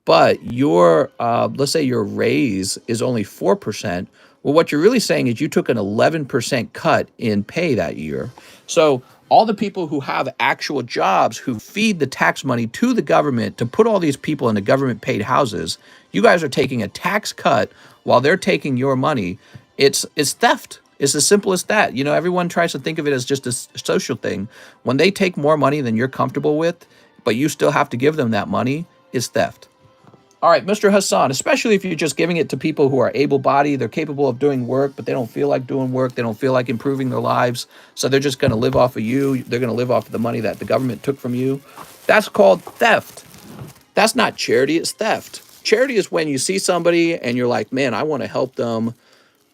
but your, let's say your raise is only 4%, well, what you're really saying is you took an 11% cut in pay that year. So all the people who have actual jobs who feed the tax money to the government to put all these people into government-paid houses, you guys are taking a tax cut while they're taking your money. It's theft. It's as simple as that. You know, everyone tries to think of it as just a social thing. When they take more money than you're comfortable with, but you still have to give them that money, it's theft. All right, Mr. Hassan, especially if you're just giving it to people who are able-bodied, they're capable of doing work, but they don't feel like doing work, they don't feel like improving their lives, so they're just going to live off of you, they're going to live off of the money that the government took from you. That's called theft. That's not charity, it's theft. Charity is when you see somebody and you're like, man, I want to help them.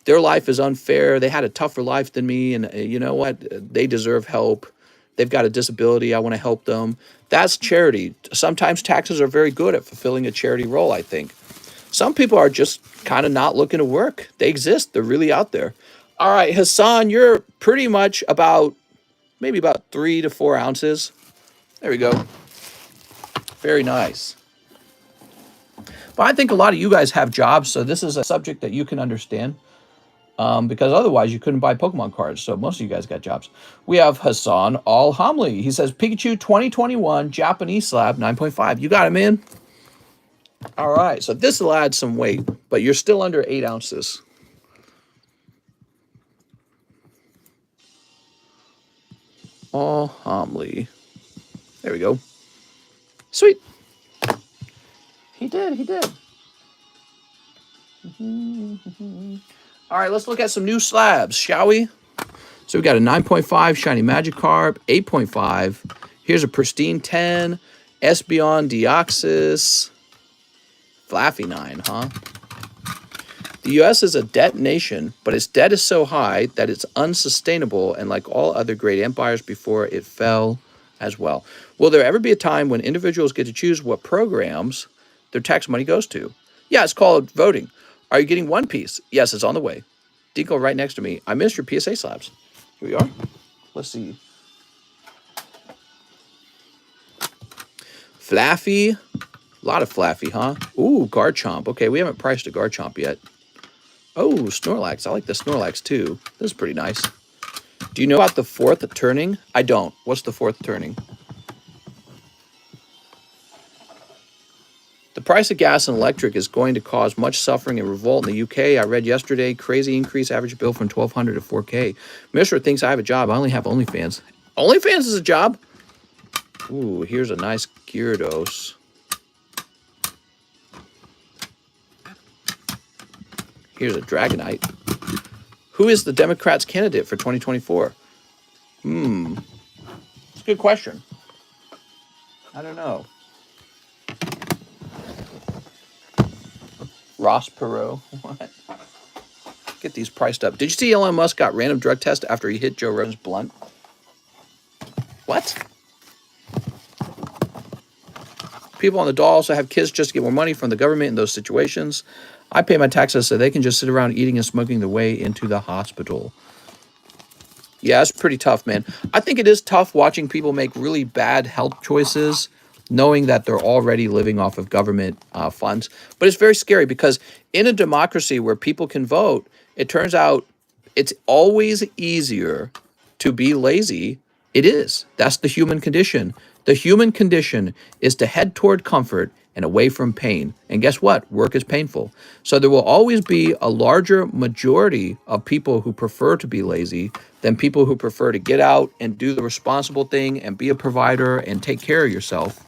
Their life is unfair, they had a tougher life than me, and you know what? They deserve help. They've got a disability, I want to help them. That's charity. Sometimes taxes are very good at fulfilling a charity role, I think. Some people are just kind of not looking to work. They exist. They're really out there. All right, Hassan, you're pretty much maybe about 3 to 4 ounces. There we go. Very nice. But I think a lot of you guys have jobs, so this is a subject that you can understand. Because otherwise you couldn't buy Pokemon cards. So most of you guys got jobs. We have Hassan Al-Hamli. He says, Pikachu 2021 Japanese slab 9.5. You got him in. All right. So this will add some weight, but you're still under 8 ounces. Al-Hamli. There we go. Sweet. He did. All right, let's look at some new slabs, shall we? So we got a 9.5 Shiny Magikarp, 8.5. Here's a Pristine 10, Espeon Deoxys, Flaffy 9, huh? The U.S. is a debt nation, but its debt is so high that it's unsustainable, and like all other great empires before, it fell as well. Will there ever be a time when individuals get to choose what programs their tax money goes to? Yeah, it's called voting. Are you getting One Piece? Yes, it's on the way. Dinko right next to me. I missed your PSA slabs. Here we are. Let's see. Flaffy. A lot of Flaffy, huh? Ooh, Garchomp. Okay, we haven't priced a Garchomp yet. Oh, Snorlax. I like the Snorlax too. This is pretty nice. Do you know about the 4th turning? I don't. What's the 4th turning? The price of gas and electric is going to cause much suffering and revolt in the UK. I read yesterday, crazy increase, average bill from $1,200 to $4K. Mr. thinks I have a job. I only have OnlyFans. OnlyFans is a job? Ooh, here's a nice Gyarados. Here's a Dragonite. Who is the Democrats' candidate for 2024? It's a good question. I don't know. Ross Perot. What? Get these priced up. Did you see Elon Musk got random drug test after he hit Joe Rogan's blunt? What? People on the dole also have kids just to get more money from the government in those situations. I pay my taxes so they can just sit around eating and smoking the way into the hospital. Yeah, it's pretty tough, man. I think it is tough watching people make really bad health choices, knowing that they're already living off of government funds. But it's very scary because in a democracy where people can vote, it turns out it's always easier to be lazy. It is. That's the human condition. The human condition is to head toward comfort and away from pain. And guess what? Work is painful. So there will always be a larger majority of people who prefer to be lazy than people who prefer to get out and do the responsible thing and be a provider and take care of yourself.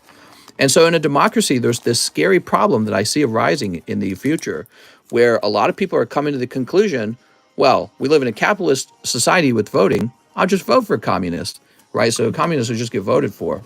And so in a democracy, there's this scary problem that I see arising in the future where a lot of people are coming to the conclusion, well, we live in a capitalist society with voting. I'll just vote for a communist, right? So communists will just get voted for.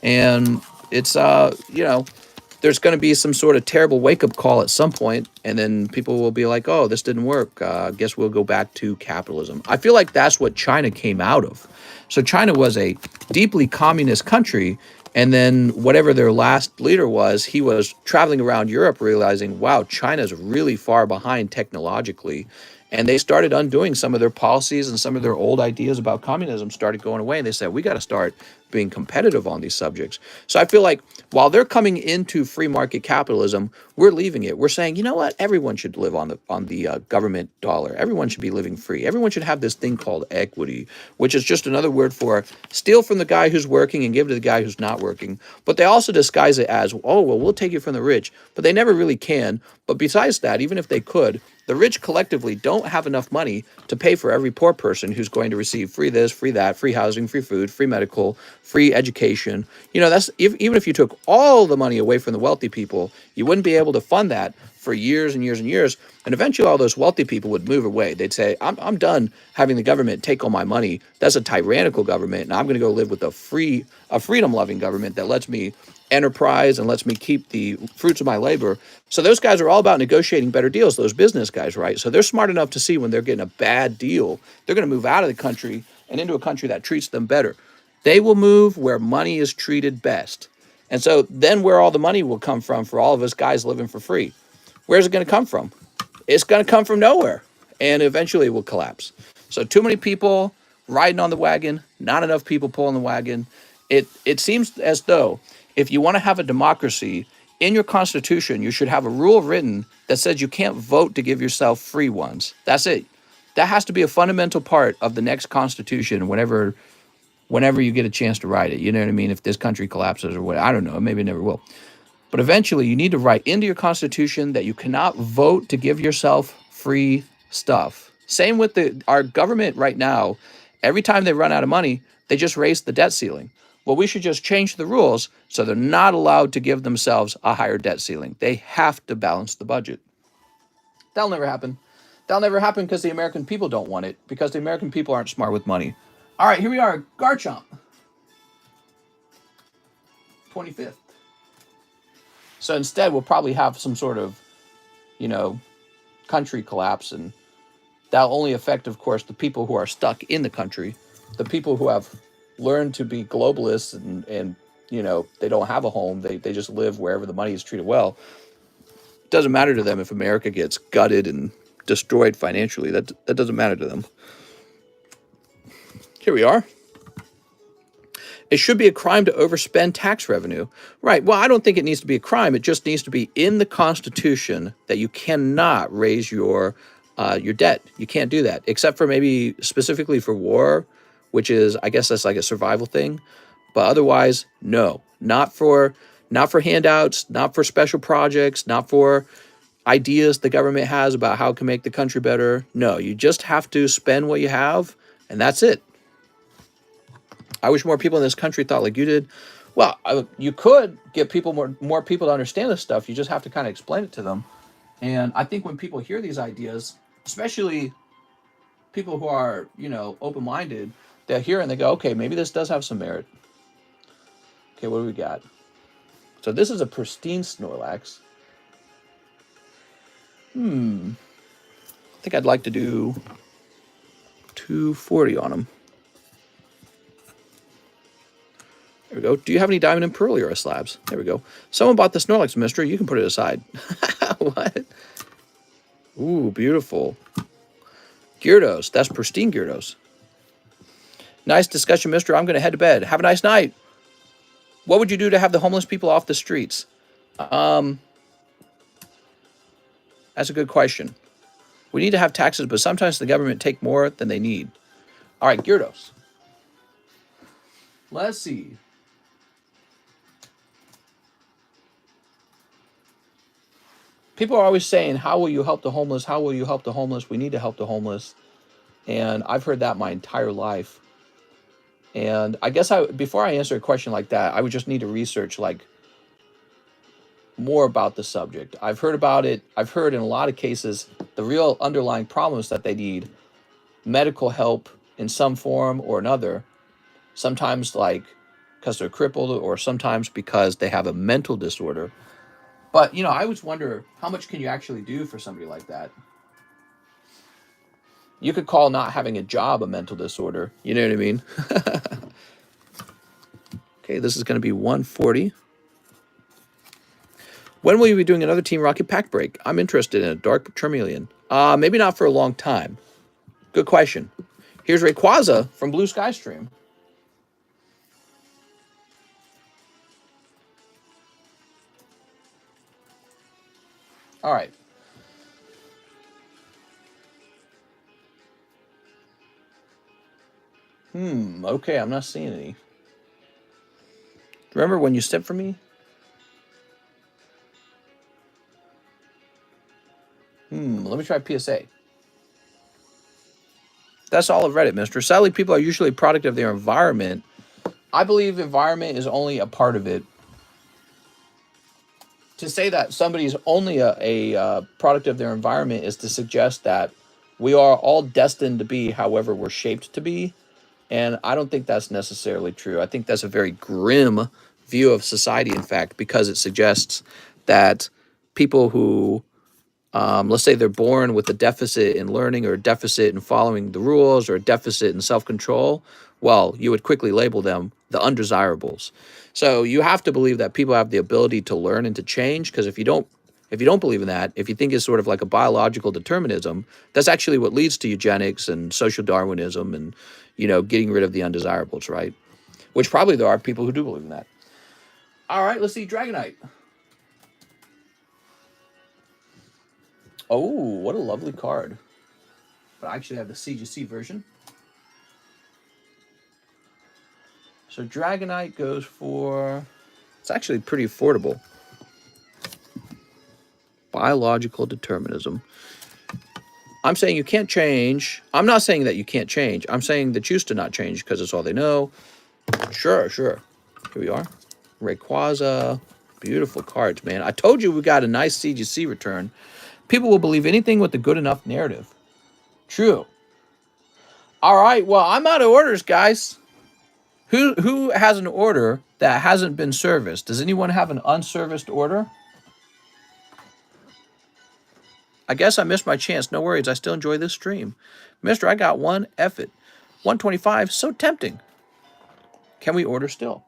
And it's, there's going to be some sort of terrible wake-up call at some point, and then people will be like, oh, this didn't work. Guess we'll go back to capitalism. I feel like that's what China came out of. So China was a deeply communist country, and then whatever their last leader was, he was traveling around Europe realizing, wow, China's really far behind technologically. And they started undoing some of their policies, and some of their old ideas about communism started going away. And they said, we got to start being competitive on these subjects. So I feel like while they're coming into free market capitalism, we're leaving it. We're saying, you know what? Everyone should live on the government dollar. Everyone should be living free. Everyone should have this thing called equity, which is just another word for steal from the guy who's working and give to the guy who's not working. But they also disguise it as, oh, well, we'll take it from the rich. But they never really can. But besides that, even if they could, the rich collectively don't have enough money to pay for every poor person who's going to receive free this, free that, free housing, free food, free medical, free education. You know, that's even if you took all the money away from the wealthy people, you wouldn't be able to fund that for years and years and years. And eventually all those wealthy people would move away. They'd say, I'm done having the government take all my money. That's a tyrannical government. And I'm going to go live with a freedom-loving government that lets me enterprise and lets me keep the fruits of my labor. So those guys are all about negotiating better deals, those business guys, right? So they're smart enough to see when they're getting a bad deal, they're going to move out of the country and into a country that treats them better. They will move where money is treated best. And so then where all the money will come from for all of us guys living for free, where's it going to come from? It's going to come from nowhere, and eventually it will collapse. So too many people riding on the wagon, not enough people pulling the wagon. It seems as though if you want to have a democracy, in your constitution, you should have a rule written that says you can't vote to give yourself free ones. That's it. That has to be a fundamental part of the next constitution whenever you get a chance to write it. You know what I mean? If this country collapses or what, I don't know. Maybe it never will. But eventually, you need to write into your constitution that you cannot vote to give yourself free stuff. Same with our government right now. Every time they run out of money, they just raise the debt ceiling. Well, we should just change the rules so they're not allowed to give themselves a higher debt ceiling. They have to balance the budget. That'll never happen. That'll never happen because the American people don't want it, because the American people aren't smart with money. All right, here we are, Garchomp. 25th. So instead, we'll probably have some sort of, country collapse, and that'll only affect, of course, the people who are stuck in the country, the people who have learned to be globalists and they don't have a home. They just live wherever the money is treated well. It doesn't matter to them if America gets gutted and destroyed financially. That doesn't matter to them. Here we are. It should be a crime to overspend tax revenue. Right. Well, I don't think it needs to be a crime. It just needs to be in the Constitution that you cannot raise your debt. You can't do that, except for maybe specifically for war, which is, I guess that's like a survival thing. But otherwise, no. Not for handouts, not for special projects, not for ideas the government has about how it can make the country better. No, you just have to spend what you have, and that's it. I wish more people in this country thought like you did. Well, you could get more people to understand this stuff. You just have to kind of explain it to them. And I think when people hear these ideas, especially people who are, open-minded, they hear and they go, okay, maybe this does have some merit. Okay, what do we got? So this is a pristine Snorlax. I think I'd like to do 240 on them. There we go. Do you have any diamond and pearl slabs? There we go. Someone bought the Snorlax mystery. You can put it aside. What? Ooh, beautiful. Gyarados. That's pristine Gyarados. Nice discussion, mister. I'm going to head to bed. Have a nice night. What would you do to have the homeless people off the streets? That's a good question. We need to have taxes, but sometimes the government take more than they need. All right, Gyarados. Let's see. People are always saying, how will you help the homeless? How will you help the homeless? We need to help the homeless. And I've heard that my entire life. And I guess before I answer a question like that, I would just need to research like more about the subject. I've heard about it. I've heard in a lot of cases, the real underlying problems that they need medical help in some form or another. Sometimes like because they're crippled or sometimes because they have a mental disorder. But, you know, I always wonder, how much can you actually do for somebody like that? You could call not having a job a mental disorder. You know what I mean? Okay, this is going to be 140. When will you be doing another Team Rocket pack break? I'm interested in a Dark Charmeleon. Maybe not for a long time. Good question. Here's Rayquaza from Blue Sky Stream. All right. Okay, I'm not seeing any. Remember when you stepped for me? Let me try PSA. That's all of Reddit, mister. Sadly, people are usually a product of their environment. I believe environment is only a part of it. To say that somebody's only a product of their environment is to suggest that we are all destined to be however we're shaped to be. And I don't think that's necessarily true. I think that's a very grim view of society, in fact, because it suggests that people who, let's say they're born with a deficit in learning or a deficit in following the rules or a deficit in self-control, well, you would quickly label them the undesirables. So you have to believe that people have the ability to learn and to change, because if you don't believe in that, if you think it's sort of like a biological determinism, that's actually what leads to eugenics and social Darwinism and, you know, getting rid of the undesirables, right? Which probably there are people who do believe in that. All right, let's see Dragonite. Oh, what a lovely card. But I actually have the CGC version. So Dragonite goes for, it's actually pretty affordable. Biological determinism. I'm saying you can't change. I'm not saying that you can't change. I'm saying they choose to not change because it's all they know. Sure. Here we are. Rayquaza. Beautiful cards, man. I told you we got a nice CGC return. People will believe anything with a good enough narrative. True. All right. Well, I'm out of orders, guys. Who has an order that hasn't been serviced? Does anyone have an unserviced order? I guess I missed my chance. No worries. I still enjoy this stream. Mister, I got one. F it. 125. So tempting. Can we order still?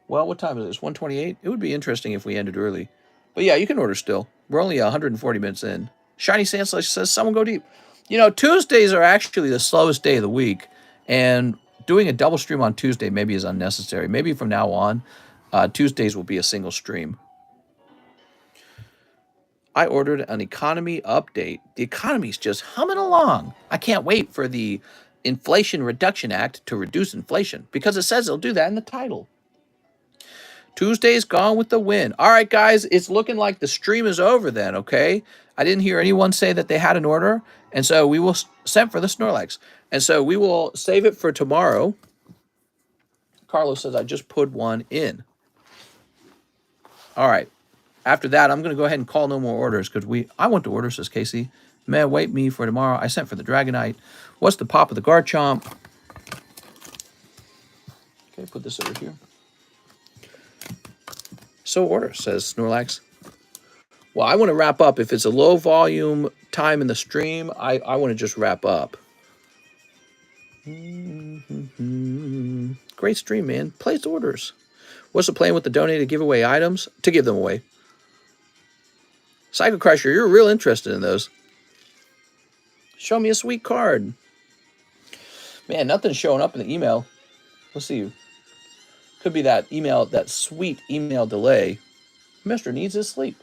Well, what time is this? 128? It would be interesting if we ended early. But yeah, you can order still. We're only 140 minutes in. Shiny Sandslash says, someone go deep. You know, Tuesdays are actually the slowest day of the week. And doing a double stream on Tuesday maybe is unnecessary. Maybe from now on, Tuesdays will be a single stream. I ordered an economy update. The economy's just humming along. I can't wait for the Inflation Reduction Act to reduce inflation because it says it'll do that in the title. Tuesday's gone with the win. All right, guys, it's looking like the stream is over then, okay? I didn't hear anyone say that they had an order, and so we will send for the Snorlax. And so we will save it for tomorrow. Carlos says, I just put one in. All right. After that, I'm going to go ahead and call no more orders because I want to order, says Casey. Man, wait me for tomorrow. I sent for the Dragonite. What's the pop of the Garchomp? Okay, put this over here. So order, says Snorlax. Well, I want to wrap up. If it's a low volume time in the stream, I want to just wrap up. Great stream, man. Place orders. What's the plan with the donated giveaway items? To give them away. Psycho Crusher, you're real interested in those. Show me a sweet card. Man, nothing's showing up in the email. Let's see. Could be that email, that sweet email delay. Mister needs his sleep.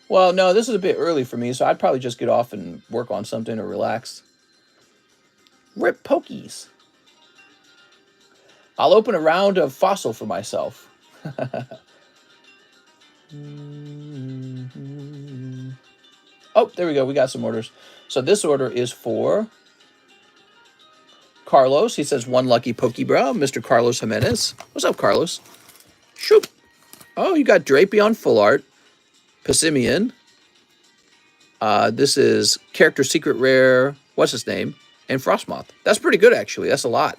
Well, no, this is a bit early for me, so I'd probably just get off and work on something or relax. Rip Pokies. I'll open a round of Fossil for myself. Oh, there we go. We got some orders. So this order is for Carlos. He says, one lucky POKEBRUH, Mr. Carlos Jimenez. What's up, Carlos? Shoop. Oh, you got Drapey on full art. Pessimian. This is Character Secret Rare. What's his name? And Frostmoth. That's pretty good, actually. That's a lot.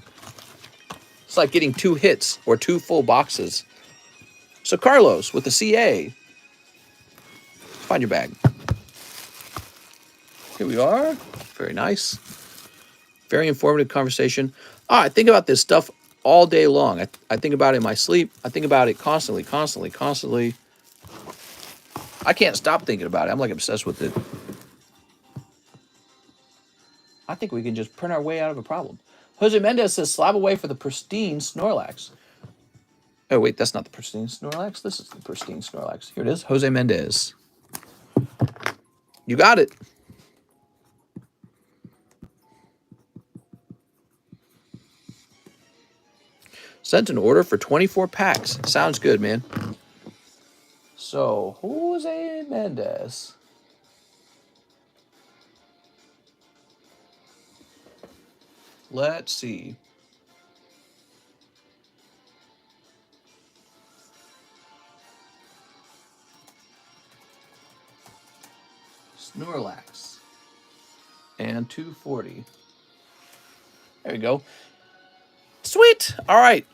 It's like getting 2 hits or 2 full boxes. So Carlos with the CA. Find your bag. Here we are. Very nice. Very informative conversation. I think about this stuff all day long. I think about it in my sleep. I think about it constantly. I can't stop thinking about it. I'm like obsessed with it. I think we can just print our way out of a problem. Jose Mendez says, SLAB-AWAY for the pristine Snorlax. Oh, wait, that's not the pristine Snorlax. This is the pristine Snorlax. Here it is, Jose Mendez. You got it. Sent an order for 24 packs. Sounds good, man. So, Jose Mendez. Let's see. Snorlax. And 240. There we go. Sweet. All right.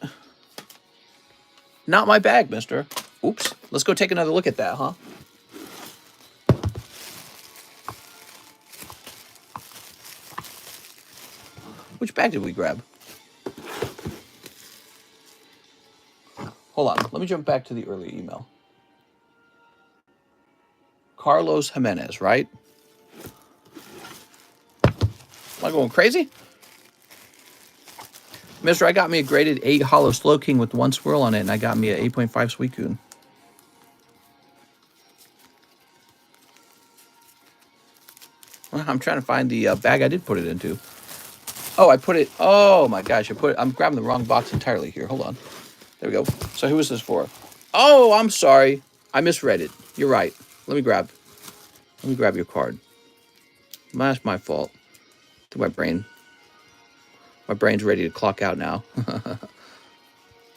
Not my bag, mister. Oops. Let's go take another look at that, huh? Which bag did we grab? Hold on. Let me jump back to the earlier email. Carlos Jimenez, right? Am I going crazy? Mister, I got me a graded 8 Hollow Slow King with 1 swirl on it, and I got me an 8.5 Suicune. Well, I'm trying to find the bag I did put it into. Oh, I put it... Oh, my gosh. I'm grabbing the wrong box entirely here. Hold on. There we go. So who is this for? Oh, I'm sorry. I misread it. You're right. Let me grab your card. That's my fault. I think my brain's ready to clock out now.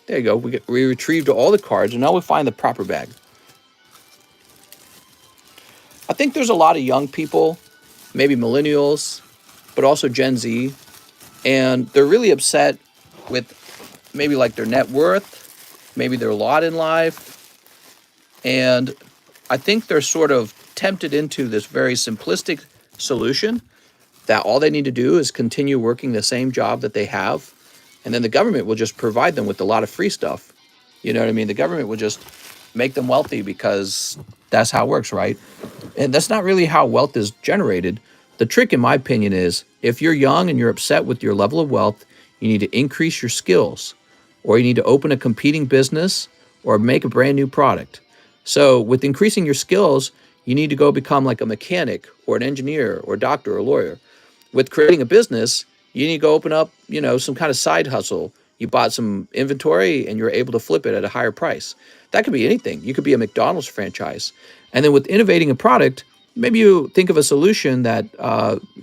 There you go. We retrieved all the cards, and now we find the proper bag. I think there's a lot of young people, maybe millennials, but also Gen Z, and they're really upset with maybe like their net worth, maybe their lot in life, and I think they're sort of tempted into this very simplistic solution that all they need to do is continue working the same job that they have, and then the government will just provide them with a lot of free stuff. You know what I mean? The government will just make them wealthy because that's how it works, right? And that's not really how wealth is generated. The trick, in my opinion, is if you're young and you're upset with your level of wealth, you need to increase your skills, or you need to open a competing business or make a brand new product. So with increasing your skills, you need to go become like a mechanic or an engineer or a doctor or a lawyer. With creating a business, you need to go open up, some kind of side hustle. You bought some inventory and you're able to flip it at a higher price. That could be anything. You could be a McDonald's franchise. And then with innovating a product, maybe you think of a solution that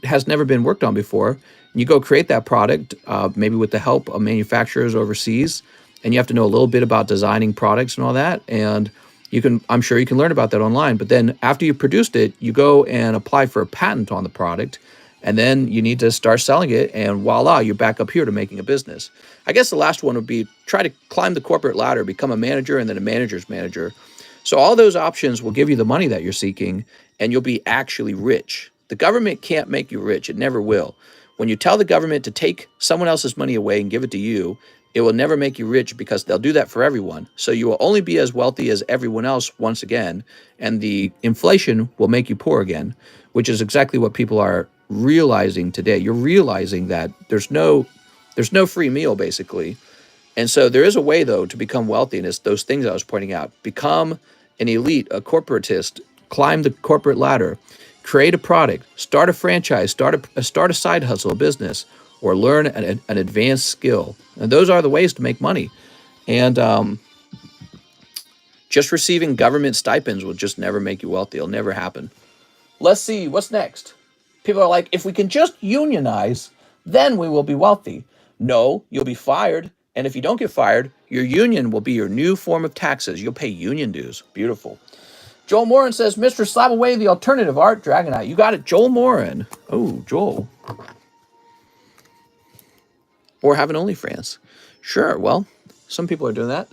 has never been worked on before. And you go create that product, maybe with the help of manufacturers overseas. And you have to know a little bit about designing products and all that. And I'm sure you can learn about that online. But then after you've produced it, you go and apply for a patent on the product. And then you need to start selling it, and voila, you're back up here to making a business. I guess the last one would be try to climb the corporate ladder, become a manager and then a manager's manager. So all those options will give you the money that you're seeking, and you'll be actually rich. The government can't make you rich. It never will. When you tell the government to take someone else's money away and give it to you, it will never make you rich because they'll do that for everyone. So you will only be as wealthy as everyone else once again, and the inflation will make you poor again, which is exactly what people are realizing today. You're realizing that there's no free meal basically. And so there is a way, though, to become wealthy, and it's those things I was pointing out. Become an elite, a corporatist, climb the corporate ladder, create a product, start a franchise, start a side hustle, a business, or learn an advanced skill. And those are the ways to make money. And just receiving government stipends will just never make you wealthy. It'll never happen. Let's see, what's next? People are like, if we can just unionize, then we will be wealthy. No, you'll be fired. And if you don't get fired, your union will be your new form of taxes. You'll pay union dues. Beautiful. Joel Morin says, Mr. Slab-AWay, the alternative art, Dragonite. You got it, Joel Morin. Oh, Joel. Or have an OnlyFans. Sure, well, some people are doing that.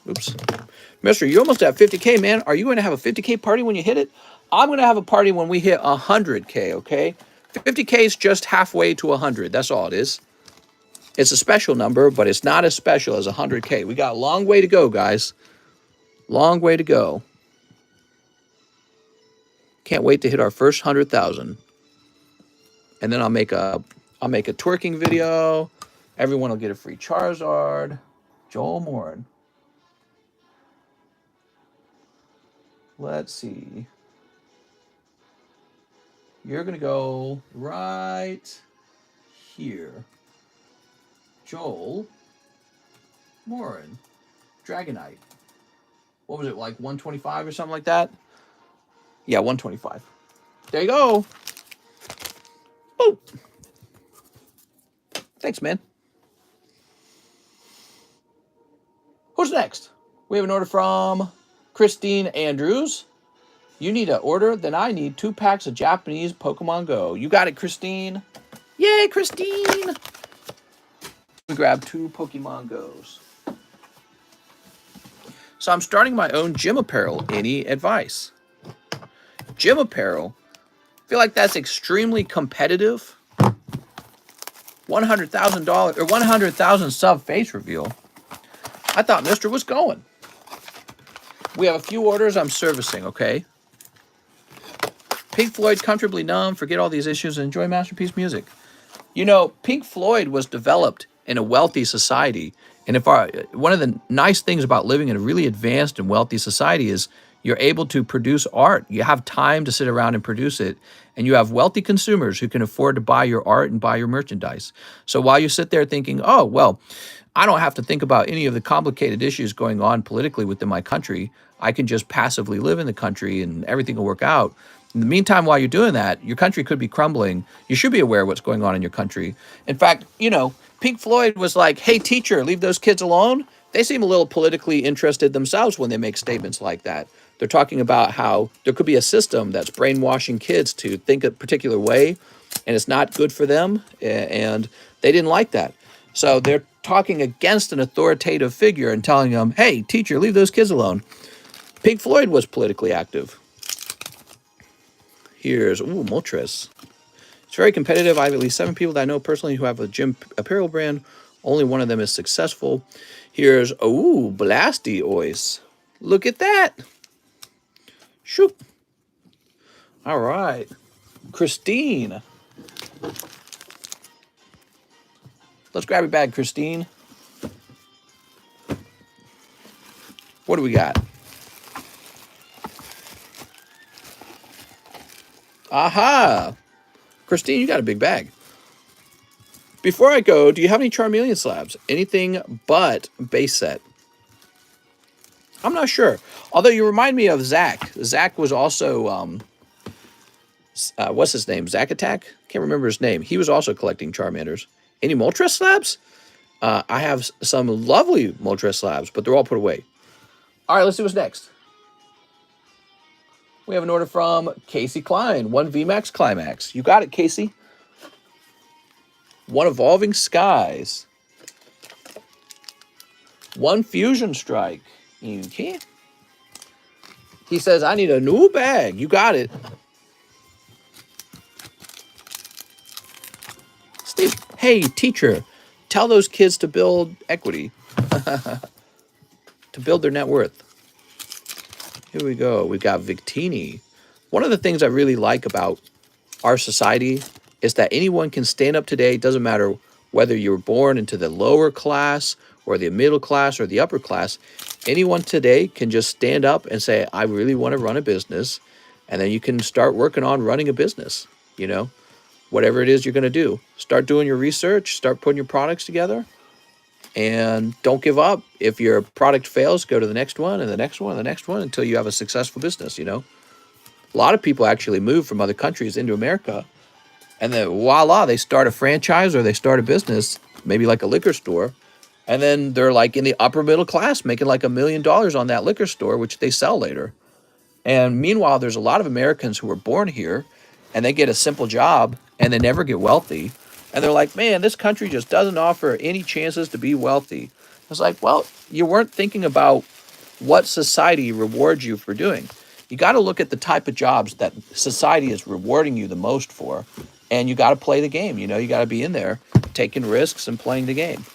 Oops. Mister, you're almost at 50K, man. Are you going to have a 50K party when you hit it? I'm going to have a party when we hit 100K, okay? 50K is just halfway to 100. That's all it is. It's a special number, but it's not as special as 100K. We got a long way to go, guys. Long way to go. Can't wait to hit our first 100,000. And then I'll make a twerking video. Everyone will get a free Charizard. Joel Morin. Let's see. You're going to go right here. Joel Morin. Dragonite. What was it, like 125 or something like that? Yeah, 125. There you go. Oh. Thanks, man. Who's next? We have an order from Christine Andrews. You need an order? Then I need 2 packs of Japanese Pokemon Go. You got it, Christine. Yay, Christine. We grab 2 Pokemon Go's. So I'm starting my own gym apparel. Any advice? Gym apparel. I feel like that's extremely competitive. $100,000 or 100,000 sub face reveal. I thought Mister was going. We have a few orders I'm servicing, okay? Pink Floyd, Comfortably Numb, forget all these issues and enjoy masterpiece music. You know, Pink Floyd was developed in a wealthy society. And one of the nice things about living in a really advanced and wealthy society is you're able to produce art. You have time to sit around and produce it. And you have wealthy consumers who can afford to buy your art and buy your merchandise. So while you sit there thinking, oh, well, I don't have to think about any of the complicated issues going on politically within my country. I can just passively live in the country and everything will work out. In the meantime, while you're doing that, your country could be crumbling. You should be aware of what's going on in your country. In fact, you know, Pink Floyd was like, hey, teacher, leave those kids alone. They seem a little politically interested themselves when they make statements like that. They're talking about how there could be a system that's brainwashing kids to think a particular way, and it's not good for them, and they didn't like that. So they're talking against an authoritative figure and telling them, hey, teacher, leave those kids alone. Pink Floyd was politically active. Here's, Moltres. It's very competitive. I have at least 7 people that I know personally who have a gym apparel brand. Only one of them is successful. Here's, Blastoise. Look at that. Shoot. All right. Christine. Let's grab your bag, Christine. What do we got? Aha! Christine, you got a big bag. Before I go, do you have any Charmeleon slabs? Anything but base set. I'm not sure. Although you remind me of Zach. Zach was also, what's his name? Zach Attack? Can't remember his name. He was also collecting Charmanders. Any Moltres slabs? I have some lovely Moltres slabs, but they're all put away. All right, let's see what's next. We have an order from Casey Klein. 1 VMAX Climax. You got it, Casey. 1 Evolving Skies. 1 Fusion Strike. Okay. He says, I need a new bag. You got it. Steve, hey, teacher, tell those kids to build equity, to build their net worth. Here we go. We've got Victini. One of the things I really like about our society is that anyone can stand up today. It doesn't matter whether you were born into the lower class or the middle class or the upper class. Anyone today can just stand up and say, I really want to run a business. And then you can start working on running a business, you know, whatever it is you're going to do. Start doing your research, start putting your products together, and don't give up. If your product fails, go to the next one and the next one and the next one until you have a successful business, you know. A lot of people actually move from other countries into America, and then voila, they start a franchise or they start a business, maybe like a liquor store, and then they're like in the upper middle class making like $1 million on that liquor store, which they sell later. And meanwhile, there's a lot of Americans who were born here and they get a simple job and they never get wealthy. And they're like, man, this country just doesn't offer any chances to be wealthy. It's like, well, you weren't thinking about what society rewards you for doing. You got to look at the type of jobs that society is rewarding you the most for. And you got to play the game. You know, you got to be in there taking risks and playing the game.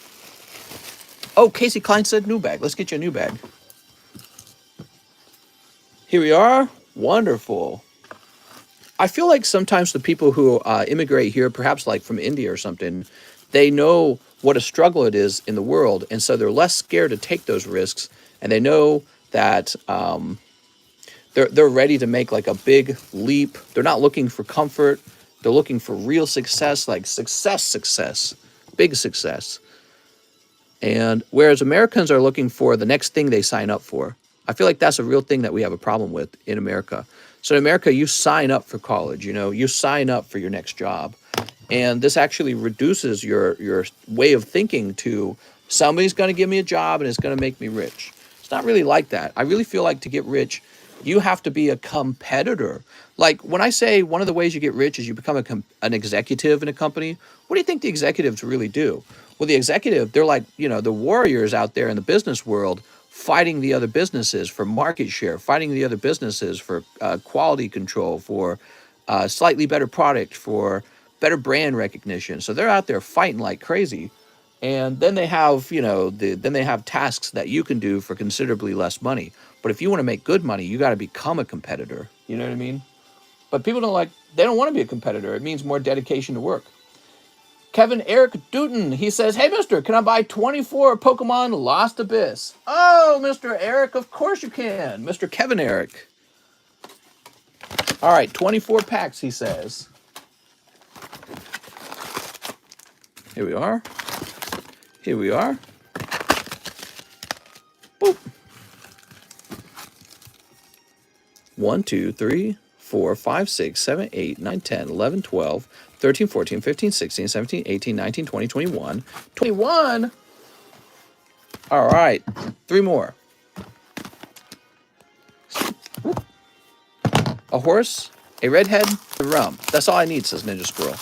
Oh, Casey Klein said new bag. Let's get you a new bag. Here we are. Wonderful. I feel like sometimes the people who immigrate here, perhaps like from India or something, they know what a struggle it is in the world. And so they're less scared to take those risks. And they know that they're ready to make like a big leap. They're not looking for comfort. They're looking for real success, like success, big success. And whereas Americans are looking for the next thing they sign up for. I feel like that's a real thing that we have a problem with in America. So in America, you sign up for college, you know, you sign up for your next job. And this actually reduces your way of thinking to somebody's going to give me a job and it's going to make me rich. It's not really like that. I really feel like to get rich, you have to be a competitor. Like when I say one of the ways you get rich is you become an executive in a company, what do you think the executives really do? Well, the executive, they're like, you know, the warriors out there in the business world fighting the other businesses for market share, fighting the other businesses for quality control, for slightly better product, for better brand recognition. So they're out there fighting like crazy. And then they have, you know, then they have tasks that you can do for considerably less money. But if you want to make good money, you got to become a competitor. You know what I mean? But people they don't want to be a competitor. It means more dedication to work. Kevin Eric Dutton, he says, hey, mister, can I buy 24 Pokemon Lost Abyss? Oh, Mr. Eric, of course you can. Mr. Kevin Eric. All right, 24 packs, he says. Here we are. Here we are. Boop. 1, 2, 3, 4, 5, 6, 7, 8, 9, 10, 11, 12, 13, 14, 15, 16, 17, 18, 19, 20, 21. 21? All right. 3 more. A horse, a redhead, a rum. That's all I need, says Ninja Squirrel.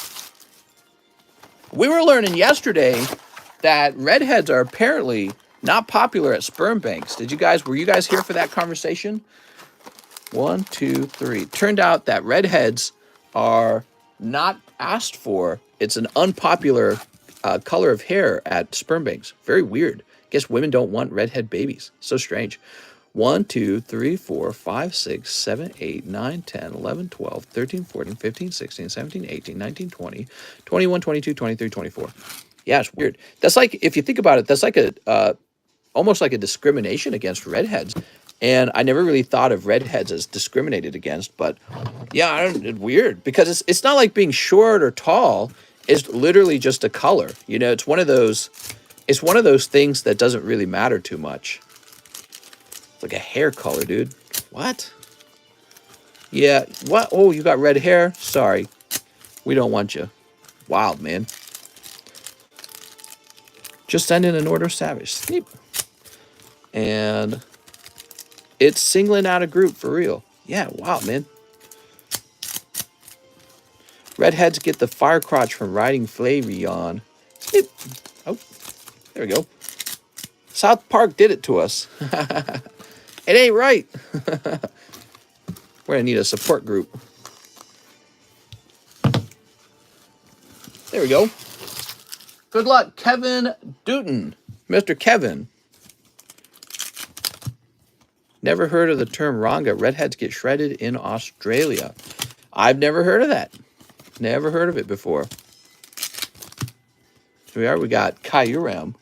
We were learning yesterday that redheads are apparently not popular at sperm banks. Were you guys here for that conversation? 1, 2, 3. Turned out that redheads are not asked for. It's an unpopular color of hair at sperm banks. Very weird. Guess women don't want redhead babies. So strange. 1, 2, 3, 4, 5, 6, 7, 8, 9, 10, 11, 12, 13, 14, 15, 16, 17, 18, 19, 20, 21, 22, 23, 24. Yeah, it's weird. That's like, if you think about it, that's like almost like a discrimination against redheads. And I never really thought of redheads as discriminated against, but yeah, it's weird because it's not like being short or tall. It's literally just a color. You know, it's one of those things that doesn't really matter too much. It's like a hair color, dude. What? Yeah, what? Oh, you got red hair? Sorry. We don't want you. Wild, man. Just send in an order, Savage. Sneep. And it's singling out a group for real. Yeah, wow, man. Redheads get the fire crotch from riding Flavion. Oh, there we go. South Park did it to us. It ain't right. We're going to need a support group. There we go. Good luck, Kevin Dutton. Mr. Kevin. Never heard of the term Ranga. Redheads get shredded in Australia. I've never heard of that. Never heard of it before. Here we are. We got Kyurem.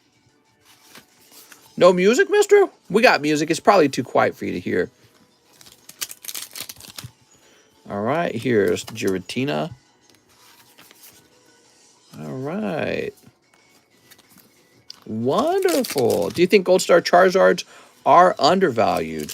No music, mister? We got music. It's probably too quiet for you to hear. All right. Here's Giratina. All right. Wonderful. Do you think Gold Star Charizards are undervalued?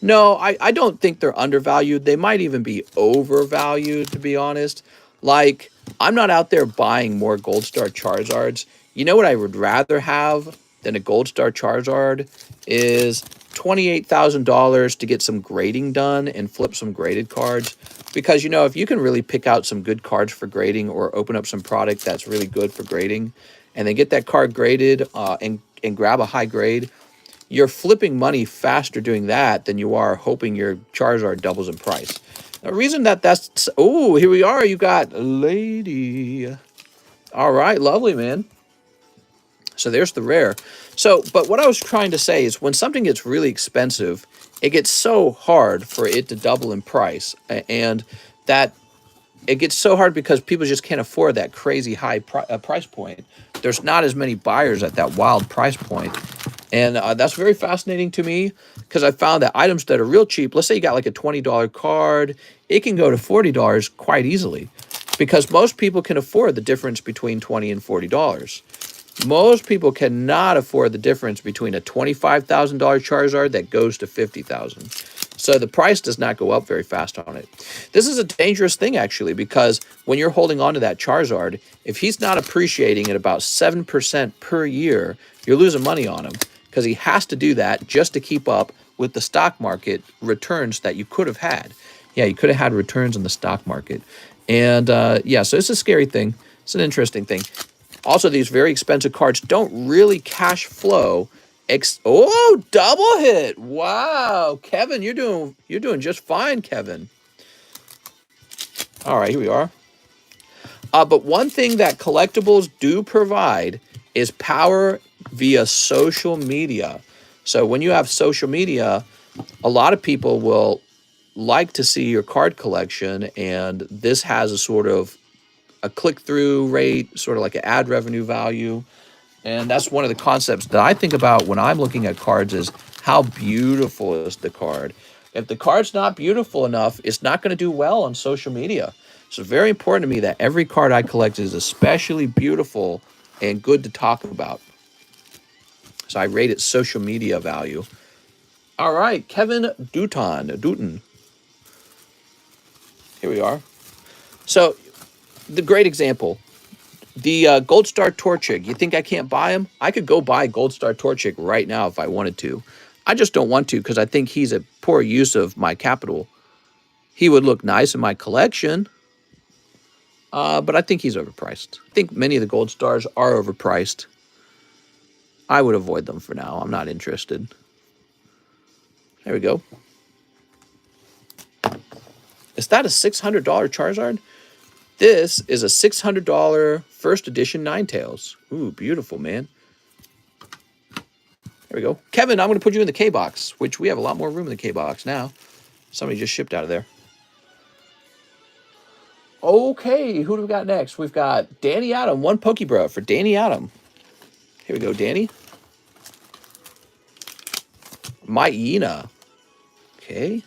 No, I don't think they're undervalued. They might even be overvalued, to be honest. Like, I'm not out there buying more Gold Star Charizards. You know what I would rather have than a Gold Star Charizard is $28,000 to get some grading done and flip some graded cards. Because, you know, if you can really pick out some good cards for grading or open up some product that's really good for grading and then get that card graded and grab a high grade, you're flipping money faster doing that than you are hoping your Charizard doubles in price. The reason that's... Oh, here we are. You got Lady. All right. Lovely, man. So there's the rare. So, but what I was trying to say is when something gets really expensive, it gets so hard for it to double in price. And that it gets so hard because people just can't afford that crazy high price point. There's not as many buyers at that wild price point. And that's very fascinating to me because I found that items that are real cheap, let's say you got like a $20 card, it can go to $40 quite easily because most people can afford the difference between $20 and $40. Most people cannot afford the difference between a $25,000 Charizard that goes to $50,000. So the price does not go up very fast on it. This is a dangerous thing, actually, because when you're holding on to that Charizard, if he's not appreciating at about 7% per year, you're losing money on him because he has to do that just to keep up with the stock market returns that you could have had. Yeah, you could have had returns in the stock market. And yeah, so it's a scary thing. It's an interesting thing. Also, these very expensive cards don't really cash flow. Oh, double hit! Wow, Kevin, you're doing just fine, Kevin. All right, here we are. But one thing that collectibles do provide is power via social media. So when you have social media, a lot of people will like to see your card collection, and this has a sort of a click-through rate, sort of like an ad revenue value. And that's one of the concepts that I think about when I'm looking at cards is how beautiful is the card. If the card's not beautiful enough, it's not going to do well on social media. So it's very important to me that every card I collect is especially beautiful and good to talk about. So I rate it social media value. All right, Kevin Dutton. Here we are. So the great example. The Gold Star Torchic, you think I can't buy him? I could go buy Gold Star Torchic right now if I wanted to. I just don't want to because I think he's a poor use of my capital. He would look nice in my collection, but I think he's overpriced. I think many of the Gold Stars are overpriced. I would avoid them for now. I'm not interested. There we go. Is that a $600 Charizard? This is a $600 first edition Ninetales. Ooh, beautiful, man. There we go. Kevin, I'm going to put you in the K-Box, which we have a lot more room in the K-Box now. Somebody just shipped out of there. Okay, who do we got next? We've got Danny Adam, one POKEBRUH for Danny Adam. Here we go, Danny. Myena. Okay.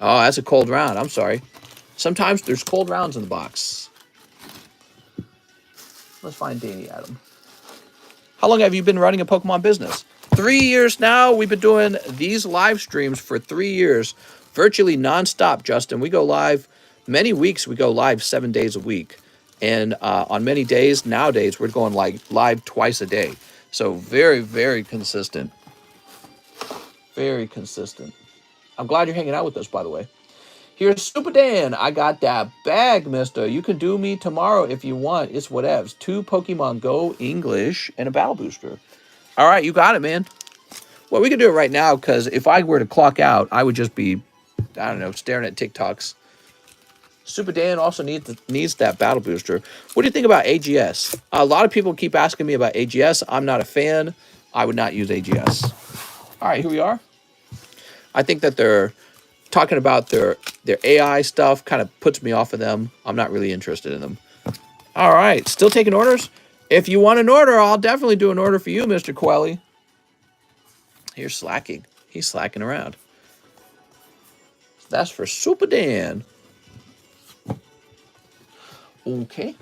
Oh, that's a cold round. I'm sorry. Sometimes there's cold rounds in the box. Let's find Danny Adam. How long have you been running a Pokemon business? 3 years now. We've been doing these live streams for 3 years, virtually nonstop, Justin. We go live many weeks. We go live 7 days a week. And on many days, nowadays, we're going like live twice a day. So very, very consistent. Very consistent. I'm glad you're hanging out with us, by the way. Here's Super Dan. I got that bag, mister. You can do me tomorrow if you want. It's whatevs. 2 Pokemon Go English and a Battle Booster. All right, you got it, man. Well, we can do it right now because if I were to clock out, I would just be, I don't know, staring at TikToks. Super Dan also needs that battle booster. What do you think about AGS? A lot of people keep asking me about AGS. I'm not a fan. I would not use AGS. All right, here we are. I think that they're talking about their AI stuff kind of puts me off of them. I'm not really interested in them. All right, still taking orders? If you want an order, I'll definitely do an order for you, Mr. Quelly. You're slacking. He's slacking around. That's for Super Dan. Okay.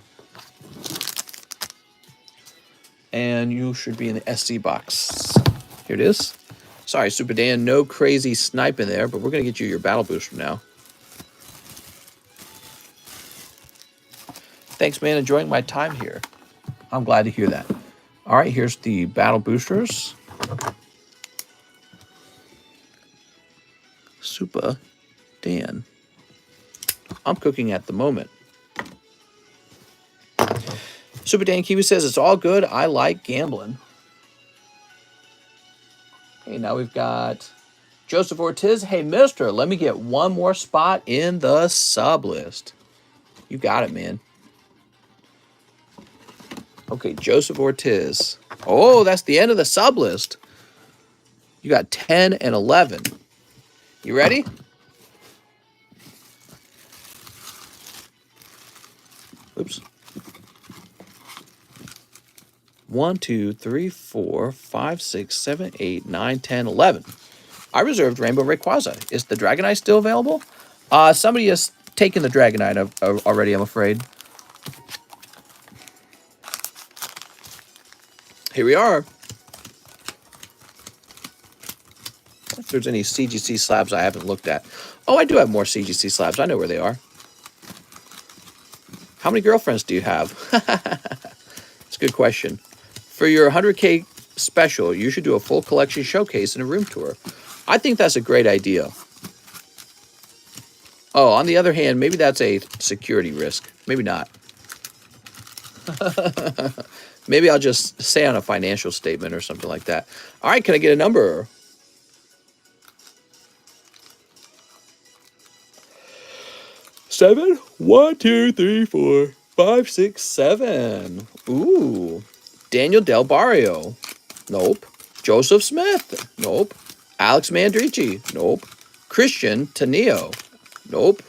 And you should be in the SC box. Here it is. Sorry, Super Dan, no crazy sniping there, but we're going to get you your battle booster now. Thanks, man. Enjoying my time here. I'm glad to hear that. All right, here's the battle boosters. Super Dan. I'm cooking at the moment. Super Dan Kiwi says, it's all good. I like gambling. Okay, now we've got Joseph Ortiz. Hey, mister, let me get one more spot in the sub list. You got it, man. Okay, Joseph Ortiz. Oh, that's the end of the sub list. You got 10 and 11. You ready? Oops. 1, 2, 3, 4, 5, 6, 7, 8, 9, 10, 11. I reserved Rainbow Rayquaza. Is the Dragonite still available? Somebody has taken the Dragonite already, I'm afraid. Here we are. If there's any CGC slabs I haven't looked at. Oh, I do have more CGC slabs. I know where they are. How many girlfriends do you have? It's a good question. For your 100K special, you should do a full collection showcase and a room tour. I think that's a great idea. Oh, on the other hand, maybe that's a security risk. Maybe not. Maybe I'll just say on a financial statement or something like that. All right, can I get a number? Seven? 1, 2, 3, 4, 5, 6, 7. Ooh. Daniel Del Barrio. Nope. Joseph Smith. Nope. Alex Mandrici. Nope. Christian Taneo. Nope.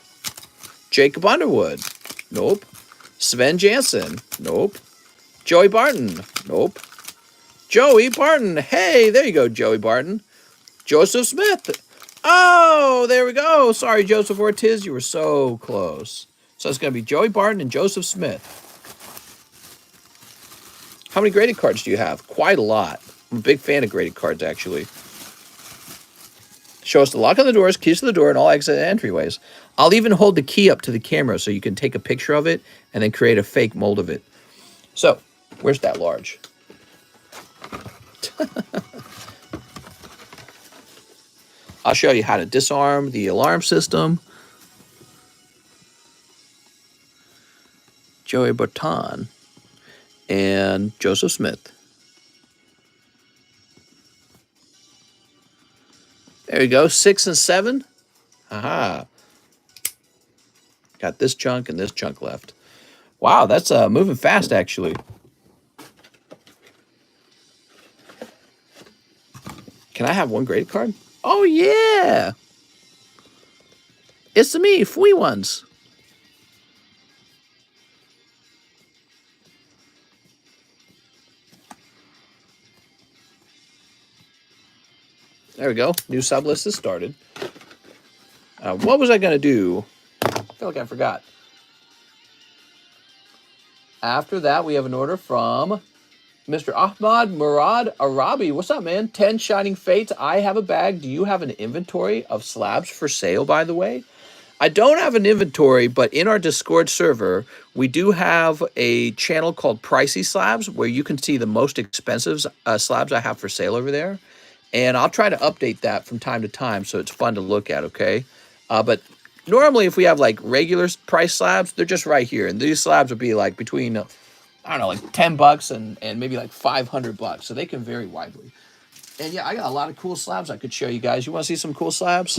Jacob Underwood. Nope. Sven Jansen. Nope. Joey Barton. Nope. Joey Barton. Hey, there you go, Joey Barton. Joseph Smith. Oh, there we go. Sorry, Joseph Ortiz. You were so close. So it's going to be Joey Barton and Joseph Smith. How many graded cards do you have? Quite a lot. I'm a big fan of graded cards, actually. Show us the lock on the doors, keys to the door, and all exit entryways. I'll even hold the key up to the camera so you can take a picture of it and then create a fake mold of it. So, where's that large? I'll show you how to disarm the alarm system. Joey Barton and Joseph Smith. There we go, 6 and 7. Aha. Got this chunk and this chunk left. Wow, that's moving fast, actually. Can I have one graded card? Oh, yeah. It's me, free ones. There we go. New sublist is started. What was I going to do? I feel like I forgot. After that, we have an order from Mr. Ahmad Murad Arabi. What's up, man? 10 Shining Fates. I have a bag. Do you have an inventory of slabs for sale, by the way? I don't have an inventory, but in our Discord server, we do have a channel called Pricey Slabs where you can see the most expensive slabs I have for sale over there. And I'll try to update that from time to time so it's fun to look at, okay? But normally if we have like regular price slabs, they're just right here. And these slabs would be like between, I don't know, like $10 and maybe like $500. So they can vary widely. And yeah, I got a lot of cool slabs I could show you guys. You want to see some cool slabs?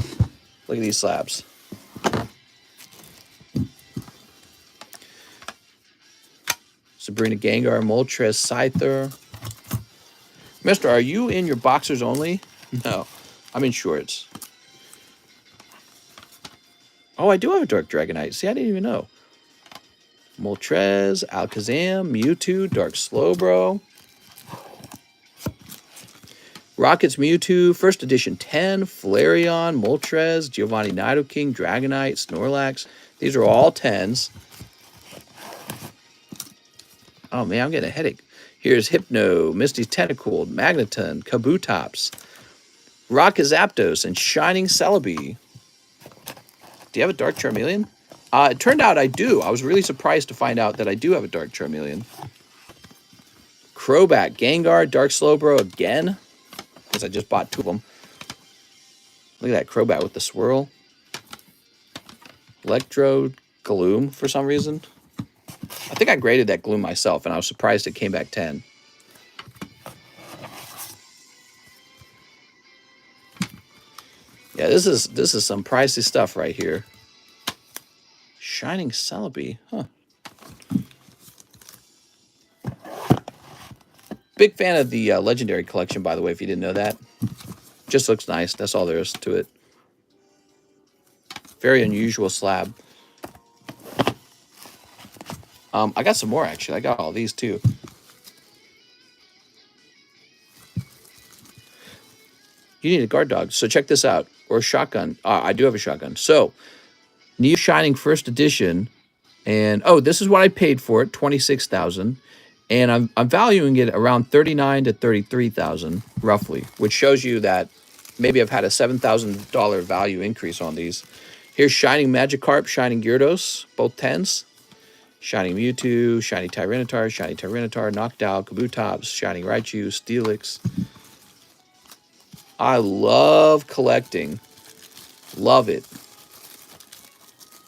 Look at these slabs. Sabrina Gengar, Moltres, Scyther. Mister, are you in your boxers only? No, I'm in shorts. Oh, I do have a Dark Dragonite. See, I didn't even know. Moltres, Alakazam, Mewtwo, Dark Slowbro. Rockets Mewtwo, First Edition 10, Flareon, Moltres, Giovanni Nidoking, Dragonite, Snorlax. These are all 10s. Oh, man, I'm getting a headache. Here's Hypno, Misty's Tentacool, Magneton, Kabutops, Rocket Zapdos, and Shining Celebi. Do you have a Dark Charmeleon? It turned out I do. I was really surprised to find out that I do have a Dark Charmeleon. Crobat, Gengar, Dark Slowbro again. Because I just bought 2 of them. Look at that Crobat with the swirl. Electro, Gloom for some reason. I think I graded that Gloom myself, and I was surprised it came back 10. Yeah, this is some pricey stuff right here. Shining Celebi, huh? Big fan of the Legendary Collection, by the way, if you didn't know that. Just looks nice. That's all there is to it. Very unusual slab. I got some more, actually. I got all these, too. You need a guard dog, so check this out. Or a shotgun. I do have a shotgun. So, Neo Shining First Edition. And, oh, this is what I paid for it, $26,000. And I'm valuing it around $39,000 to $33,000, roughly, which shows you that maybe I've had a $7,000 value increase on these. Here's Shining Magikarp, Shining Gyarados, both 10s. Shining Mewtwo, Shiny Tyranitar, Noctowl, Kabutops, Shining Raichu, Steelix. I love collecting. Love it.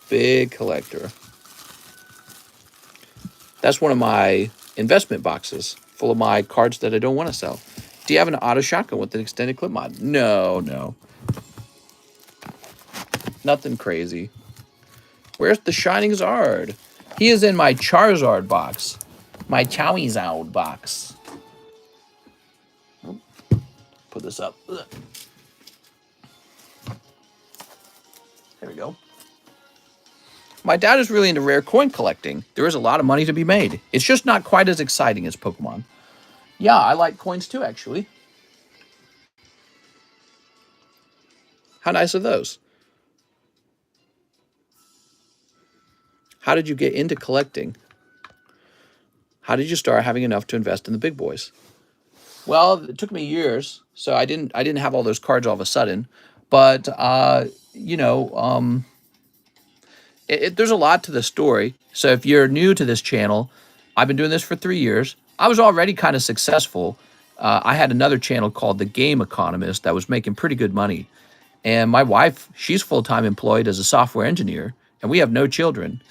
Big collector. That's one of my investment boxes full of my cards that I don't want to sell. Do you have an auto shotgun with an extended clip mod? No. Nothing crazy. Where's the Shining Zard? He is in my Charizard box. My Charizard box. Put this up. There we go. My dad is really into rare coin collecting. There is a lot of money to be made. It's just not quite as exciting as Pokemon. Yeah, I like coins too, actually. How nice are those? How did you get into collecting? How did you start having enough to invest in the big boys? Well, it took me years, so I didn't have all those cards all of a sudden. But you know, there's a lot to the story. So if you're new to this channel, I've been doing this for 3 years. I was already kind of successful. I had another channel called The Game Economist that was making pretty good money. And my wife, she's full-time employed as a software engineer, and we have no children.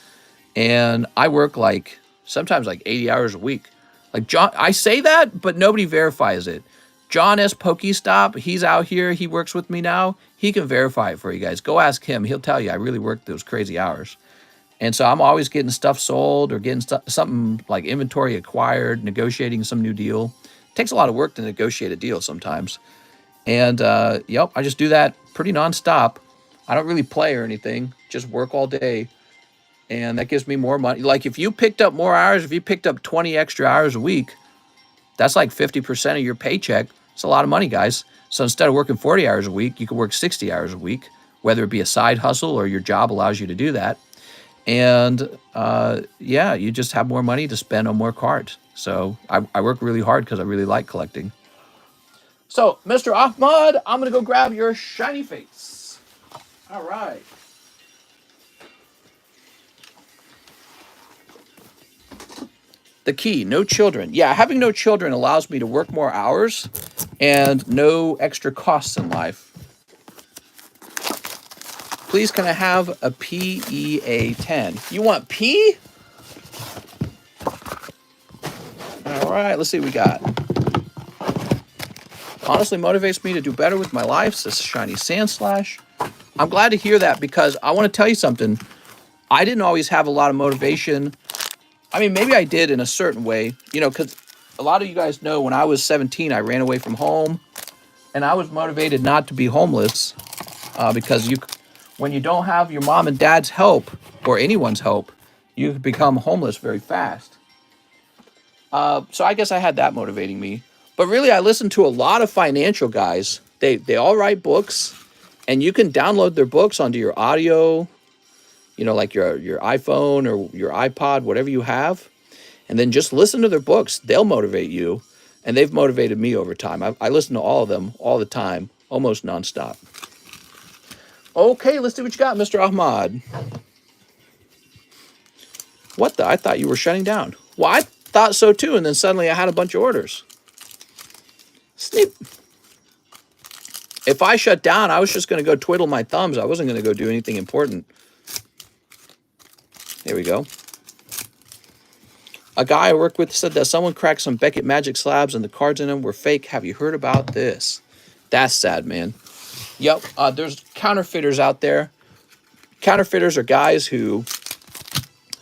And I work like sometimes like 80 hours a week. Like John, I say that, but nobody verifies it. John S. Pokestop, he's out here. He works with me now. He can verify it for you guys. Go ask him. He'll tell you I really work those crazy hours. And so I'm always getting stuff sold or getting something like inventory acquired, negotiating some new deal. It takes a lot of work to negotiate a deal sometimes. And, yep, I just do that pretty nonstop. I don't really play or anything, just work all day. And that gives me more money. Like if you picked up more hours, if you picked up 20 extra hours a week, that's like 50% of your paycheck. It's a lot of money, guys. So instead of working 40 hours a week, you can work 60 hours a week, whether it be a side hustle or your job allows you to do that. And yeah, you just have more money to spend on more cards. So I work really hard because I really like collecting. So, Mr. Ahmad, I'm going to go grab your shiny face. All right. The key, no children. Yeah, having no children allows me to work more hours and no extra costs in life. Please, can I have a PEA10? You want P? All right, let's see what we got. Honestly motivates me to do better with my life. This shiny sand slash. I'm glad to hear that because I want to tell you something. I didn't always have a lot of motivation. I mean, maybe I did in a certain way, you know, because a lot of you guys know when I was 17, I ran away from home and I was motivated not to be homeless because when you don't have your mom and dad's help or anyone's help, you can become homeless very fast. So I guess I had that motivating me. But really, I listened to a lot of financial guys. They all write books, and you can download their books onto your audio, you know, like your iPhone or your iPod, whatever you have, and then just listen to their books. They'll motivate you, and they've motivated me over time. I listen to all of them all the time, almost nonstop. Okay, let's see what you got, Mr. Ahmad. What the? I thought you were shutting down. Well, I thought so too, and then suddenly I had a bunch of orders. Sneap. If I shut down, I was just going to go twiddle my thumbs. I wasn't going to go do anything important. There we go. A guy I worked with said that someone cracked some Beckett Magic slabs and the cards in them were fake. Have you heard about this? That's sad, man. Yep, there's counterfeiters out there. Counterfeiters are guys who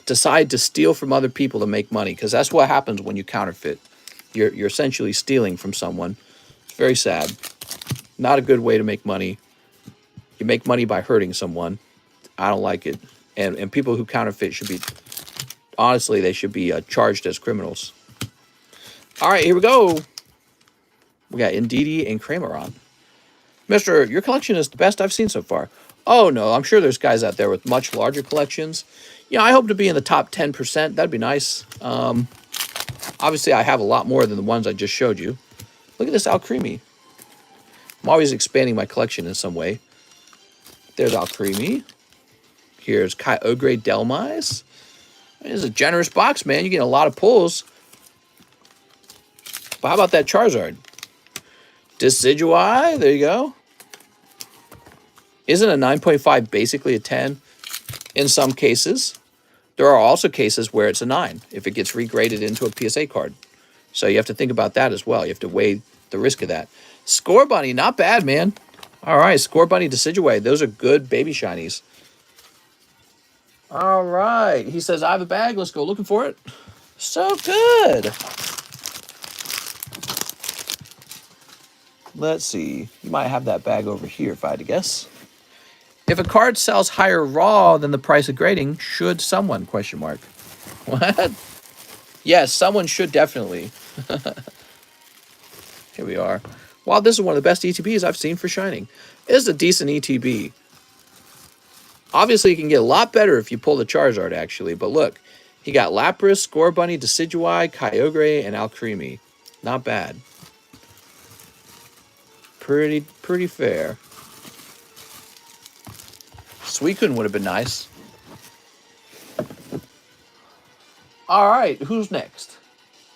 decide to steal from other people to make money, because that's what happens when you counterfeit. You're essentially stealing from someone. It's very sad. Not a good way to make money. You make money by hurting someone. I don't like it. And people who counterfeit should be, honestly, they should be charged as criminals. All right, here we go. We got Ndidi and Kramer on. Mister, your collection is the best I've seen so far. Oh, no, I'm sure there's guys out there with much larger collections. Yeah, I hope to be in the top 10%. That'd be nice. Obviously, I have a lot more than the ones I just showed you. Look at this Alcremie. I'm always expanding my collection in some way. There's Alcremie. Here's Kyogre Delmise. This is a generous box, man. You get a lot of pulls. But how about that Charizard? Decidueye. There you go. Isn't a 9.5 basically a 10? In some cases. There are also cases where it's a 9 if it gets regraded into a PSA card. So you have to think about that as well. You have to weigh the risk of that. Score Bunny, not bad, man. All right, Score Bunny Decidueye. Those are good baby shinies. All right. He says, I have a bag. Let's go looking for it. So good. Let's see. You might have that bag over here if I had to guess. If a card sells higher raw than the price of grading, should someone? Question mark. What? Yes, someone should definitely. Here we are. Wow, this is one of the best ETBs I've seen for Shining. It is a decent ETB. Obviously, it can get a lot better if you pull the Charizard, actually. But look, he got Lapras, Score Bunny, Decidueye, Kyogre, and Alcremie. Not bad. Pretty fair. Suicune would have been nice. All right, who's next?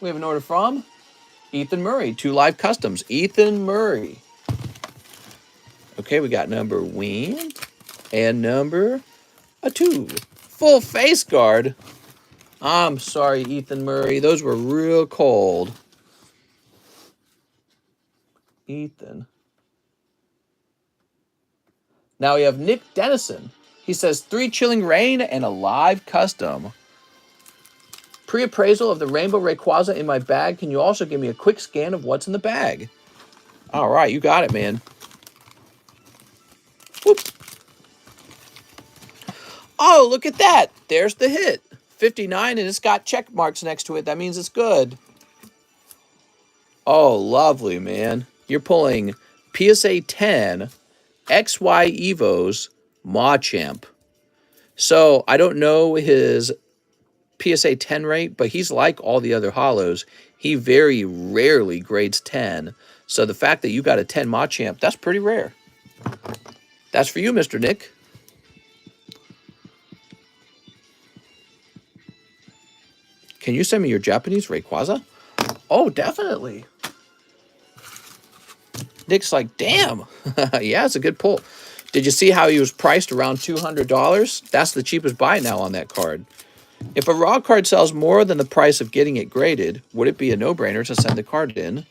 We have an order from Ethan Murray, 2 Live Customs. Ethan Murray. Okay, we got number 1 and number 2. Full face guard. I'm sorry, Ethan Murray. Those were real cold. Ethan. Now we have Nick Dennison. He says 3 Chilling Rain and a live custom. Pre-appraisal of the Rainbow Rayquaza in my bag. Can you also give me a quick scan of what's in the bag? All right, you got it, man. Whoop. Oh, look at that. There's the hit. 59, and it's got check marks next to it. That means it's good. Oh, lovely, man. You're pulling PSA 10 XY Evo's Machamp. So, I don't know his PSA 10 rate, but he's like all the other holos. He very rarely grades 10. So, the fact that you got a 10 Machamp, that's pretty rare. That's for you, Mr. Nick. Can you send me your Japanese Rayquaza? Oh, definitely. Nick's like, damn. Yeah, it's a good pull. Did you see how he was priced around $200? That's the cheapest buy now on that card. If a raw card sells more than the price of getting it graded, would it be a no-brainer to send the card in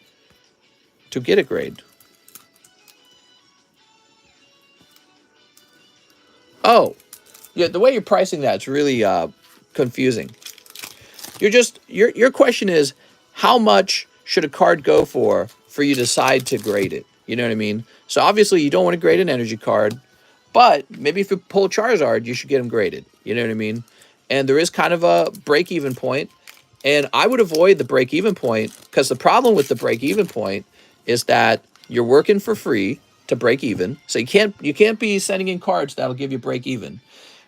to get a grade. Oh, yeah, the way you're pricing that's really confusing. Your question is, how much should a card go for you to decide to grade it? You know what I mean? So obviously you don't want to grade an energy card, but maybe if you pull Charizard, you should get them graded. You know what I mean? And there is kind of a break-even point, and I would avoid the break-even point, because the problem with the break-even point is that you're working for free to break even. So you can't be sending in cards that'll give you break even.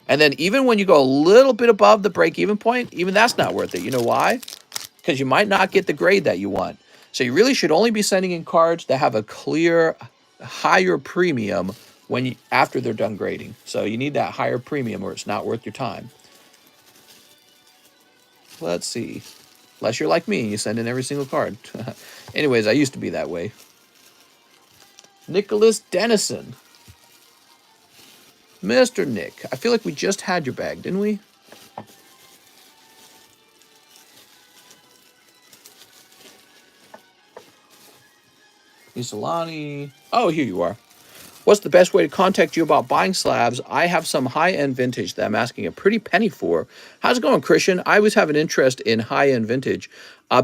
And then even when you go a little bit above the break-even point, even that's not worth it. You know why? Because you might not get the grade that you want. So you really should only be sending in cards that have a clear, higher premium after they're done grading. So you need that higher premium or it's not worth your time. Let's see. Unless you're like me, you send in every single card. Anyways, I used to be that way. Nicholas Dennison. Mr. Nick, I feel like we just had your bag, didn't we? Isolani. Oh, here you are. What's the best way to contact you about buying slabs? I have some high-end vintage that I'm asking a pretty penny for. How's it going, Christian? I always have an interest in high-end vintage.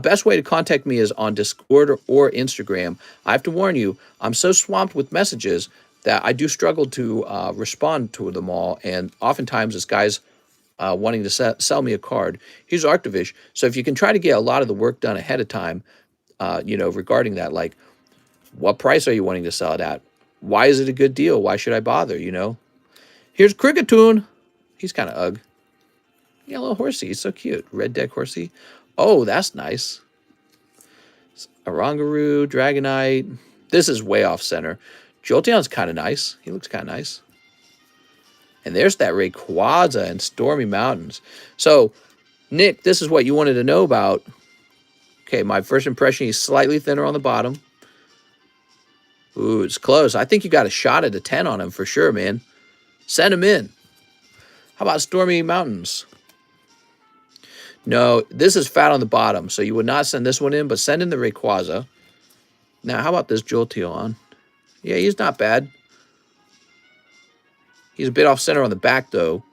Best way to contact me is on Discord or Instagram. I have to warn you, I'm so swamped with messages that I do struggle to respond to them all. And oftentimes this guy's wanting to sell me a card. He's Arctivish. So if you can try to get a lot of the work done ahead of time, regarding that, like, what price are you wanting to sell it at? Why is it a good deal? Why should I bother, Here's Cricketoon. He's kind of ugh. Yeah, a little horsey. He's so cute. Red deck horsey. Oh, that's nice. Orangaroo, Dragonite. This is way off center. Jolteon's kind of nice. He looks kind of nice. And there's that Rayquaza and Stormy Mountains. So, Nick, this is what you wanted to know about. Okay, my first impression, he's slightly thinner on the bottom. Ooh, it's close. I think you got a shot at a 10 on him for sure, man. Send him in. How about Stormy Mountains? No, this is fat on the bottom, so you would not send this one in, but send in the Rayquaza. Now, how about this Jolteon? Yeah, he's not bad. He's a bit off center on the back, though.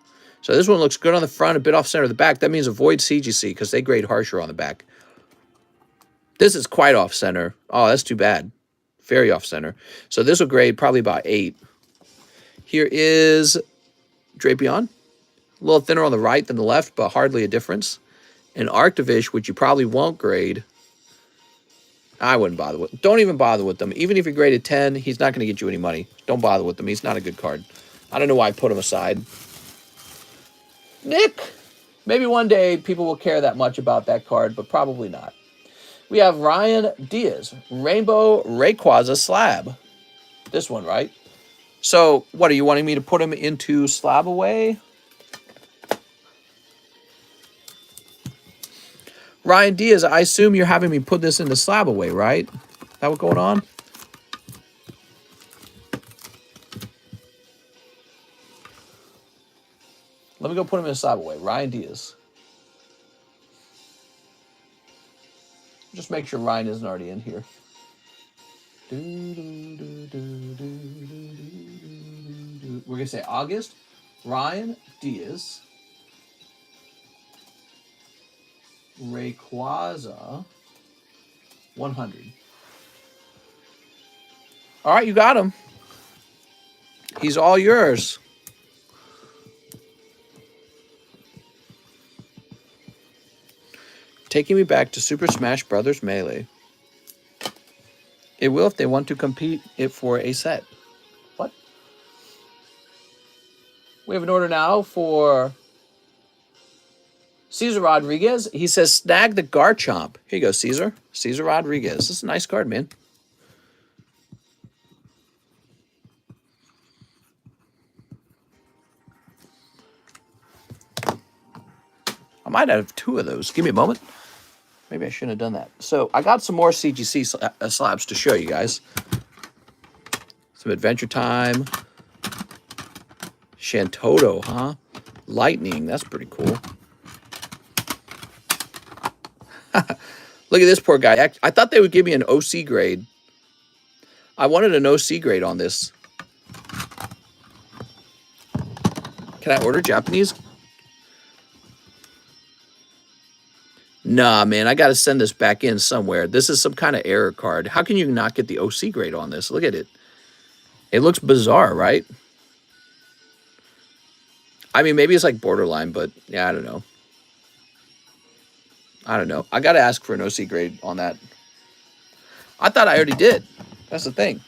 So this one looks good on the front, a bit off center of the back. That means avoid CGC, because they grade harsher on the back. This is quite off center. Oh, that's too bad. Very off center. So this will grade probably about 8. Here is Drapion. A little thinner on the right than the left, but hardly a difference. And Arctivish, which you probably won't grade. I wouldn't bother with. Don't even bother with them. Even if you graded 10, he's not going to get you any money. Don't bother with them. He's not a good card. I don't know why I put him aside. Nick! Maybe one day people will care that much about that card, but probably not. We have Ryan Diaz, Rainbow Rayquaza Slab. This one, right? So, what, are you wanting me to put him into SLAB-AWAY? Ryan Diaz, I assume you're having me put this into SLAB-AWAY, right? Is that what's going on? Let me go put him in SLAB-AWAY. Ryan Diaz. Just make sure Ryan isn't already in here. We're going to say August. Ryan Diaz. Rayquaza. 100. All right, you got him. He's all yours. Taking me back to Super Smash Bros. Melee. It will if they want to compete it for a set. What? We have an order now for Cesar Rodriguez. He says, snag the Garchomp. Here you go, Cesar. Cesar Rodriguez. This is a nice card, man. I might have 2 of those. Give me a moment. Maybe I shouldn't have done that. So I got some more CGC slabs to show you guys. Some Adventure Time. Shantoto, huh? Lightning. That's pretty cool. Look at this poor guy. I thought they would give me an OC grade. I wanted an OC grade on this. Can I order Japanese? Nah, man, I got to send this back in somewhere. This is some kind of error card. How can you not get the OC grade on this? Look at it. It looks bizarre, right? I mean, maybe it's like borderline, but yeah, I don't know. I don't know. I got to ask for an OC grade on that. I thought I already did. That's the thing.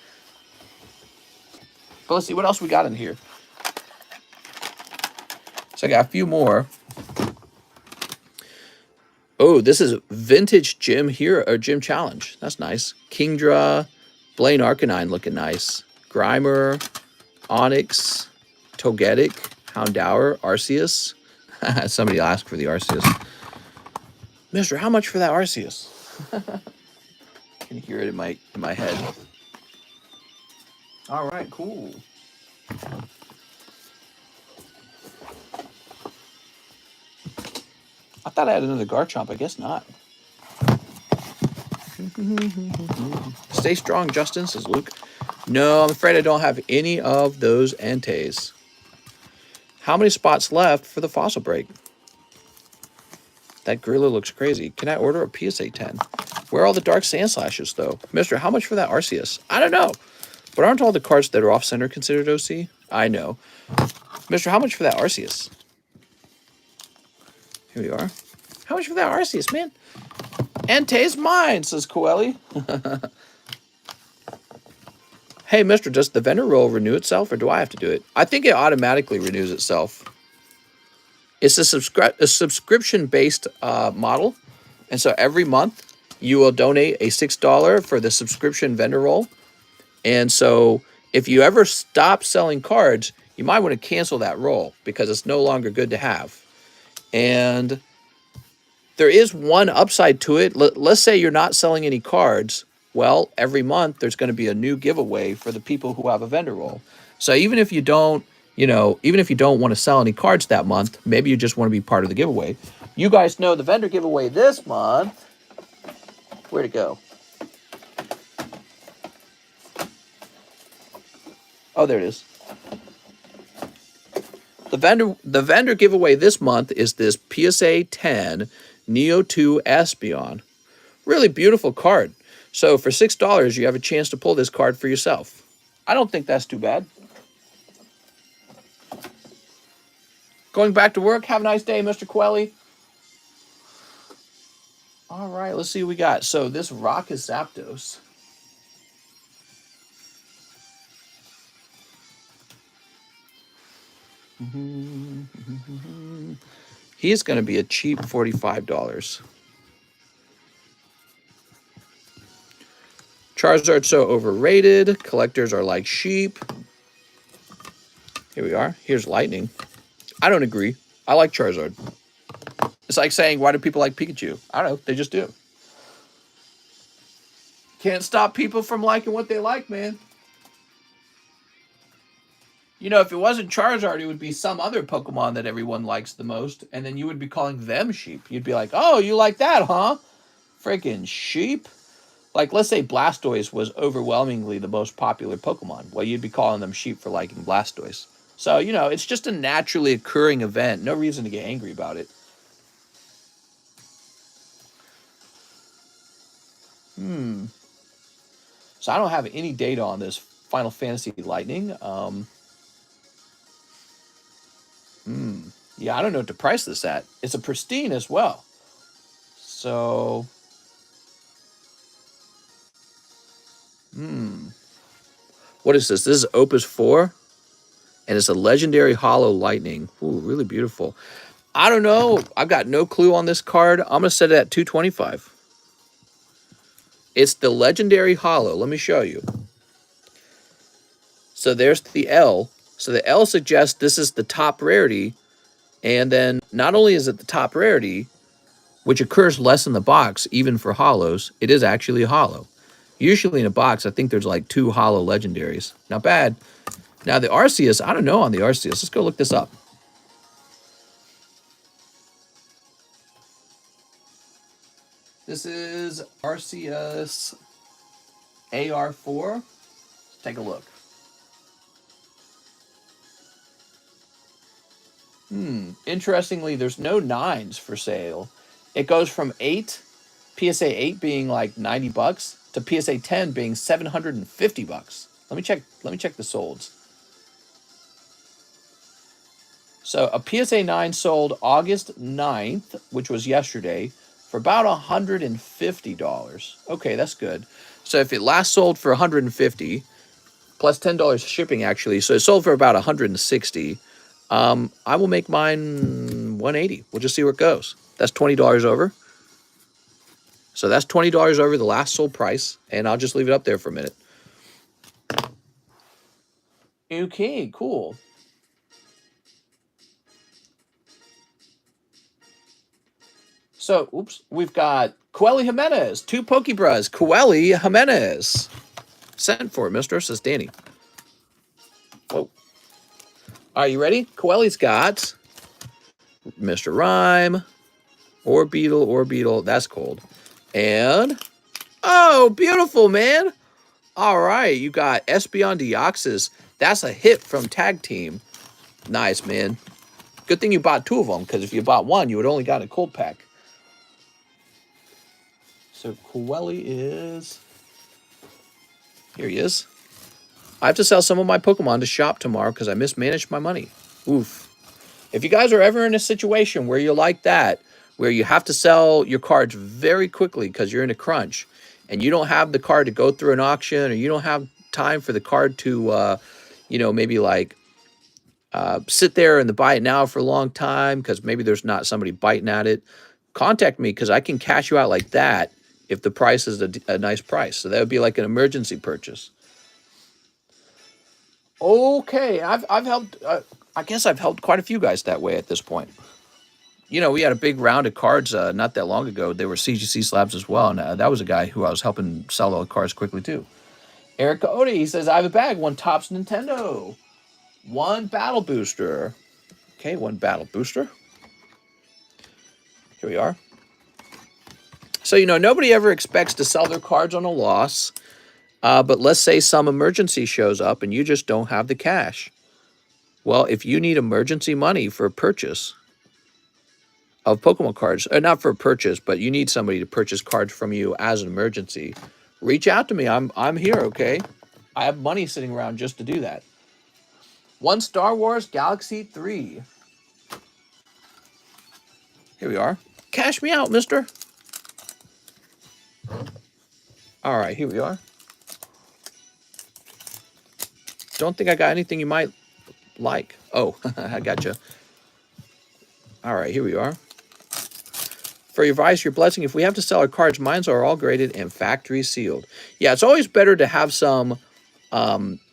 But let's see what else we got in here. So I got a few more. Oh, this is vintage gym here, or gym challenge. That's nice. Kingdra, Blaine Arcanine looking nice. Grimer, Onyx, Togetic, Houndour, Arceus. Somebody asked for the Arceus. Mister, how much for that Arceus? I can hear it in my head. All right, cool. I thought I had another Garchomp. I guess not. Stay strong, Justin, says Luke. No, I'm afraid I don't have any of those Entei. How many spots left for the fossil break? That gorilla looks crazy. Can I order a PSA 10? Where are all the dark sand slashes, though? Mister, how much for that Arceus? I don't know. But aren't all the cards that are off-center considered OC? I know. Mister, how much for that Arceus? Here we are. How much for that Arceus, man? Entei's mine, says Coeli. Hey, mister, does the vendor roll renew itself, or do I have to do it? I think it automatically renews itself. It's a subscription-based model. And so every month, you will donate a $6 for the subscription vendor roll. And so if you ever stop selling cards, you might want to cancel that roll because it's no longer good to have. And there is one upside to it. Let's say you're not selling any cards. Well, every month there's going to be a new giveaway for the people who have a vendor roll. So even if you don't, even if you don't want to sell any cards that month, maybe you just want to be part of the giveaway. You guys know the vendor giveaway this month. Where'd it go? Oh, there it is. The vendor giveaway this month is this PSA 10 Neo 2 Espeon. Really beautiful card. So for $6, you have a chance to pull this card for yourself. I don't think that's too bad. Going back to work. Have a nice day, Mr. Quelly. All right, let's see what we got. So this Rock is Zapdos. He's going to be a cheap $45. Charizard's so overrated. Collectors are like sheep. Here we are. Here's Lightning. I don't agree. I like Charizard. It's like saying, why do people like Pikachu? I don't know. They just do. Can't stop people from liking what they like, man. If it wasn't Charizard, it would be some other Pokemon that everyone likes the most, and then you would be calling them sheep. You'd be like, oh, you like that, huh? Freaking sheep. Like, let's say Blastoise was overwhelmingly the most popular Pokemon. Well, you'd be calling them sheep for liking Blastoise. So, it's just a naturally occurring event. No reason to get angry about it. So I don't have any data on this Final Fantasy Lightning. Yeah, I don't know what to price this at. It's a pristine as well. So, what is this? This is Opus 4, and it's a legendary Hollow Lightning. Ooh, really beautiful. I don't know. I've got no clue on this card. I'm going to set it at $225. It's the legendary Hollow. Let me show you. So there's the L. So the L suggests this is the top rarity. And then not only is it the top rarity, which occurs less in the box, even for hollows, it is actually a hollow. Usually in a box, I think there's like 2 hollow legendaries. Not bad. Now the Arceus, I don't know on the Arceus. Let's go look this up. This is Arceus AR4. Take a look. Interestingly, there's no 9s for sale. It goes from 8, PSA 8 being like 90 bucks to PSA 10 being 750 bucks. Let me check the solds. So a PSA 9 sold August 9th, which was yesterday, for about $150. Okay, that's good. So if it last sold for $150 plus $10 shipping, actually, so it sold for about $160. I will make mine $180. We'll just see where it goes. That's $20 over. So that's $20 over the last sold price, and I'll just leave it up there for a minute. Okay, cool. So, oops, we've got Coeli Jimenez, 2 POKEBRUHS. Coeli Jimenez. Sent for it, mister, says Danny. Whoa. Are you ready? Coeli's got Mr. Rhyme, Orbeetle. That's cold. And, oh, beautiful, man. All right, you got Espeon Deoxys. That's a hit from Tag Team. Nice, man. Good thing you bought 2 of them, because if you bought 1, you would only got a cold pack. So Coeli is... Here he is. I have to sell some of my Pokemon to shop tomorrow because I mismanaged my money. Oof. If you guys are ever in a situation where you're like that, where you have to sell your cards very quickly because you're in a crunch, and you don't have the card to go through an auction, or you don't have time for the card to, you know, maybe like sit there and buy it now for a long time because maybe there's not somebody biting at it, contact me because I can cash you out like that if the price is a nice price. So that would be like an emergency purchase. Okay, I've helped. I guess I've helped quite a few guys that way at this point. You know, we had a big round of cards not that long ago. They were CGC slabs as well, and that was a guy who I was helping sell all the cards quickly too. Eric Odie, he says, I have a bag, 1 Topps Nintendo, 1 Battle Booster. Okay, 1 Battle Booster. Here we are. So, you know, nobody ever expects to sell their cards on a loss, but let's say some emergency shows up and you just don't have the cash. Well, if you need emergency money for a purchase of Pokemon cards, not for a purchase, but you need somebody to purchase cards from you as an emergency, reach out to me. I'm here, okay? I have money sitting around just to do that. 1 Star Wars Galaxy 3. Here we are. Cash me out, mister. All right, here we are. Don't think I got anything you might like. Oh, I gotcha. All right, here we are. For your advice, your blessing, if we have to sell our cards, mine are all graded and factory sealed. Yeah, it's always better to have some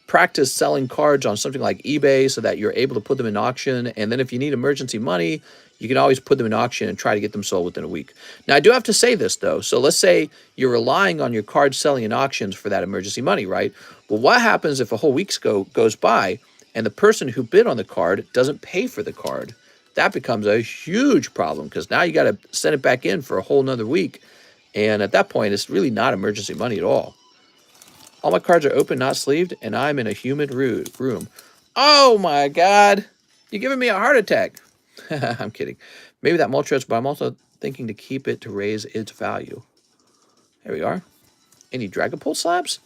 practice selling cards on something like eBay so that you're able to put them in auction. And then if you need emergency money, you can always put them in auction and try to get them sold within a week. Now, I do have to say this, though. So let's say you're relying on your cards selling in auctions for that emergency money, right? Well, what happens if a whole week goes by and the person who bid on the card doesn't pay for the card? That becomes a huge problem because now you got to send it back in for a whole nother week. And at that point, it's really not emergency money at all. All my cards are open, not sleeved, and I'm in a humid room. Oh, my God. You're giving me a heart attack. I'm kidding. Maybe that Moltres, but I'm also thinking to keep it to raise its value. There we are. Any Dragapult slabs?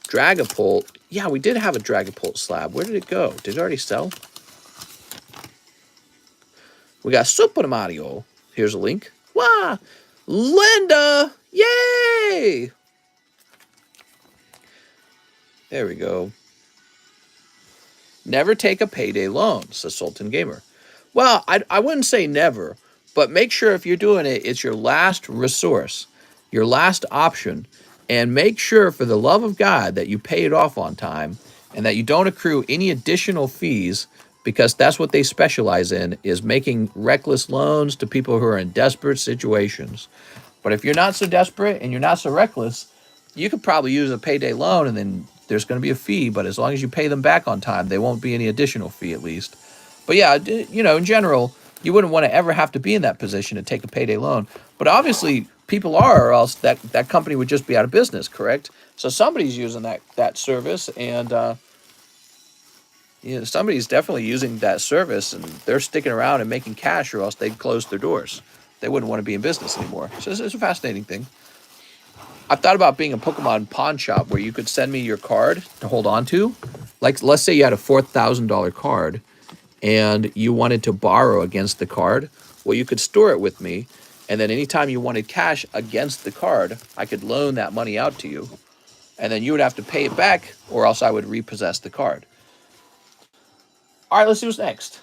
Dragapult. Yeah, we did have a Dragapult slab. Where did it go? Did it already sell? We got Super Mario. Here's a link. Wow. Linda. Yay. There we go. Never take a payday loan, says Sultan Gamer. Well, I wouldn't say never, but make sure if you're doing it, it's your last resource, your last option, and make sure for the love of God that you pay it off on time and that you don't accrue any additional fees because that's what they specialize in, is making reckless loans to people who are in desperate situations. But if you're not so desperate and you're not so reckless, you could probably use a payday loan and then there's going to be a fee, but as long as you pay them back on time, there won't be any additional fee at least. But yeah, you know, in general, you wouldn't want to ever have to be in that position to take a payday loan. But obviously, people are, or else that company would just be out of business, correct? So somebody's using that service, and somebody's definitely using that service, and they're sticking around and making cash, or else they'd close their doors. They wouldn't want to be in business anymore. So it's a fascinating thing. I've thought about being a Pokemon pawn shop where you could send me your card to hold on to. Like, let's say you had a $4,000 card and you wanted to borrow against the card. Well, you could store it with me, and then anytime you wanted cash against the card, I could loan that money out to you, and then you would have to pay it back, or else I would repossess the card. All right, let's see what's next.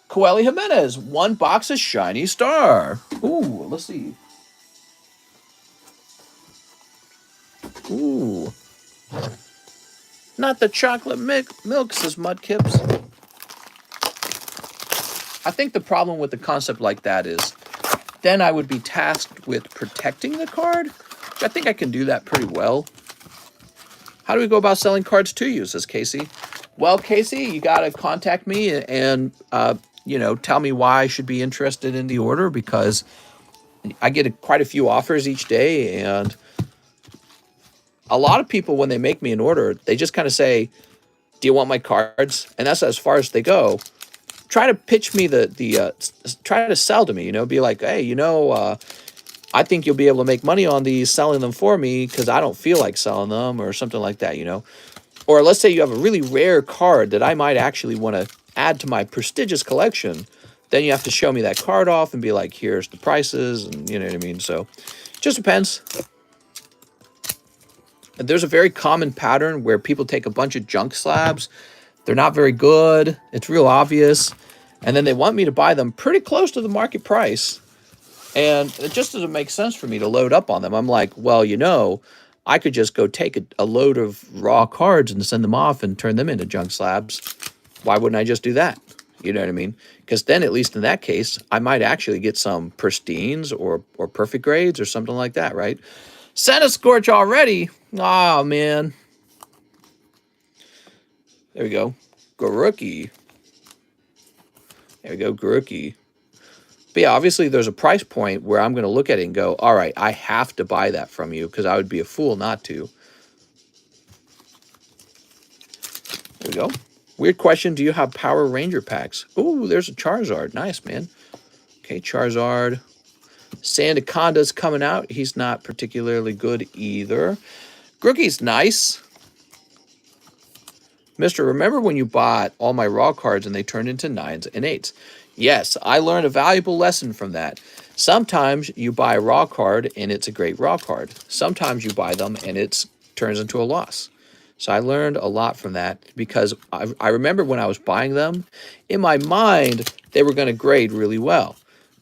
Coeli Jimenez, 1 box of Shiny Star. Ooh, let's see. Ooh. Not the chocolate milk, says Mudkips. I think the problem with the concept like that is then I would be tasked with protecting the card, which I think I can do that pretty well. How do we go about selling cards to you, says Casey. Well, Casey, you got to contact me and tell me why I should be interested in the order, because I get quite a few offers each day, and a lot of people, when they make me an order, they just kind of say, do you want my cards? And that's as far as they go. Try to pitch me try to sell to me, be like, hey, I think you'll be able to make money on these selling them for me because I don't feel like selling them, or something like that, Or let's say you have a really rare card that I might actually want to add to my prestigious collection. Then you have to show me that card off and be like, here's the prices, and you know what I mean? So it just depends. And there's a very common pattern where people take a bunch of junk slabs. They're not very good. It's real obvious. And then they want me to buy them pretty close to the market price. And it just doesn't make sense for me to load up on them. I'm like, well, I could just go take a load of raw cards and send them off and turn them into junk slabs. Why wouldn't I just do that? You know what I mean? Because then, at least in that case, I might actually get some pristines or perfect grades or something like that, right? Senna Scorch already. Oh, man. There we go. Garuki. There we go, Garuki. But yeah, obviously there's a price point where I'm going to look at it and go, all right, I have to buy that from you because I would be a fool not to. There we go. Weird question. Do you have Power Ranger packs? Ooh, there's a Charizard. Nice, man. Okay, Charizard. Sandaconda's coming out. He's not particularly good either. Grookey's nice. Mister, remember when you bought all my raw cards and they turned into 9s and 8s? Yes, I learned a valuable lesson from that. Sometimes you buy a raw card and it's a great raw card. Sometimes you buy them and it turns into a loss. So I learned a lot from that, because I remember when I was buying them, in my mind, they were going to grade really well.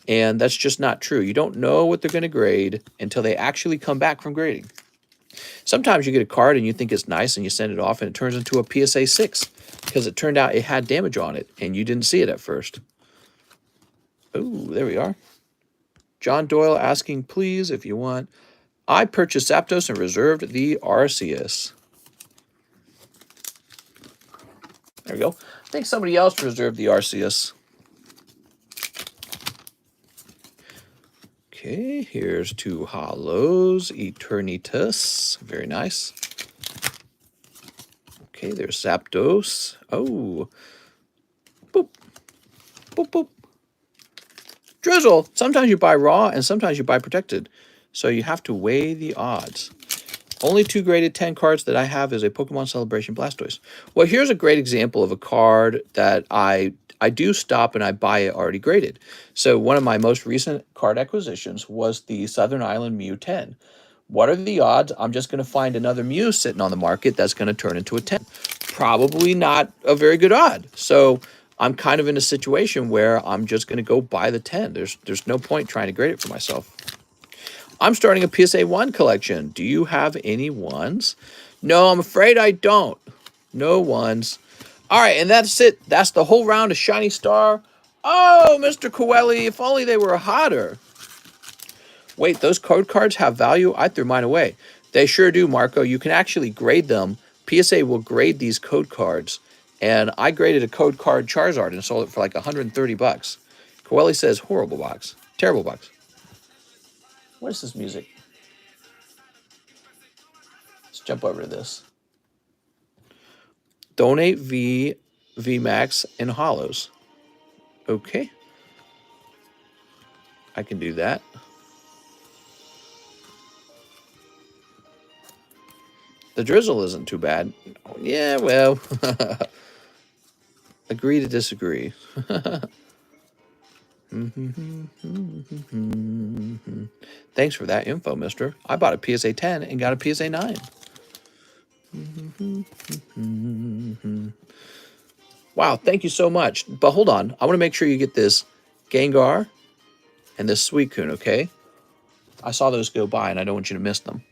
And that's just not true. You don't know what they're going to grade until they actually come back from grading. Sometimes you get a card and you think it's nice and you send it off and it turns into a PSA 6 because it turned out it had damage on it and you didn't see it at first. Oh, there we are. John Doyle asking, please, if you want. I purchased Zapdos and reserved the Arceus. There we go. I think somebody else reserved the Arceus. Okay, here's 2 hollows. Eternitas. Very nice. Okay, there's Zapdos. Oh. Boop. Boop, boop. Drizzle. Sometimes you buy raw and sometimes you buy protected. So you have to weigh the odds. Only 2 graded 10 cards that I have is a Pokemon Celebration Blastoise. Well, here's a great example of a card that I do stop and I buy it already graded. So one of my most recent card acquisitions was the Southern Island Mew 10. What are the odds I'm just going to find another Mew sitting on the market that's going to turn into a 10? Probably not a very good odd. So I'm kind of in a situation where I'm just going to go buy the 10. There's no point trying to grade it for myself. I'm starting a PSA 1 collection. Do you have any ones? No, I'm afraid I don't. No ones. All right, and that's it. That's the whole round of Shiny Star. Oh, Mr. Coeli, if only they were hotter. Wait, those code cards have value? I threw mine away. They sure do, Marco. You can actually grade them. PSA will grade these code cards. And I graded a code card Charizard and sold it for like 130 bucks. Coeli says, horrible box. Terrible box. What is this music? Let's jump over to this. Donate VMAX and hollows. Okay. I can do that. The drizzle isn't too bad. Yeah, well. Agree to disagree. Thanks for that info, mister. I bought a PSA 10 and got a PSA 9. Wow, thank you so much. But hold on. I want to make sure you get this Gengar and this Suicune, okay? I saw those go by, and I don't want you to miss them.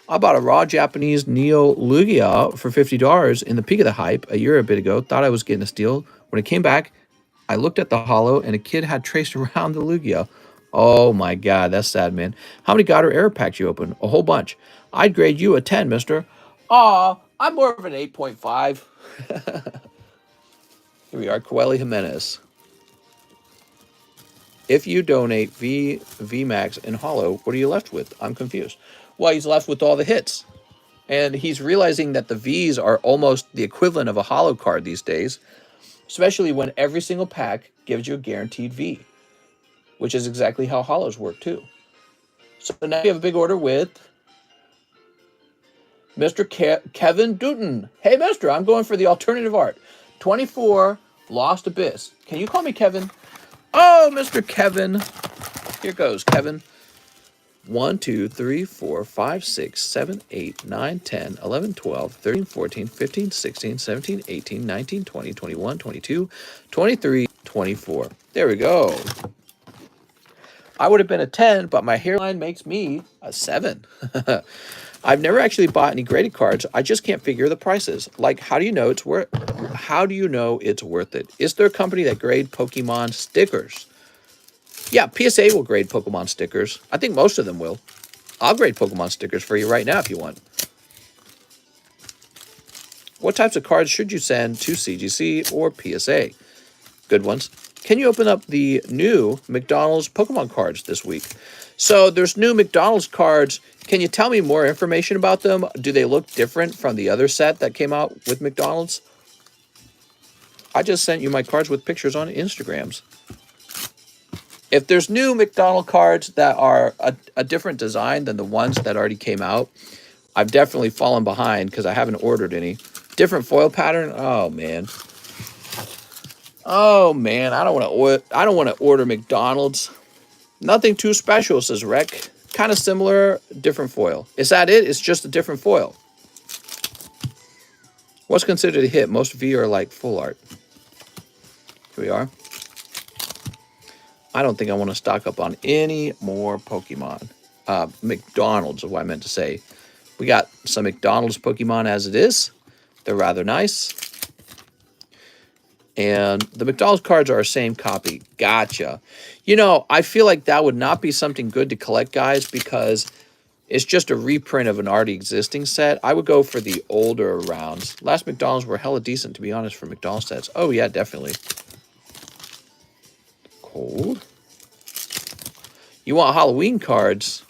I bought a raw Japanese Neo Lugia for $50 in the peak of the hype a year a bit ago. Thought I was getting a steal. When it came back, I looked at the holo, and a kid had traced around the Lugia. Oh, my God. That's sad, man. How many God or error packs you open? A whole bunch. I'd grade you a 10, mister. Aw, I'm more of an 8.5. Here we are, Coeli Jimenez. If you donate VMAX and holo, what are you left with? I'm confused. Well, he's left with all the hits. And he's realizing that the Vs are almost the equivalent of a holo card these days, especially when every single pack gives you a guaranteed V, which is exactly how holos work too. So now you have a big order with Mr. Kevin Dutton. Hey, mister, I'm going for the alternative art. 24 Lost Abyss. Can you call me Kevin? Oh, Mr. Kevin. Here goes, Kevin. 1, 2, 3, 4, 5, 6, 7, 8, 9, 10, 11, 12, 13, 14, 15, 16, 17, 18, 19, 20, 21, 22, 23, 24. There we go. I would have been a 10, but my hairline makes me a 7. I've never actually bought any graded cards. I just can't figure the prices. Like, how do you know it's worth it? Is there a company that grade Pokemon stickers? Yeah, PSA will grade Pokemon stickers. I think most of them will. I'll grade Pokemon stickers for you right now if you want. What types of cards should you send to CGC or PSA? Good ones. Can you open up the new McDonald's Pokemon cards this week? So there's new McDonald's cards. Can you tell me more information about them? Do they look different from the other set that came out with McDonald's? I just sent you my cards with pictures on Instagrams. If there's new McDonald's cards that are a different design than the ones that already came out, I've definitely fallen behind because I haven't ordered any. Different foil pattern? Oh, man. Oh, man. I don't want to order McDonald's. Nothing too special, says Rec. Kind of similar, different foil. Is that it? It's just a different foil. What's considered a hit? Most V are like full art. Here we are. I don't think I want to stock up on any more Pokemon. McDonald's is what I meant to say. We got some McDonald's Pokemon as it is. They're rather nice. And the McDonald's cards are the same copy. Gotcha. You know, I feel like that would not be something good to collect, guys, because it's just a reprint of an already existing set. I would go for the older rounds. Last McDonald's were hella decent, to be honest, for McDonald's sets. Oh, yeah, definitely. Cold. You want Halloween cards?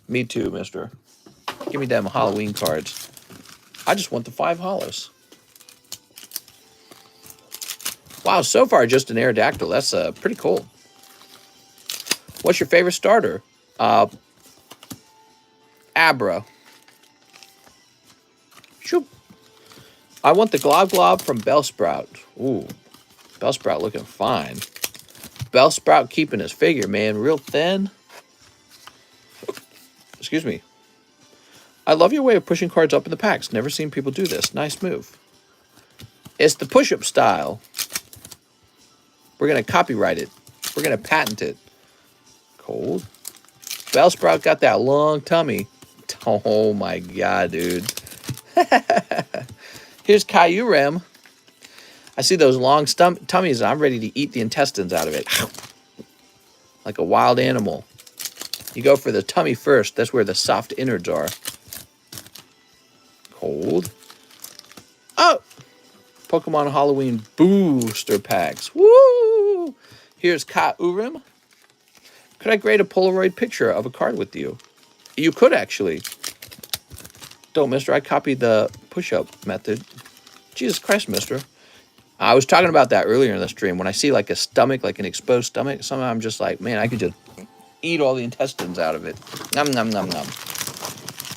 Me too, mister. Give me them Halloween cards. I just want the 5 hollows. Wow, so far just an Aerodactyl. That's pretty cool. What's your favorite starter? Abra. Shoop. I want the Glob Glob from Bellsprout. Ooh, Bellsprout looking fine. Bellsprout keeping his figure, man. Real thin. Excuse me. I love your way of pushing cards up in the packs. Never seen people do this. Nice move. It's the push-up style. We're going to copyright it. We're going to patent it. Cold. Bellsprout got that long tummy. Oh, my God, dude. Here's Kyurem. I see those long tummies, and I'm ready to eat the intestines out of it. Like a wild animal. You go for the tummy first. That's where the soft innards are. Cold. Oh! Pokemon Halloween booster packs. Woo! Here's Ka Urim. Could I grade a Polaroid picture of a card with you? You could actually. Don't, mister. I copied the push-up method. Jesus Christ, mister. I was talking about that earlier in the stream. When I see like a stomach, like an exposed stomach, sometimes I'm just like, man, I could just eat all the intestines out of it. Nom, nom, nom, nom.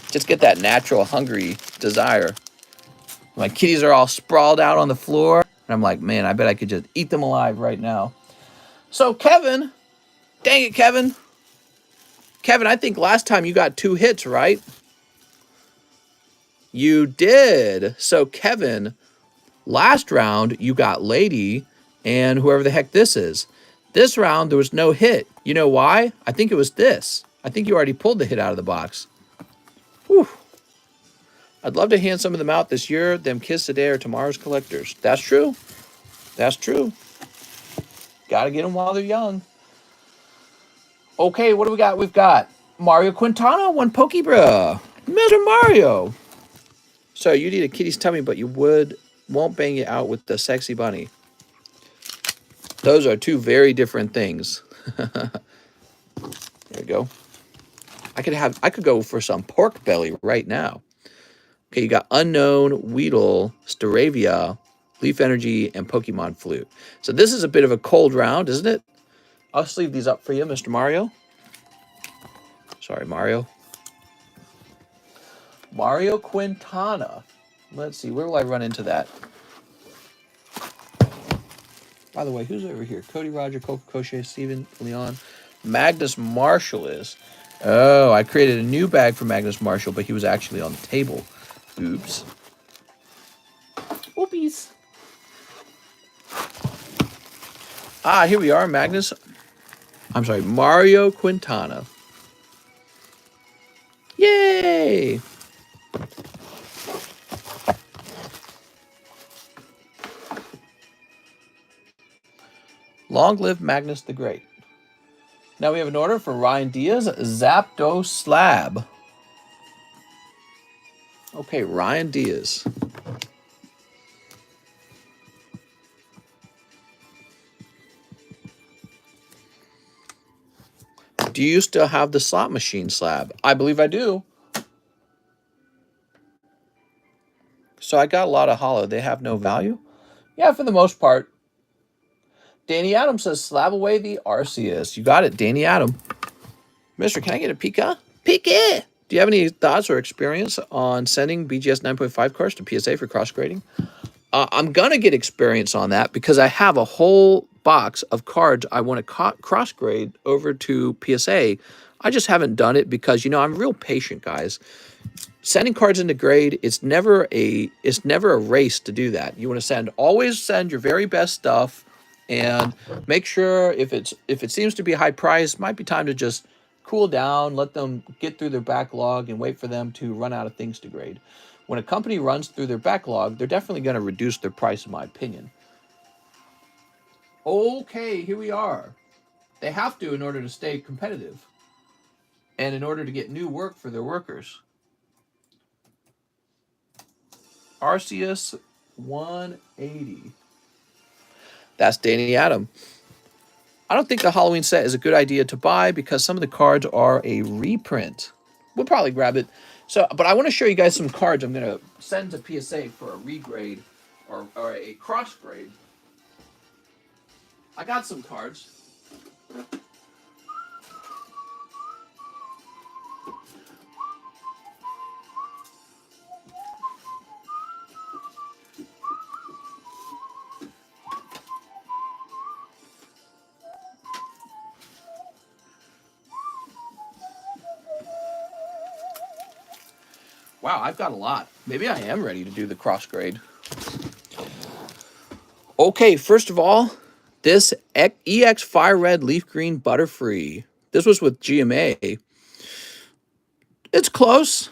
Just get that natural hungry desire. My kitties are all sprawled out on the floor. And I'm like, man, I bet I could just eat them alive right now. So, Kevin, dang it, Kevin. Kevin, I think last time you got 2 hits, right? You did. So, Kevin, last round you got Lady and whoever the heck this is. This round there was no hit. You know why? I think it was this. I think you already pulled the hit out of the box. Whew. I'd love to hand some of them out this year. Them kids today are tomorrow's collectors. That's true. That's true. Got to get them while they're young. Okay, what do we got? We've got Mario Quintana, 1 POKEBRUH. Mr. Mario. So you need a kitty's tummy, but you won't bang it out with the sexy bunny. Those are 2 very different things. There we go. I could go for some pork belly right now. Okay, you got Unknown, Weedle, Staravia, Leaf Energy, and Pokemon Flute. So this is a bit of a cold round, isn't it? I'll sleeve these up for you, Mr. Mario. Sorry, Mario. Mario Quintana. Let's see, where will I run into that? By the way, who's over here? Cody, Roger, Coco, Koche, Steven, Leon. Magnus Marshall is. Oh, I created a new bag for Magnus Marshall, but he was actually on the table. Oops. Whoopies. Ah, here we are, Magnus. I'm sorry, Mario Quintana. Yay! Long live Magnus the Great. Now we have an order for Ryan Diaz, Zapdos Slab. Okay, Ryan Diaz. Do you still have the slot machine slab? I believe I do. So I got a lot of hollow. They have no value? Yeah, for the most part. Danny Adams says, SLAB-AWAY the Arceus. You got it, Danny Adam. Mister, can I get a Pika? Pika! Do you have any thoughts or experience on sending BGS 9.5 cards to PSA for cross-grading? I'm going to get experience on that because I have a whole box of cards I want to cross-grade over to PSA. I just haven't done it because, you know, I'm real patient, guys. Sending cards into grade, it's never a race to do that. You want to always send your very best stuff and make sure if it seems to be high price, might be time to just cool down, let them get through their backlog and wait for them to run out of things to grade. When a company runs through their backlog, they're definitely going to reduce their price, in my opinion. Okay, here we are. They have to in order to stay competitive and in order to get new work for their workers. Arceus 180. That's Danny Adam. I don't think the Halloween set is a good idea to buy because some of the cards are a reprint. We'll probably grab it. So, but I want to show you guys some cards I'm going to send to PSA for a regrade or a cross grade. I got some cards. Wow, I've got a lot. Maybe I am ready to do the cross grade. Okay, first of all, this EX Fire Red Leaf Green Butterfree. This was with GMA. It's close.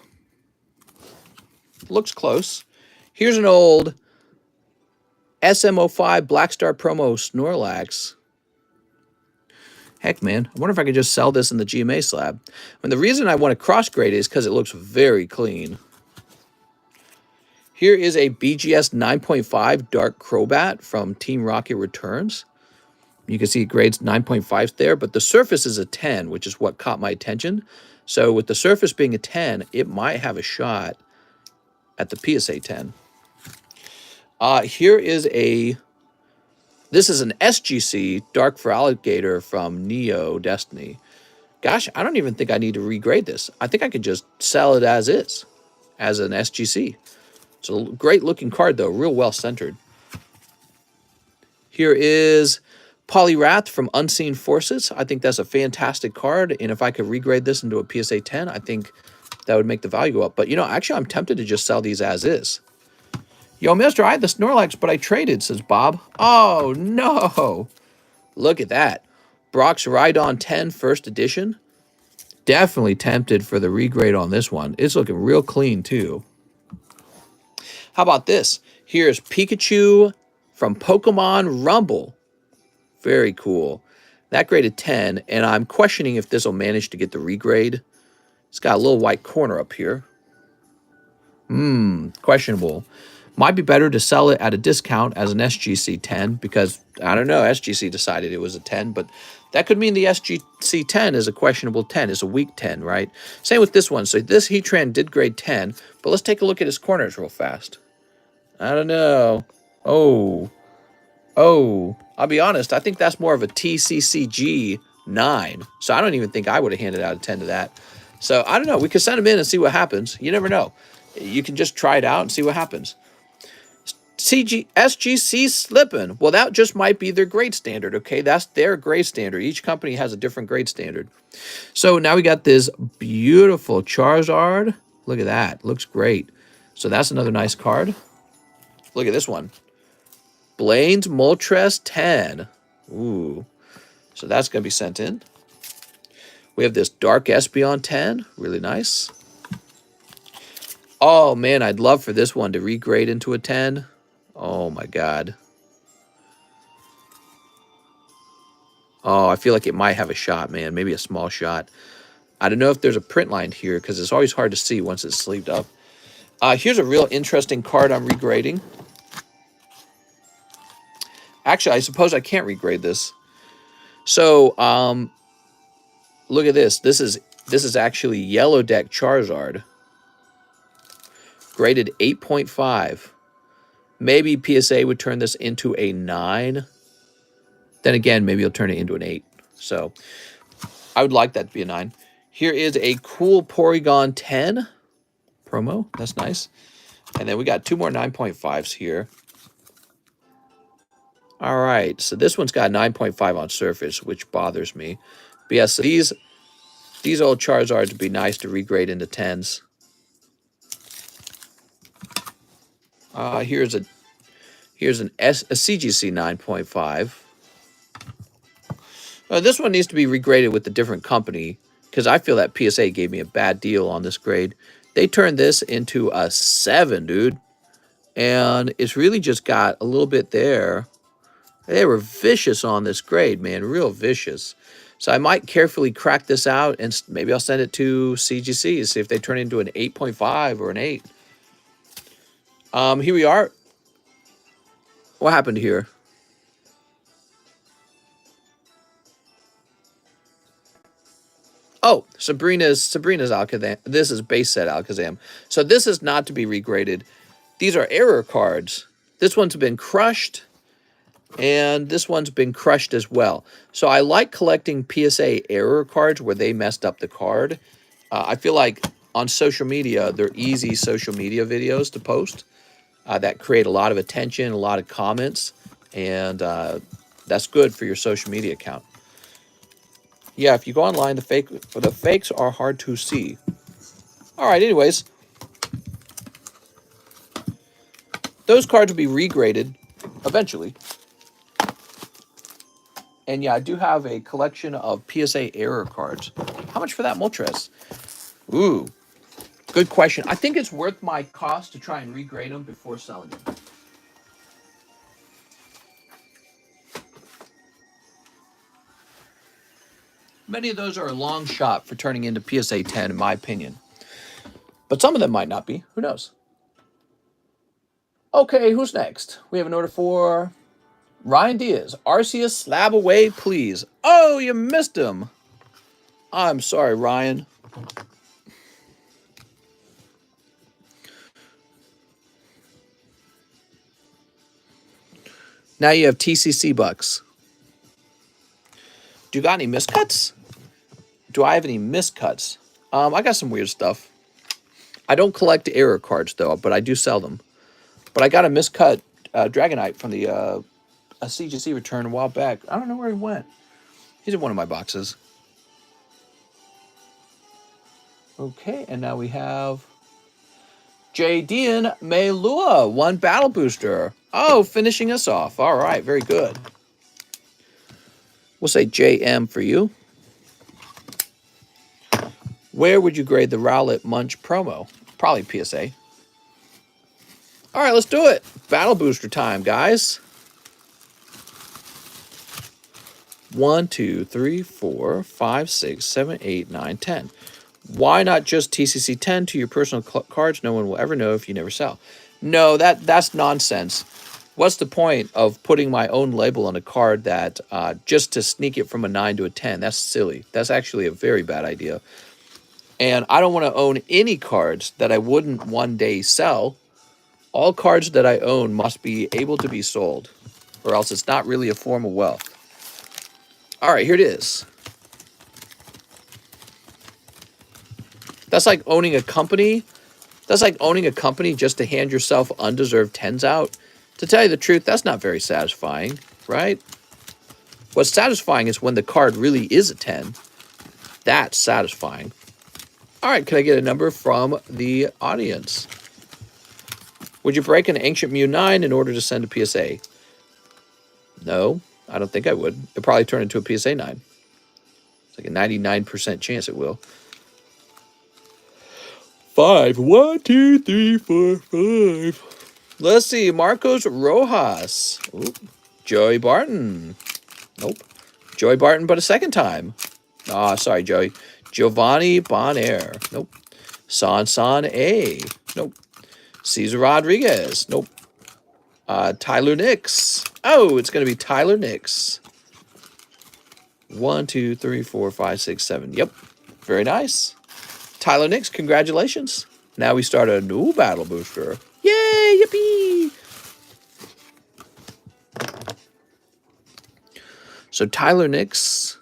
Looks close. Here's an old SMO5 Black Star promo Snorlax. Heck, man, I wonder if I could just sell this in the GMA slab. And the reason I want to cross-grade it is because it looks very clean. Here is a BGS 9.5 Dark Crobat from Team Rocket Returns. You can see it grades 9.5 there, but the surface is a 10, which is what caught my attention. So with the surface being a 10, it might have a shot at the PSA 10. Here is this is an SGC Dark for Alligator from Neo Destiny. Gosh, I don't even think I need to regrade this. I think I could just sell it as is, as an SGC. It's a great looking card though, real well centered. Here is Polyrath from Unseen Forces. I think that's a fantastic card, and if I could regrade this into a PSA 10, I think that would make the value up. But, you know, actually, I'm tempted to just sell these as is. Yo, mister, I had the Snorlax, but I traded, says Bob. Oh, no. Look at that. Brock's Rhydon 10 first edition. Definitely tempted for the regrade on this one. It's looking real clean, too. How about this? Here's Pikachu from Pokemon Rumble. Very cool. That graded 10, and I'm questioning if this will manage to get the regrade. It's got a little white corner up here. Questionable. Might be better to sell it at a discount as an SGC 10 because, I don't know, SGC decided it was a 10, but that could mean the SGC 10 is a questionable 10, is a weak 10, right? Same with this one. So this Heatran did grade 10, but let's take a look at his corners real fast. I don't know. Oh, I'll be honest. I think that's more of a TCCG 9. So I don't even think I would have handed out a 10 to that. So I don't know. We could send them in and see what happens. You never know. You can just try it out and see what happens. SGC slipping. Well, that just might be their grade standard, okay? That's their grade standard. Each company has a different grade standard. So now we got this beautiful Charizard. Look at that. Looks great. So that's another nice card. Look at this one. Blaine's Moltres 10. Ooh. So that's going to be sent in. We have this Dark Espeon 10. Really nice. Oh, man, I'd love for this one to regrade into a 10. Oh, my God. Oh, I feel like it might have a shot, man. Maybe a small shot. I don't know if there's a print line here because it's always hard to see once it's sleeved up. Here's a real interesting card I'm regrading. Actually, I suppose I can't regrade this. So, look at this. This is actually Yellow Deck Charizard. Graded 8.5. Maybe PSA would turn this into a 9. Then again, maybe it'll turn it into an 8. So, I would like that to be a 9. Here is a cool Porygon 10 promo. That's nice. And then we got 2 more 9.5s here. All right, so this one's got 9.5 on surface, which bothers me. But yeah, so these old Charizards would be nice to regrade into 10s. Here's a CGC 9.5. This one needs to be regraded with a different company because I feel that PSA gave me a bad deal on this grade. They turned this into a 7, dude. And it's really just got a little bit there. They were vicious on this grade, man. Real vicious. So I might carefully crack this out, and maybe I'll send it to CGC to see if they turn into an 8.5 or an 8. Here we are. What happened here? Oh, Sabrina's Alakazam. This is base set Alakazam. So this is not to be regraded. These are error cards. This one's been crushed. And this one's been crushed as well. So I like collecting PSA error cards where they messed up the card. I feel like on social media, they're easy social media videos to post that create a lot of attention, a lot of comments, and that's good for your social media account. Yeah, if you go online, the fakes are hard to see. All right, anyways. Those cards will be regraded eventually. And yeah, I do have a collection of PSA error cards. How much for that Moltres? Ooh, good question. I think it's worth my cost to try and regrade them before selling them. Many of those are a long shot for turning into PSA 10, in my opinion. But some of them might not be. Who knows? Okay, who's next? We have an order for Ryan Diaz, Arceus slab away, please. Oh, you missed him. I'm sorry, Ryan. Now you have TCC bucks. Do you got any miscuts? Do I have any miscuts? I got some weird stuff. I don't collect error cards, though, but I do sell them. But I got a miscut Dragonite from the a CGC return a while back. I don't know where he went. He's in one of my boxes. Okay, and now we have Jadian Meilua, one battle booster. Oh, finishing us off. All right, very good. We'll say JM for you. Where would you grade the Rowlet Munch promo? Probably PSA. All right, let's do it. Battle booster time, guys. 1, 2, 3, 4, 5, 6, 7, 8, 9, 10. Why not just TCC 10 to your personal cards? No one will ever know if you never sell. No, that's nonsense. What's the point of putting my own label on a card that just to sneak it from a 9 to a 10? That's silly. That's actually a very bad idea. And I don't want to own any cards that I wouldn't one day sell. All cards that I own must be able to be sold, or else it's not really a form of wealth. All right, here it is. That's like owning a company. That's like owning a company just to hand yourself undeserved 10s out. To tell you the truth, that's not very satisfying, right? What's satisfying is when the card really is a 10. That's satisfying. All right, can I get a number from the audience? Would you break an Ancient Mew 9 in order to send a PSA? No, I don't think I would. It'd probably turn into a PSA 9. It's like a 99% chance it will. 5. 1, 2, 3, 4, 5. Let's see. Marcos Rojas. Oop. Joey Barton. Nope. Joey Barton, but a second time. Ah, sorry, Joey. Giovanni Bonaire. Nope. San A. Nope. Cesar Rodriguez. Nope. Tyler Nix. Oh, it's going to be Tyler Nix. 1, 2, 3, 4, 5, 6, 7. Yep. Very nice. Tyler Nix, congratulations. Now we start a new battle booster. Yay, yippee. So Tyler Nix,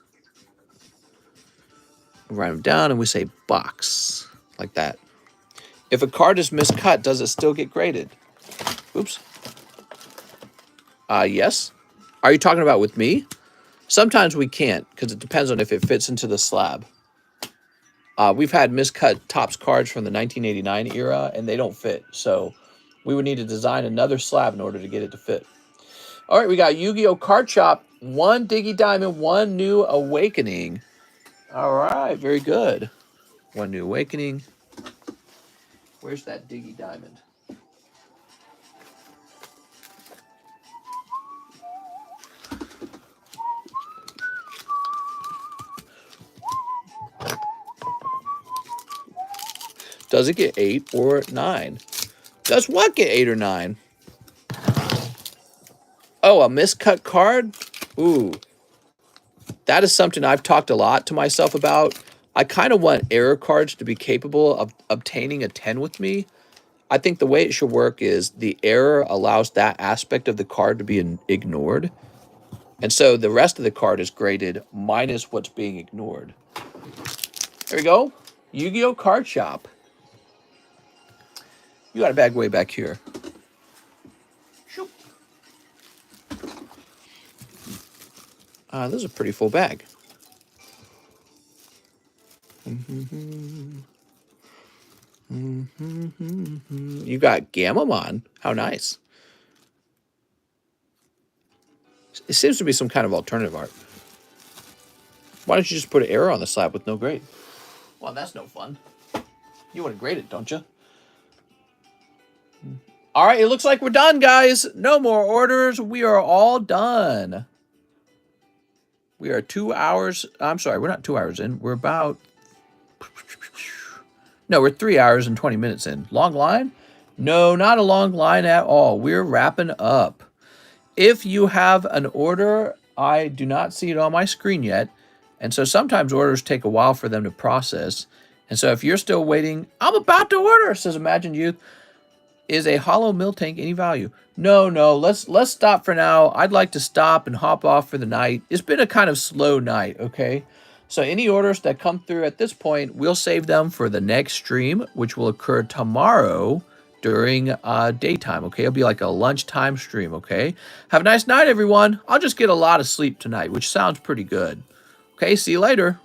write him down and we say box, like that. If a card is miscut, does it still get graded? Oops. Yes. Are you talking about with me? Sometimes we can't, because it depends on if it fits into the slab. We've had miscut Topps cards from the 1989 era, and they don't fit. So we would need to design another slab in order to get it to fit. All right, we got Yu-Gi-Oh! Card Shop. 1 Diggy Diamond, 1 New Awakening. All right, very good. 1 New Awakening. Where's that Diggy Diamond? Does it get 8 or 9? Does what get 8 or 9? Oh, a miscut card? Ooh. That is something I've talked a lot to myself about. I kind of want error cards to be capable of obtaining a 10 with me. I think the way it should work is the error allows that aspect of the card to be ignored. And so the rest of the card is graded minus what's being ignored. There we go. Yu-Gi-Oh! Card Shop. You got a bag way back here. Shoop. This is a pretty full bag. You got Gamamon. How nice. It seems to be some kind of alternative art. Why don't you just put an error on the slab with no grade? Well, that's no fun. You want to grade it, don't you? All right, it looks like we're done, guys. No more orders. We are all done. We are 2 hours. I'm sorry, we're not 2 hours in. We're about... No, we're 3 hours and 20 minutes in. Long line? No, not a long line at all. We're wrapping up. If you have an order, I do not see it on my screen yet. And so sometimes orders take a while for them to process. And so if you're still waiting, I'm about to order, says Imagine Youth. Is a hollow mill tank any value? No, no. Let's stop for now. I'd like to stop and hop off for the night. It's been a kind of slow night, okay? So any orders that come through at this point, we'll save them for the next stream, which will occur tomorrow during daytime, okay? It'll be like a lunchtime stream, okay? Have a nice night, everyone. I'll just get a lot of sleep tonight, which sounds pretty good. Okay, see you later.